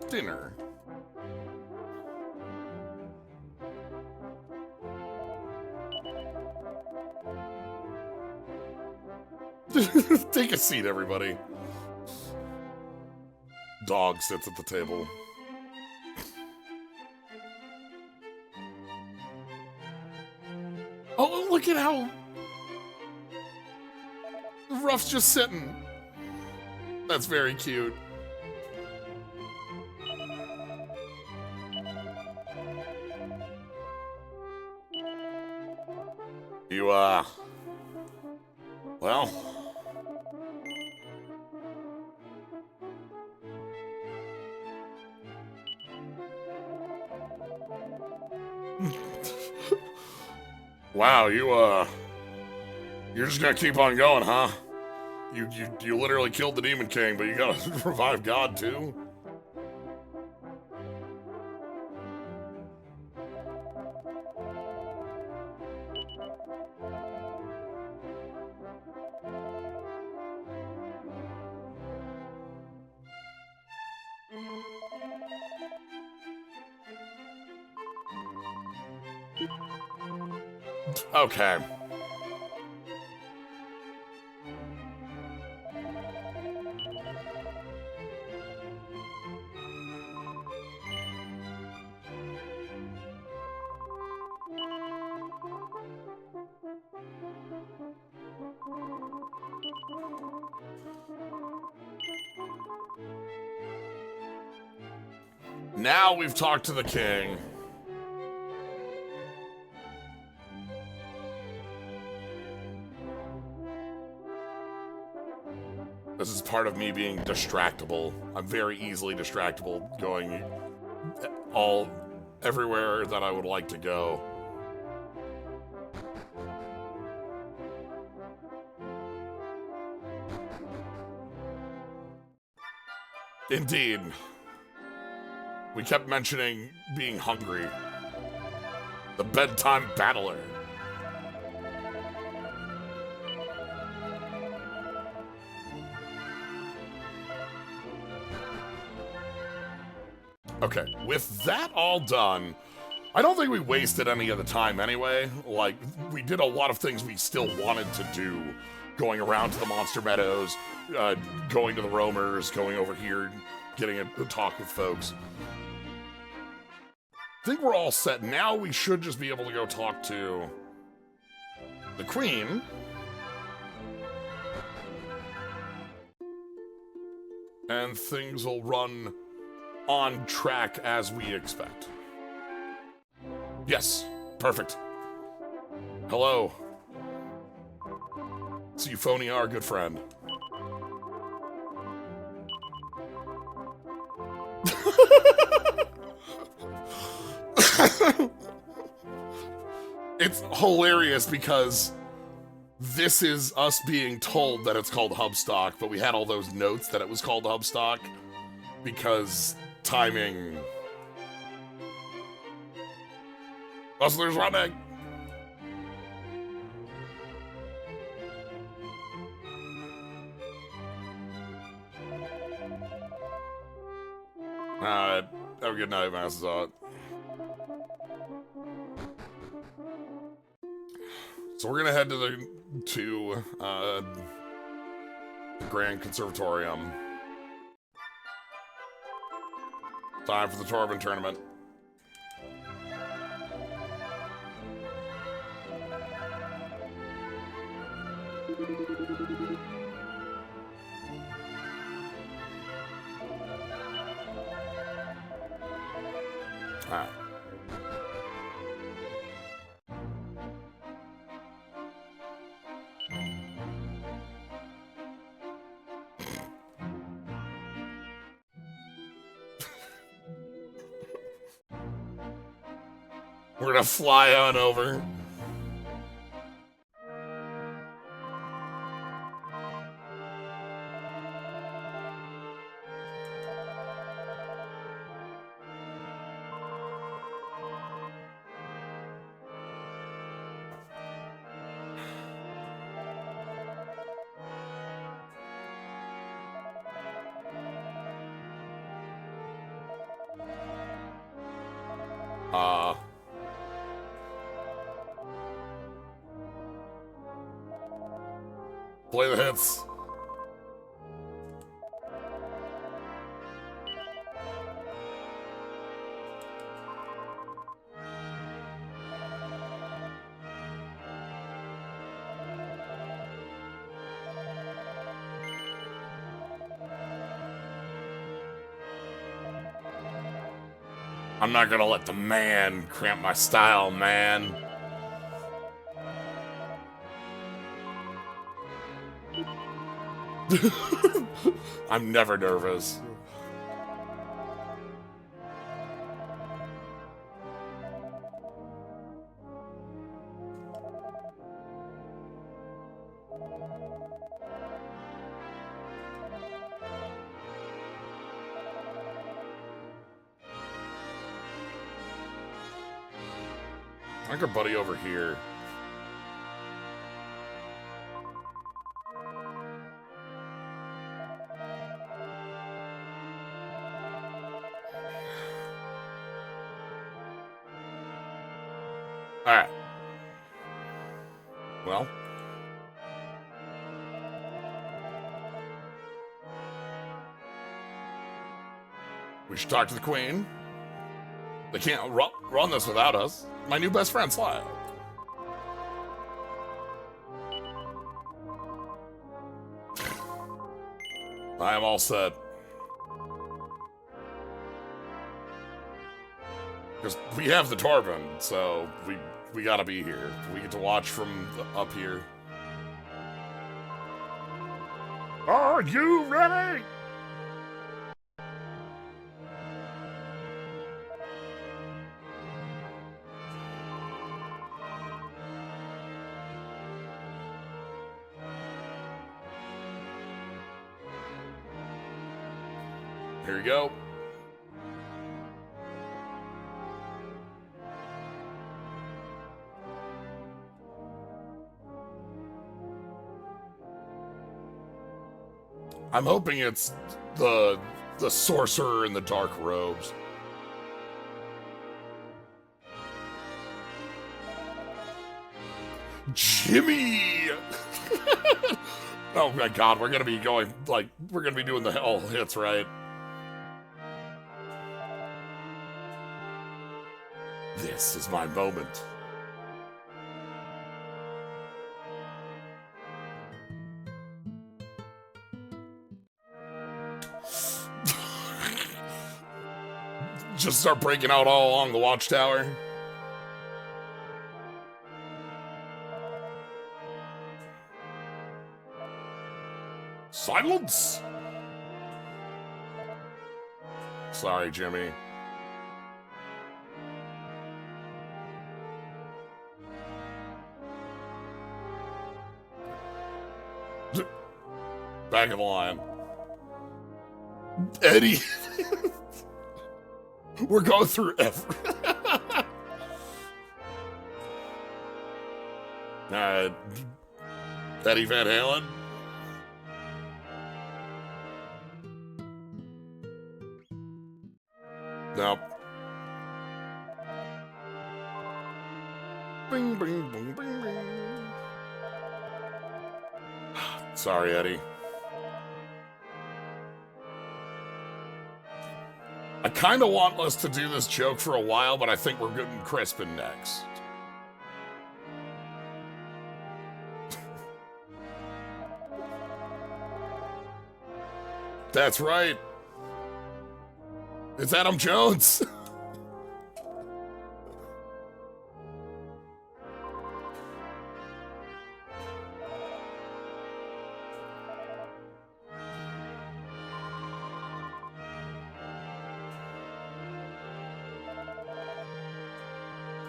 Dinner. Take a seat, everybody. Dog sits at the table. Oh, look at how Ruff's just sitting. That's very cute. You, well... Wow, you're just gonna keep on going, huh? You literally killed the Demon King, but you gotta revive God, too? Okay. Now we've talked to the king. This is part of me being distractible. I'm very easily distractible, going everywhere that I would like to go. Indeed. We kept mentioning being hungry. The bedtime battler. Okay, with that all done, I don't think we wasted any of the time anyway. Like, we did a lot of things we still wanted to do. Going around to the Monster Meadows, going to the Roamers, going over here, getting a talk with folks. I think we're all set. Now we should just be able to go talk to the Queen. And things will run on track as we expect. Yes, perfect. Hello. It's Euphonia, our good friend. It's hilarious because this is us being told that it's called Hubstock, but we had all those notes that it was called Hubstock because timing. Hustlers running. Alright, have a good night, Massasoit. So we're gonna head to the Grand Conservatorium. Time for the Torvin tournament. Alright. We're gonna fly on over. Play the hits. I'm not gonna let the man cramp my style, man. I'm never nervous. I think our buddy over here. Alright. Well. We should talk to the Queen. They can't run this without us. My new best friend, Sly. I am all set. Because we have the Torvin, so we gotta be here. We get to watch from up here. Are you ready? Here we go. I'm hoping it's the sorcerer in the dark robes. Jimmy! Oh my god, we're gonna be going, like, we're gonna be doing the hell hits, right? This is my moment. Just start breaking out all along the watchtower. Silence! Sorry, Jimmy. Back of the line. Eddie. We're going through every... Eddie Van Halen? Nope. Bing, bing, bing, bing, bing. Sorry, Eddie. kind of want us to do this joke for a while, but I think we're getting Crispin next. That's right. It's Adam Jones.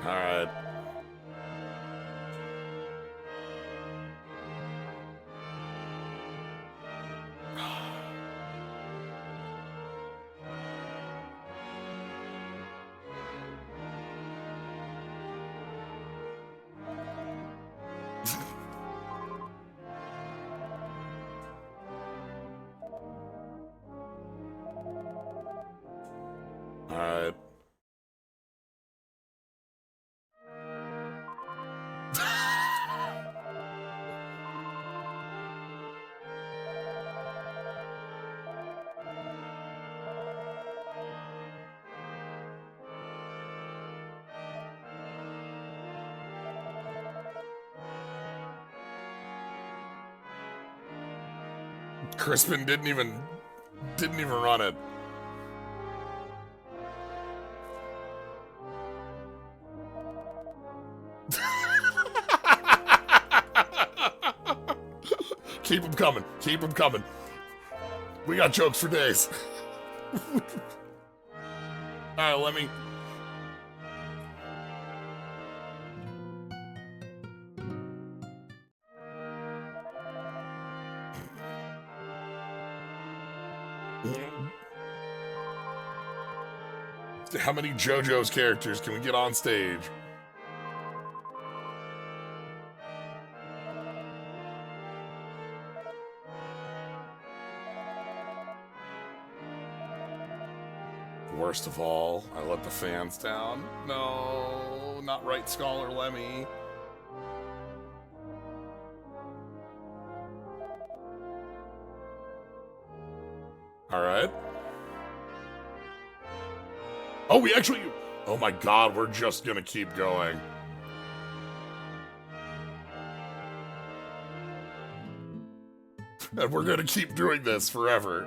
All right. All right. Crispin didn't even run it. Keep them coming. Keep them coming. We got jokes for days. All right, let me... How many JoJo's characters can we get on stage? Worst of all, I let the fans down. No, not right, Scholar Lemmy. All right. Oh, we actually... Oh my god, we're just gonna keep going. And we're gonna keep doing this forever.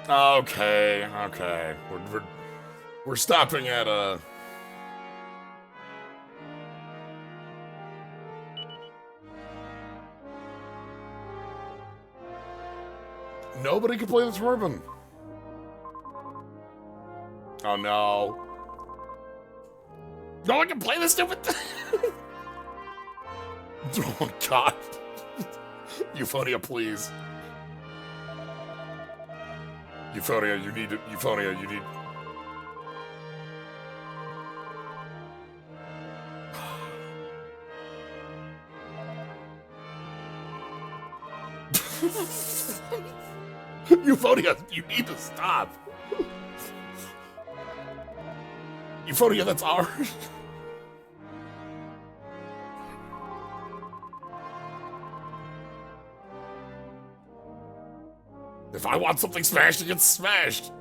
Okay, okay. We're stopping at Nobody can play this ribbon. Oh no. No one can play this stupid thing. Oh god. Euphonia, please. Euphonia, you need it. Euphonia, you need... Euphonia, you need to stop. Euphonia, that's ours. If I want something smashed, it gets smashed.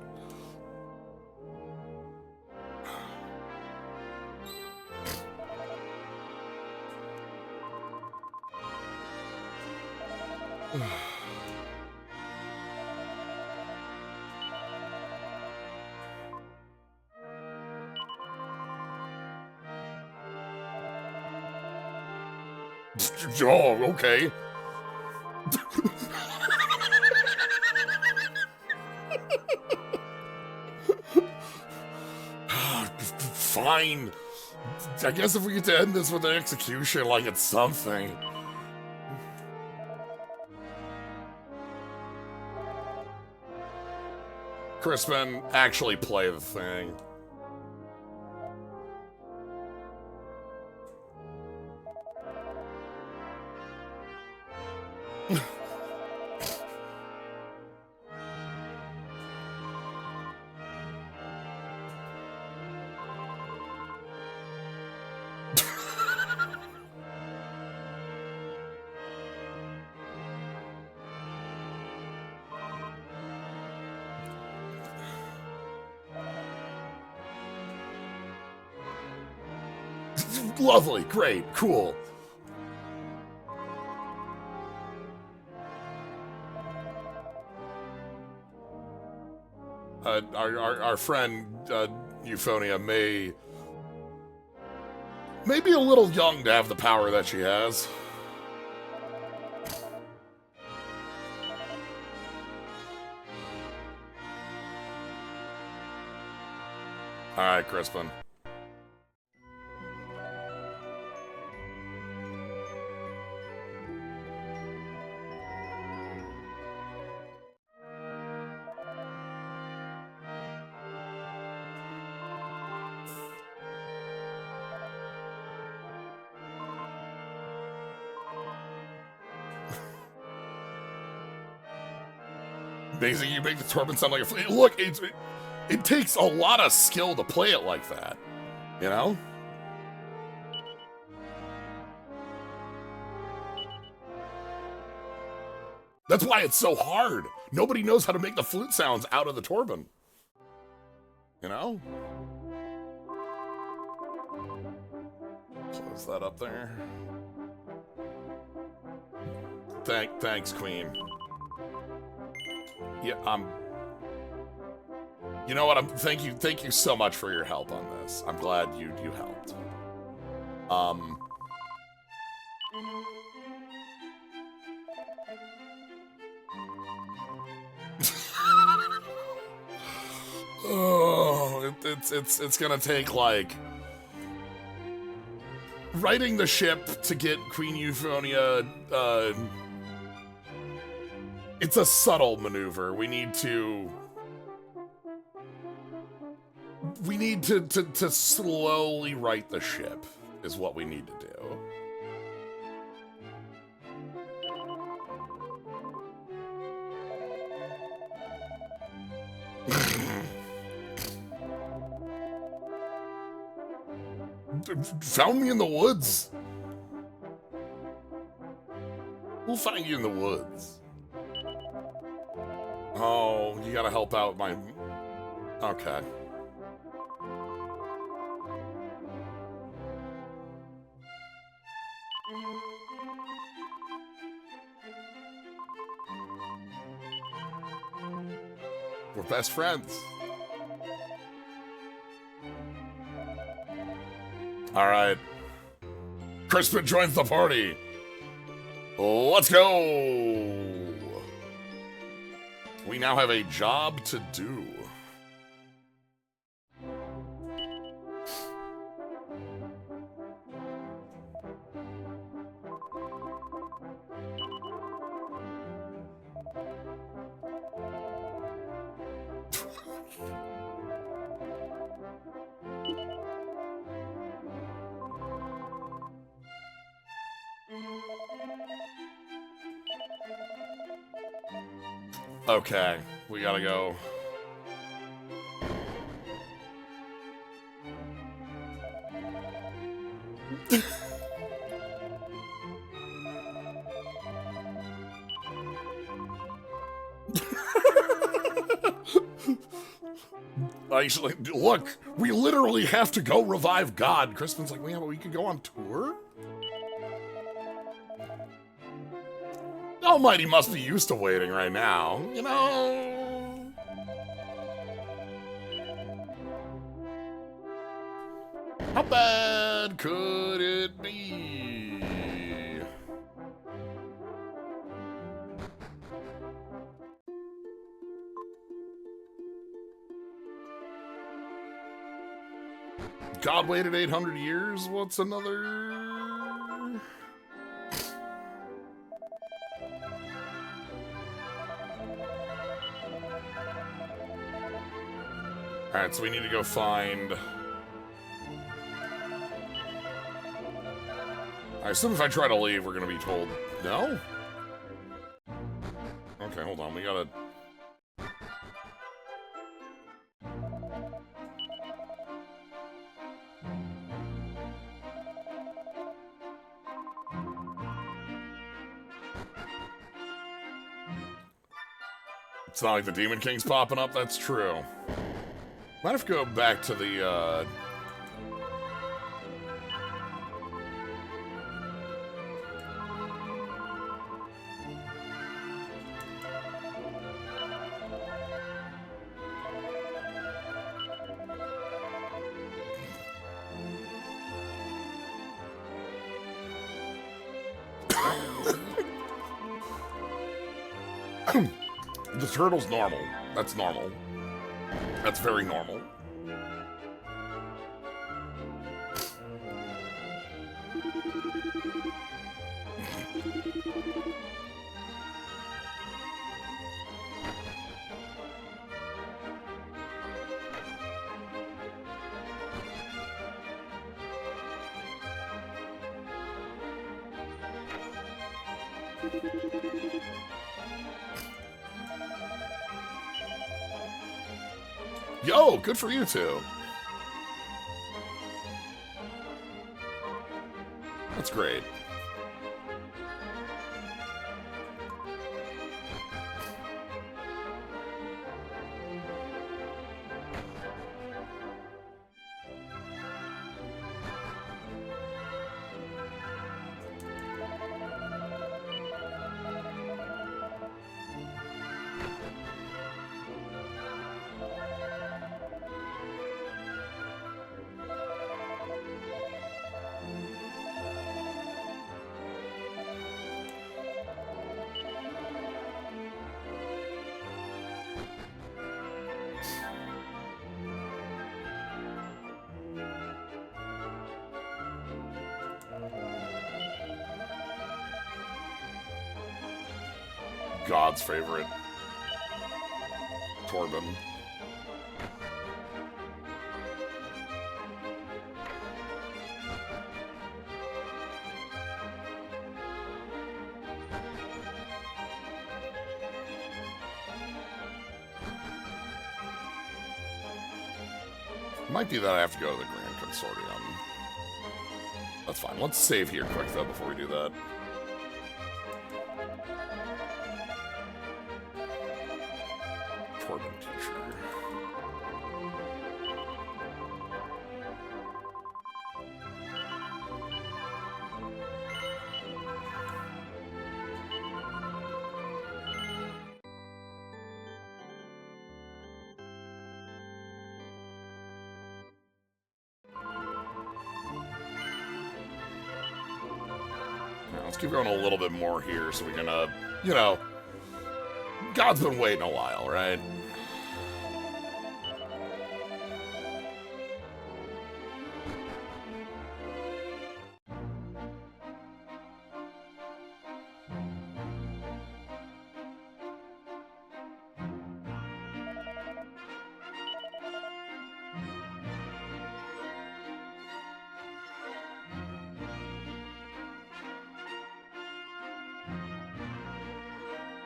Oh, okay. Fine. I guess if we get to end this with an execution, like it's something. Crispin, actually play the thing. Lovely, great, cool. Our friend Euphonia may be a little young to have the power that she has. All right, Crispin. Basically, you make the Torben sound like a... Look, it takes a lot of skill to play it like that. You know? That's why it's so hard. Nobody knows how to make the flute sounds out of the Torben. You know? Close that up there. Thanks, Queen. Yeah, you know what? Thank you so much for your help on this. I'm glad you helped. Oh, it's gonna take like righting the ship to get Queen Euphonia. It's a subtle maneuver. We need to slowly right the ship is what we need to do. Found me in the woods. We'll find you in the woods. Oh, you gotta help out my... Okay. We're best friends. Alright. Crispin joins the party. Let's go! We now have a job to do. Okay, we gotta go. Actually, look, we literally have to go revive God. Crispin's like, yeah, but we could go on tour? Almighty must be used to waiting right now, you know? How bad could it be? God waited 800 years? What's another... Alright, so we need to go find... I assume if I try to leave, we're gonna be told no? Okay, hold on, we gotta... It's not like the Demon King's popping up, that's true. Might have to go back to the, The turtle's normal. That's normal. That's very normal. Yo, good for you two. That's great. God's favorite. Torben. Might be that I have to go to the Grand Consortium. That's fine. Let's save here quick, though, before we do that. Torben teacher. Let's keep going a little bit more here so we can, you know, God's been waiting a while, right?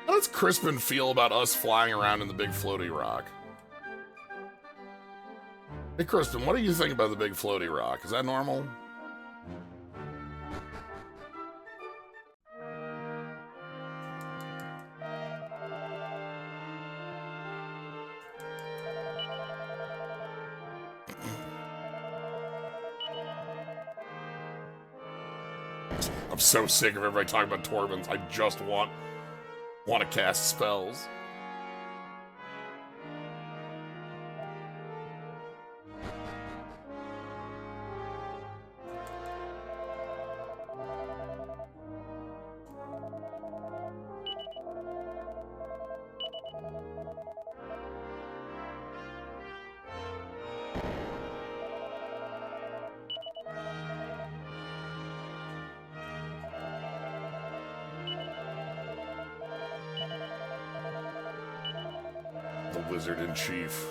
How does Crispin feel about us flying around in the big floaty rock? Hey, Crispin, what do you think about the big floaty rock? Is that normal? I'm so sick of everybody talking about Torbens. I just want to cast spells. Wizard in Chief.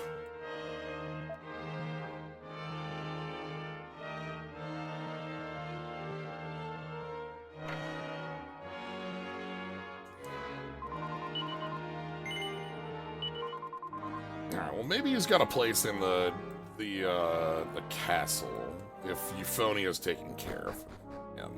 Alright, well maybe he's got a place in the castle if Euphonia's taking care of him.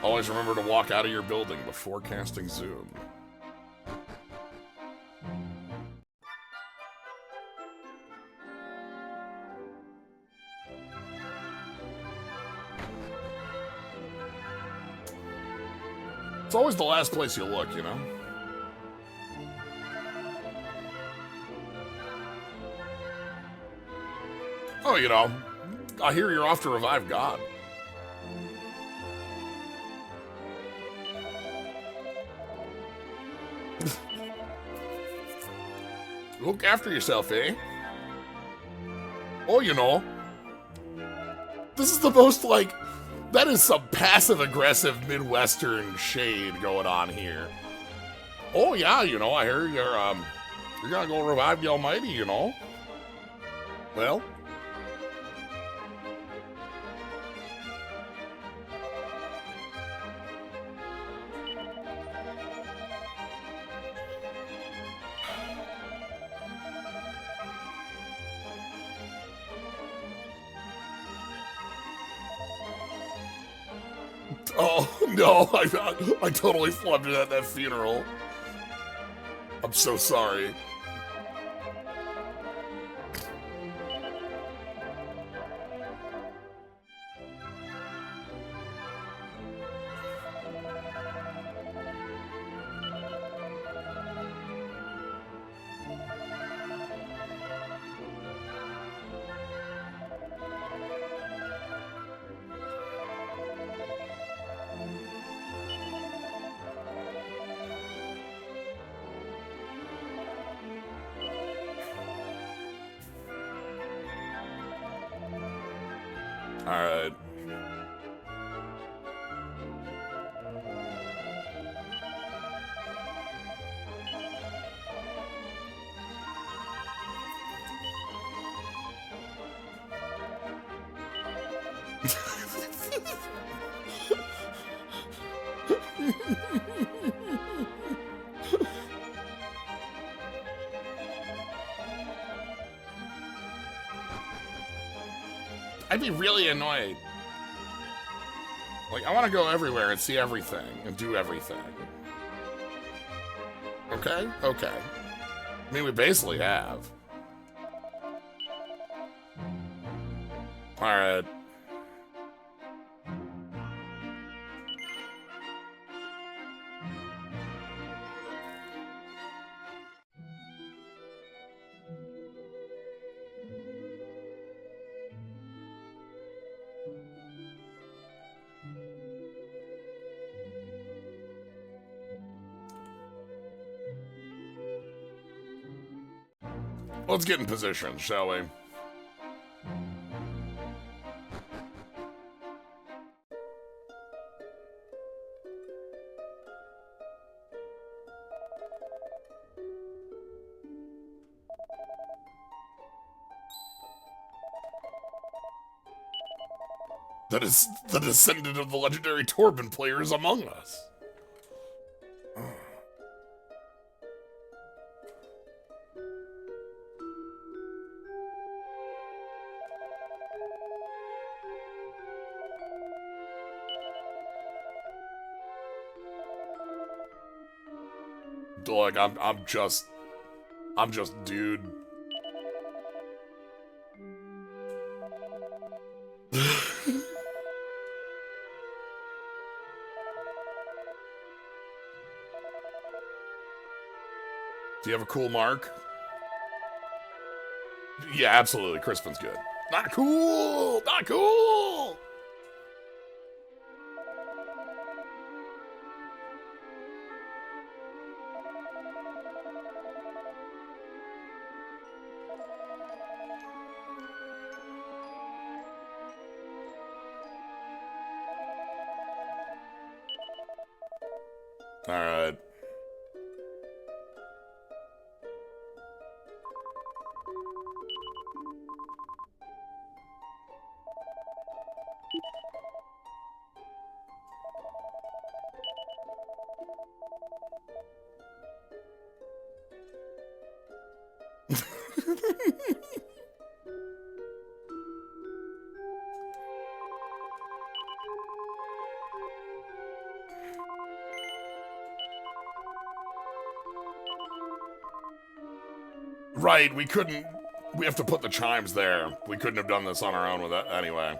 Always remember to walk out of your building before casting Zoom. It's always the last place you look, you know? Oh, you know, I hear you're off to revive God. Look after yourself, eh? Oh, you know, this is the most, like, that is some passive-aggressive Midwestern shade going on here. Oh, yeah, you know, I hear you're gonna go revive the Almighty, you know? Well... Oh, no, I totally flubbed it at that funeral. I'm so sorry. Alright. I'd be really annoyed. Like, I want to go everywhere and see everything and do everything. Okay? Okay. I mean, we basically have. Alright. Let's get in position, shall we? That is the descendant of the legendary Torben player is among us. Like, I'm just dude. Do you have a cool mark? Yeah, absolutely. Crispin's good. Not cool! Not cool! Alright. Right, we couldn't... We have to put the chimes there. We couldn't have done this on our own with that anyway.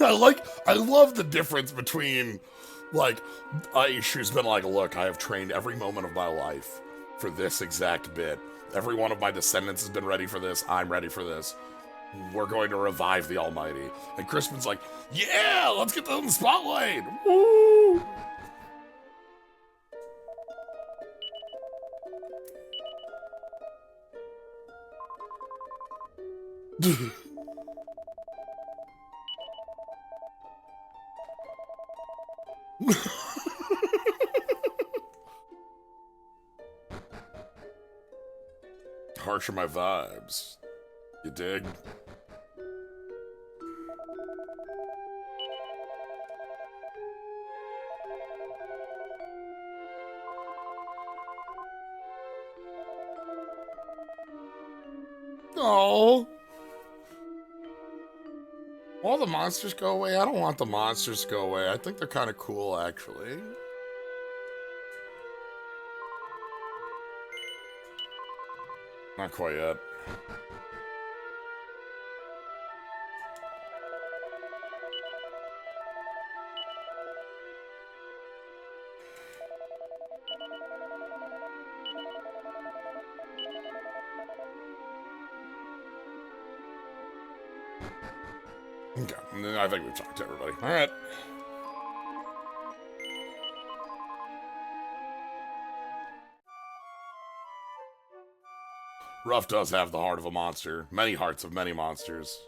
I love the difference between, like, Aish, who's been like, look, I have trained every moment of my life for this exact bit. Every one of my descendants has been ready for this. I'm ready for this. We're going to revive the Almighty. And Crispin's like, yeah, let's get them in the spotlight. Woo! Harsh are my vibes. You dig? Oh. All the monsters go away? I don't want the monsters to go away. I think they're kind of cool, actually. Not quite yet. Okay, I think we've talked to everybody. All right. Ruff does have the heart of a monster. Many hearts of many monsters.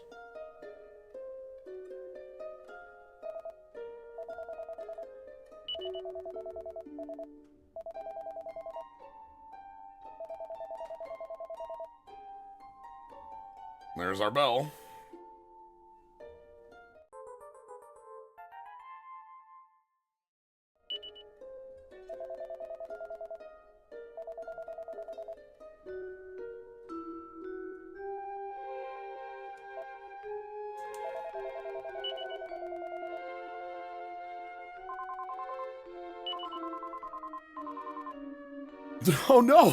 There's our bell. Oh no!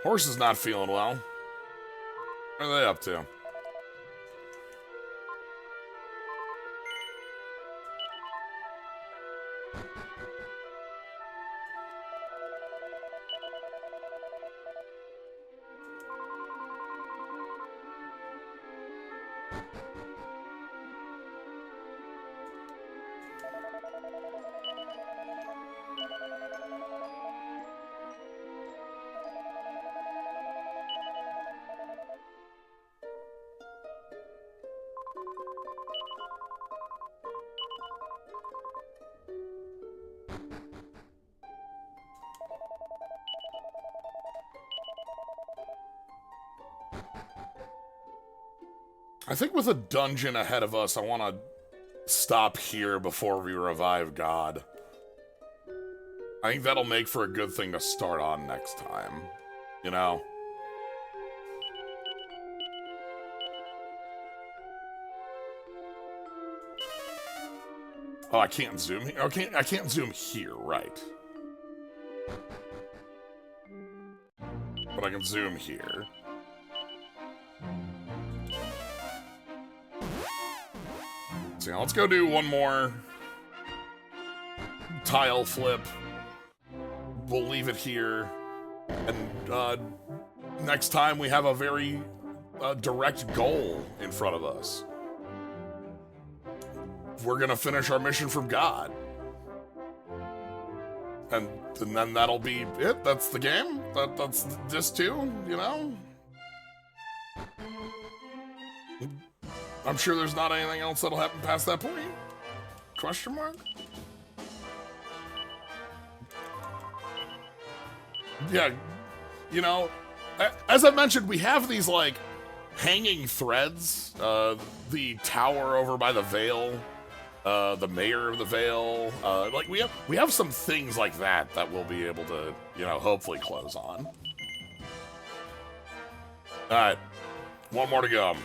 Horse is not feeling well. What are they up to? I think with a dungeon ahead of us, I want to stop here before we revive God. I think that'll make for a good thing to start on next time. You know? Oh, I can't zoom here? Okay, I can't zoom here, right. But I can zoom here. So yeah, let's go do one more tile flip. We'll leave it here. And next time we have a very direct goal in front of us. We're gonna finish our mission from God. And then that'll be it. That's the game. That's this too, you know? I'm sure there's not anything else that'll happen past that point. Question mark? Yeah, you know, as I mentioned, we have these, like, hanging threads. The tower over by the Vale, the mayor of the Vale. Like, we have some things like that we'll be able to, you know, hopefully close on. Alright, one more to go.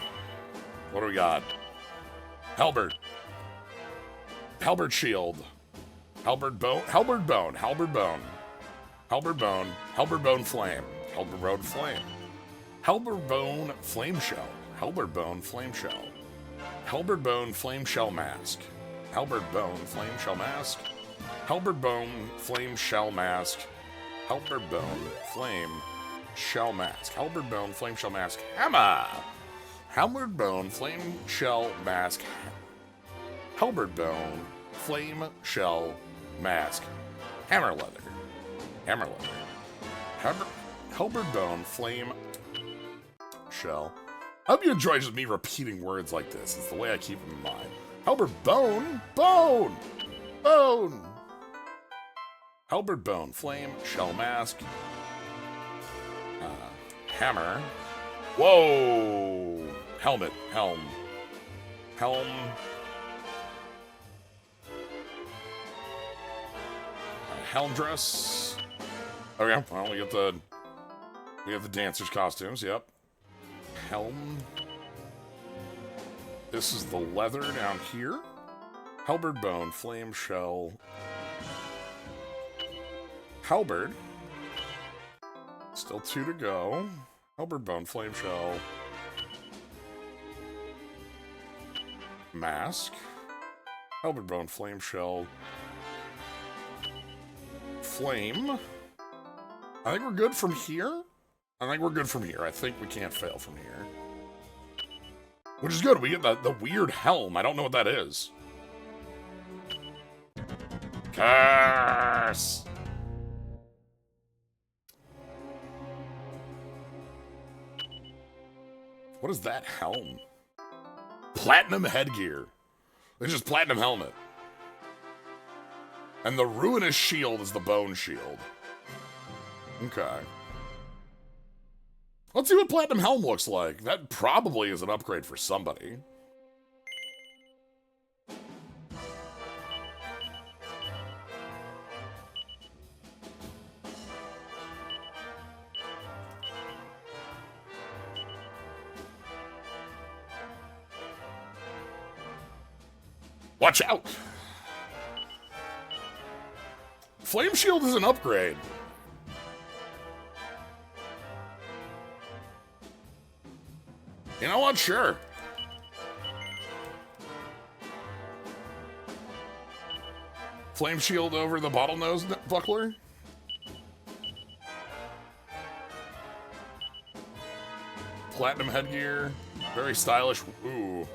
What do we got? Halberd. Halberd shield. Halberd bone. Halberd bone. Halberd bone. Halberd Bone. Halberd Bone Flame. Halberd Bone Flame. Halberd Bone Flame Shell. Halberd Bone Flame Shell. Halberd Bone Flame Shell Mask. Halberd Bone Flame Shell Mask. Halberd Bone Flame Shell Mask. Halberd Bone Flame Shell Mask. Halberd Bone Flame Shell Mask. Hammer! Halberd Bone Flame Shell Mask. Halberd Bone Flame Shell Mask. Hammer Leather. Hammer Leather. Halberd Bone Flame Shell. I hope you enjoy just me repeating words like this. It's the way I keep them in mind. Halberd Bone. Bone! Bone! Halberd Bone Flame Shell Mask. Hammer. Whoa! Helmet. Helm. Helm. Helm dress. Okay, well, we have the dancers' costumes, yep. Helm. This is the leather down here. Halberd Bone, Flame Shell. Halberd. Still 2 to go. Halberd Bone, Flame Shell. Mask. Halberd Bone, Flame Shell. Flame. I think we're good from here. I think we can't fail from here. Which is good. We get the weird helm. I don't know what that is. Curse! What is that helm? Platinum headgear. It's just platinum helmet. And the ruinous shield is the bone shield. Okay. Let's see what platinum helm looks like. That probably is an upgrade for somebody. Watch out! Flame Shield is an upgrade. You know what? Sure. Flame Shield over the bottlenose buckler. Platinum headgear. Very stylish. Ooh.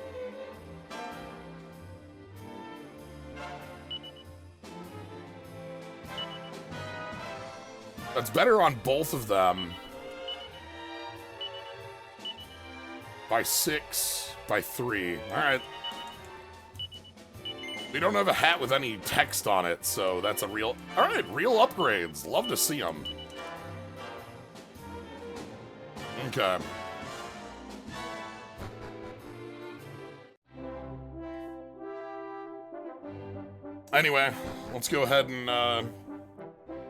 That's better on both of them. By 6, by 3. Alright. We don't have a hat with any text on it, so that's a real... Alright, real upgrades. Love to see them. Okay. Anyway, let's go ahead and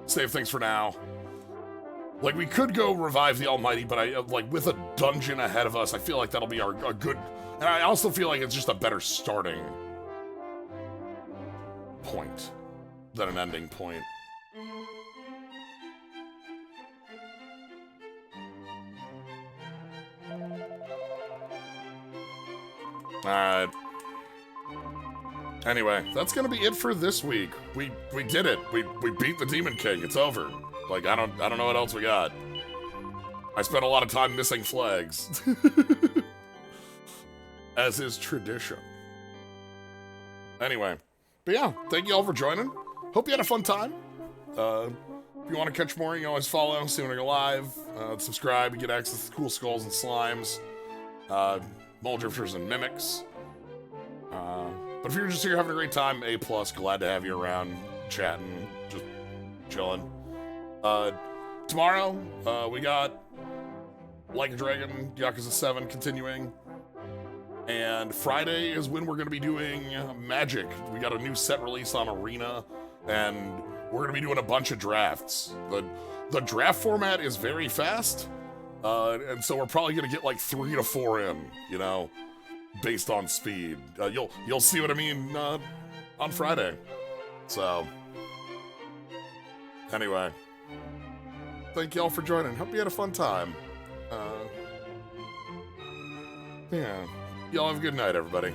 save things for now. Like, we could go revive the Almighty, but with a dungeon ahead of us, I feel like that'll be a good... And I also feel like it's just a better starting point than an ending point. Alright. Anyway, that's gonna be it for this week. We did it. We beat the Demon King. It's over. Like, I don't know what else we got. I spent a lot of time missing flags. As is tradition. Anyway. But yeah, thank you all for joining. Hope you had a fun time. If you want to catch more, you can always follow, see when I go live. Subscribe, you get access to cool skulls and slimes. Mole drifters and mimics. But if you're just here having a great time, A+, glad to have you around, chatting, just chilling. Tomorrow, we got Like a Dragon, Yakuza 7 continuing. And Friday is when we're going to be doing Magic. We got a new set release on Arena, and we're going to be doing a bunch of drafts. The draft format is very fast, and so we're probably going to get like 3 to 4 in, you know, based on speed. You'll see what I mean on Friday. So, anyway. thank y'all for joining. Hope you had a fun time. Yeah. Y'all have a good night, everybody.